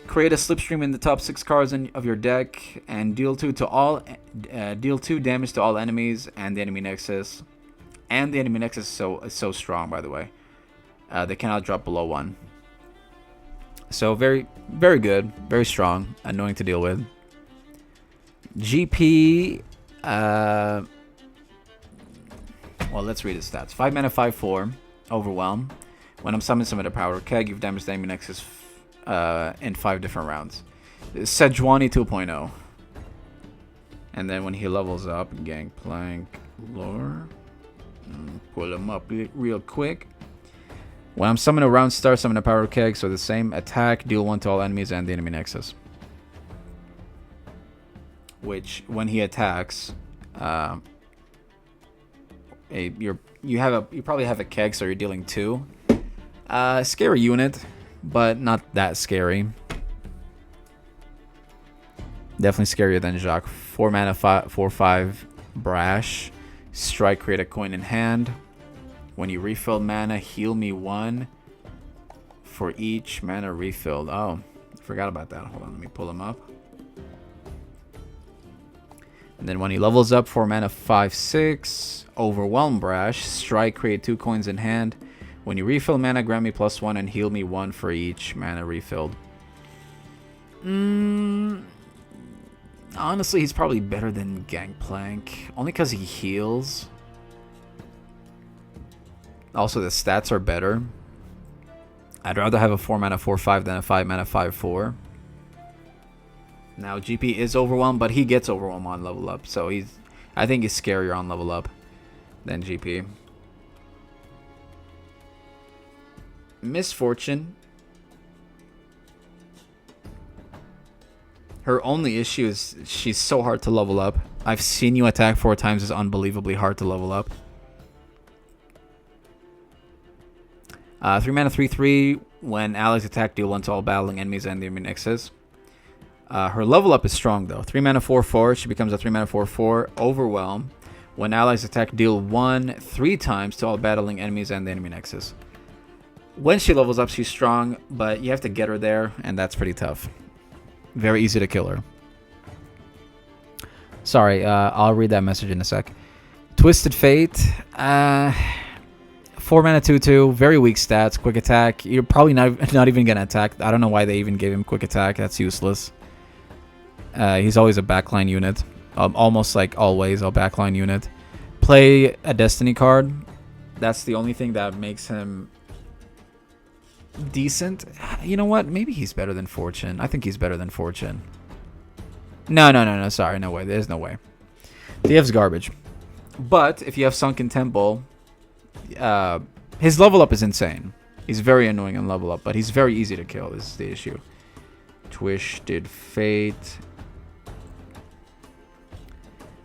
Create a Slipstream in the top 6 cards of your deck and deal 2 damage to all enemies and the enemy nexus. And the enemy nexus is so strong, by the way. They cannot drop below 1. So very, very good, very strong, annoying to deal with. GP. Well, let's read his stats. 5 mana, 5/4. Overwhelm. When I'm summoned, summon a power keg. You've damaged the enemy nexus in 5 different rounds. Sejuani 2.0. And then when he levels up, Gangplank Lore. Pull him up real quick. When I'm summoned a round star, summon a power keg. So the same attack, deal 1 to all enemies and the enemy nexus. Which, when he attacks, you probably have a keg, so you're dealing 2. Scary unit, but not that scary. Definitely scarier than Jacques. 4 mana, 4/5 Brash. Strike, create a coin in hand. When you refill mana, heal me 1 for each mana refilled. Oh, forgot about that. Hold on, let me pull him up. And then when he levels up, 4 mana, 5/6. Overwhelm Brash. Strike, create 2 coins in hand. When you refill mana, grant me +1 and heal me 1 for each mana refilled. Honestly, he's probably better than Gangplank. Only because he heals. Also, the stats are better. I'd rather have a 4 mana, 4/5 than a 5 mana, 5/4. Now, GP is overwhelmed, but he gets overwhelmed on level up. So I think he's scarier on level up than GP. Misfortune. Her only issue is she's so hard to level up. I've seen you attack 4 times. It's unbelievably hard to level up. 3 mana, 3/3. When allies attack, deal 1 to all battling enemies and the enemy nexus. Her level up is strong though. 3 mana, 4/4. She becomes a 3 mana, 4/4. Overwhelm. When allies attack, deal 1 3 times to all battling enemies and the enemy nexus. When she levels up, she's strong, but you have to get her there, and that's pretty tough. Very easy to kill her. Sorry, I'll read that message in a sec. Twisted Fate. 4 mana, 2/2. Very weak stats. Quick attack. You're probably not even going to attack. I don't know why they even gave him quick attack. That's useless. He's always a backline unit. Almost like always a backline unit. Play a Destiny card. That's the only thing that makes him decent. You know what? Maybe he's better than Fortune. I think he's better than Fortune. No. Sorry, no way. There's no way. DF's garbage. But if you have Sunken Temple, his level up is insane. He's very annoying on level up, but he's very easy to kill. This is the issue. Twisted Fate.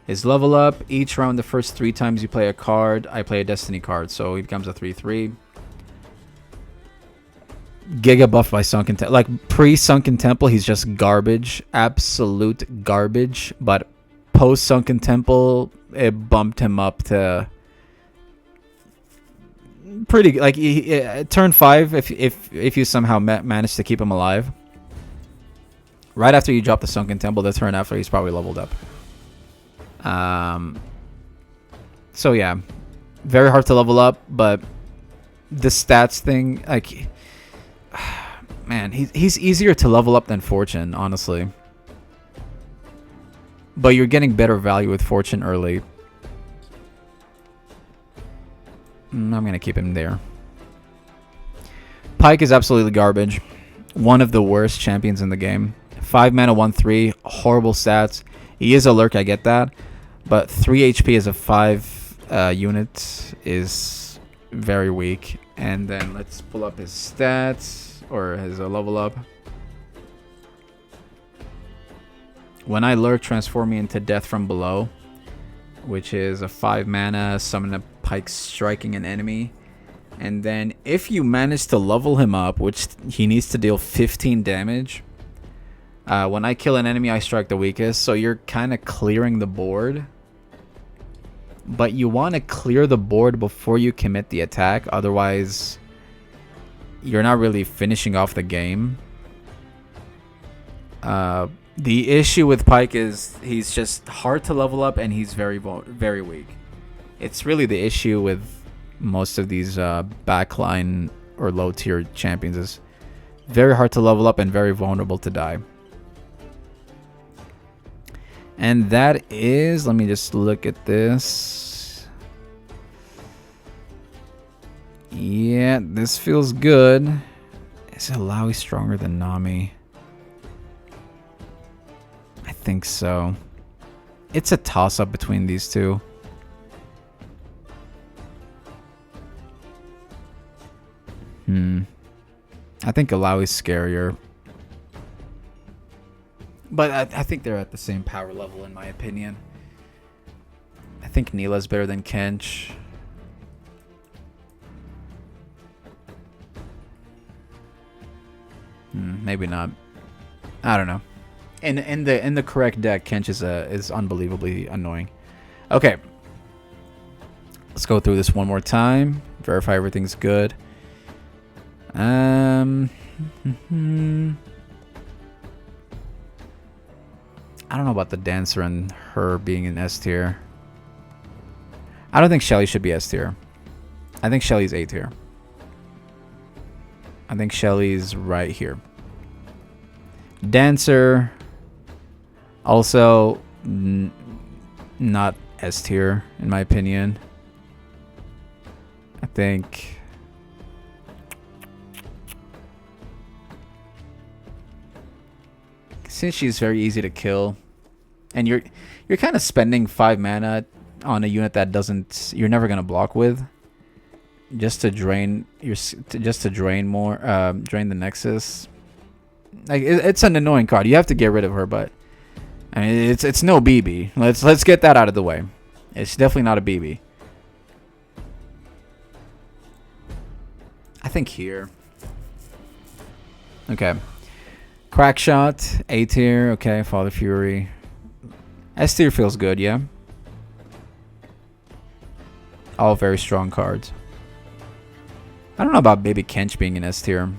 His level up, each round the first 3 times you play a card, I play a Destiny card, so he becomes a 3/3. Giga buffed by Sunken Temple. Like, pre-Sunken Temple, he's just garbage. Absolute garbage. But post-Sunken Temple, it bumped him up to pretty... Like, turn 5, if you somehow manage to keep him alive. Right after you drop the Sunken Temple, the turn after, he's probably leveled up. So yeah, very hard to level up, but the stats thing, like, man, he's easier to level up than Fortune, honestly. But you're getting better value with Fortune early. I'm going to keep him there. Pyke is absolutely garbage. One of the worst champions in the game. 5 mana, 1/3. Horrible stats. He is a lurk, I get that. But 3 HP as a 5 unit is very weak. And then let's pull up his stats. Or his level up. When I lurk, transform me into Death from Below, which is a 5 mana, summon a Pyke striking an enemy. And then if you manage to level him up, which he needs to deal 15 damage, when I kill an enemy, I strike the weakest. So you're kind of clearing the board. But you want to clear the board before you commit the attack. Otherwise, you're not really finishing off the game. The issue with Pyke is he's just hard to level up and he's very weak. It's really the issue with most of these backline or low tier champions is very hard to level up and very vulnerable to die. And that is, let me just look at this. Yeah, this feels good. Is Alawi stronger than Nami? I think so. It's a toss-up between these two. I think Alawi's scarier. But I think they're at the same power level in my opinion. I think Neela's better than Kench. Maybe not. I don't know. In the correct deck, Kench is unbelievably annoying. Okay. Let's go through this one more time. Verify everything's good. I don't know about the Dancer and her being in S tier. I don't think Shelly should be S tier. I think Shelly's A tier. I think Shelly's right here. Dancer, also not S tier in my opinion. I think since she's very easy to kill, and you're kind of spending 5 mana on a unit that you're never gonna block with, just to drain drain the Nexus. Like it's an annoying card. You have to get rid of her, but I mean it's no BB. Let's get that out of the way. It's definitely not a BB. I think here. Okay. Crackshot, A tier, okay, Father Fury. S tier feels good, yeah. All very strong cards. I don't know about Baby Kench being in S tier.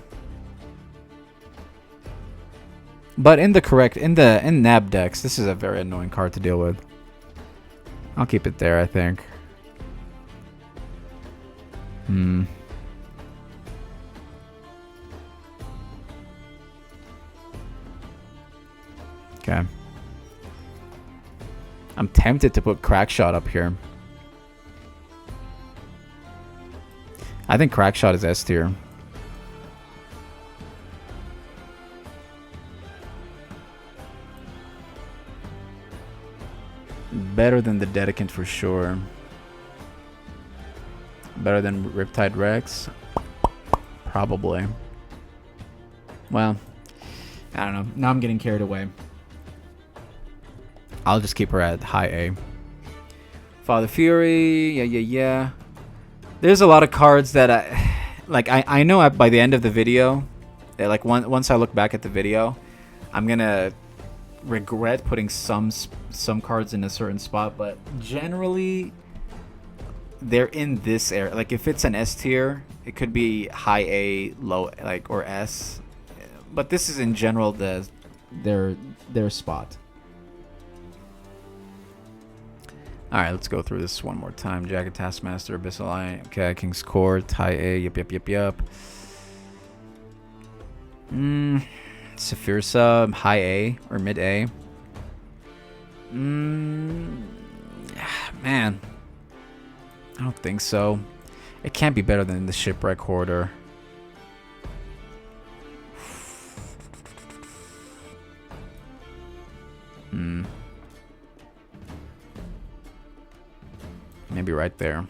But in NAB decks, this is a very annoying card to deal with. I'll keep it there, I think. Okay. I'm tempted to put Crackshot up here. I think Crackshot is S tier. Better than the Dedicant for sure. Better than Riptide Rex? Probably. Well, I don't know. Now I'm getting carried away. I'll just keep her at high A. Father Fury, yeah. There's a lot of cards that I know by the end of the video, that like once I look back at the video, I'm gonna regret putting some cards in a certain spot, but generally they're in this area. Like if it's an S tier, it could be high A, low or S, but this is in general their spot. Alright, let's go through this one more time. Jagged Taskmaster, Abyssal Eye, okay, King's Court, High A, yep. Saphirsa, High A, or Mid A. Man, I don't think so. It can't be better than the Shipwreck Hoarder. Maybe right there.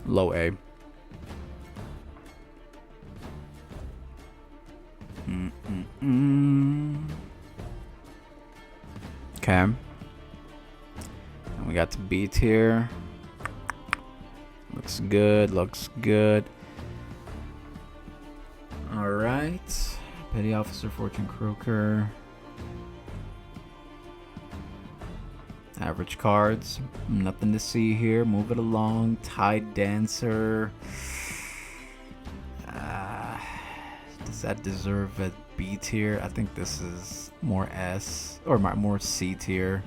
Low A. Okay. And we got the B tier. Looks good, looks good. Alright. Petty Officer, Fortune Croaker. Average cards. Nothing to see here. Move it along. Tide Dancer. Does that deserve a B tier? I think this is more S. Or more C tier.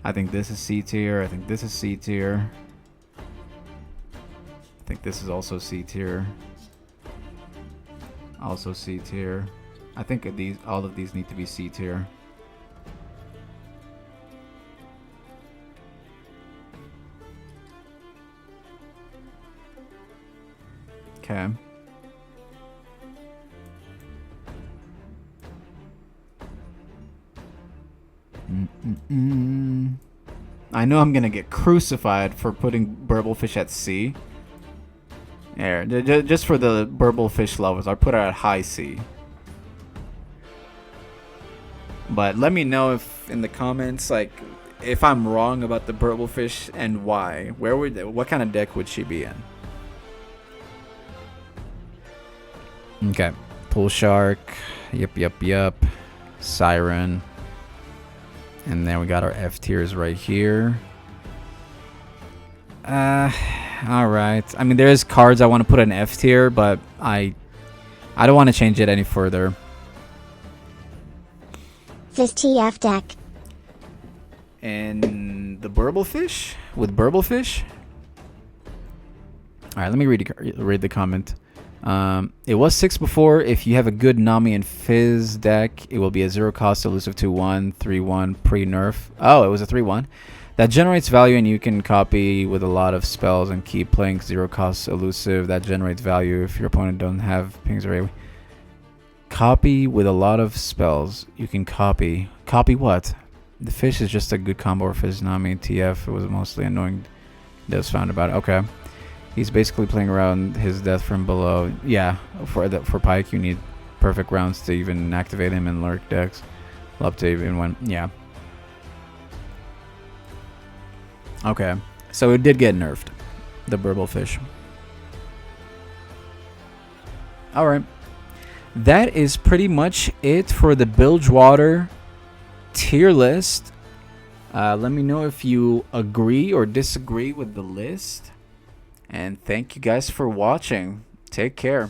I think this is C tier. I think this is C tier. I think this is also C tier. Also C tier. I think all of these need to be C tier. Okay. I know I'm gonna get crucified for putting Burblefish at C. There, just for the Burblefish lovers, I'll put it at high C. But let me know if in the comments, like, if I'm wrong about the Burblefish and why. What kind of deck would she be in? Okay, Pool Shark. Yep. Siren. And then we got our F tiers right here. Alright. I mean, there's cards I want to put in F tier, but I don't want to change it any further. This TF deck. And the Burblefish? With Burblefish? Alright, let me read the comment. It was 6 before. If you have a good Nami and Fizz deck, it will be a 0 cost elusive 2/1, 3/1 pre-nerf. Oh, it was a 3/1. That generates value and you can copy with a lot of spells and keep playing 0 cost elusive. That generates value if your opponent don't have pings or AoE. Copy with a lot of spells. You can copy. Copy what? The fish is just a good combo for Fizz, Nami, TF. It was mostly annoying. That was found about it. Okay. He's basically playing around his death from below. Yeah, for Pike, you need perfect rounds to even activate him in lurk decks. Up to even when, yeah. Okay, so it did get nerfed, the Burblefish. Alright. That is pretty much it for the Bilgewater tier list. Let me know if you agree or disagree with the list. And thank you guys for watching. Take care.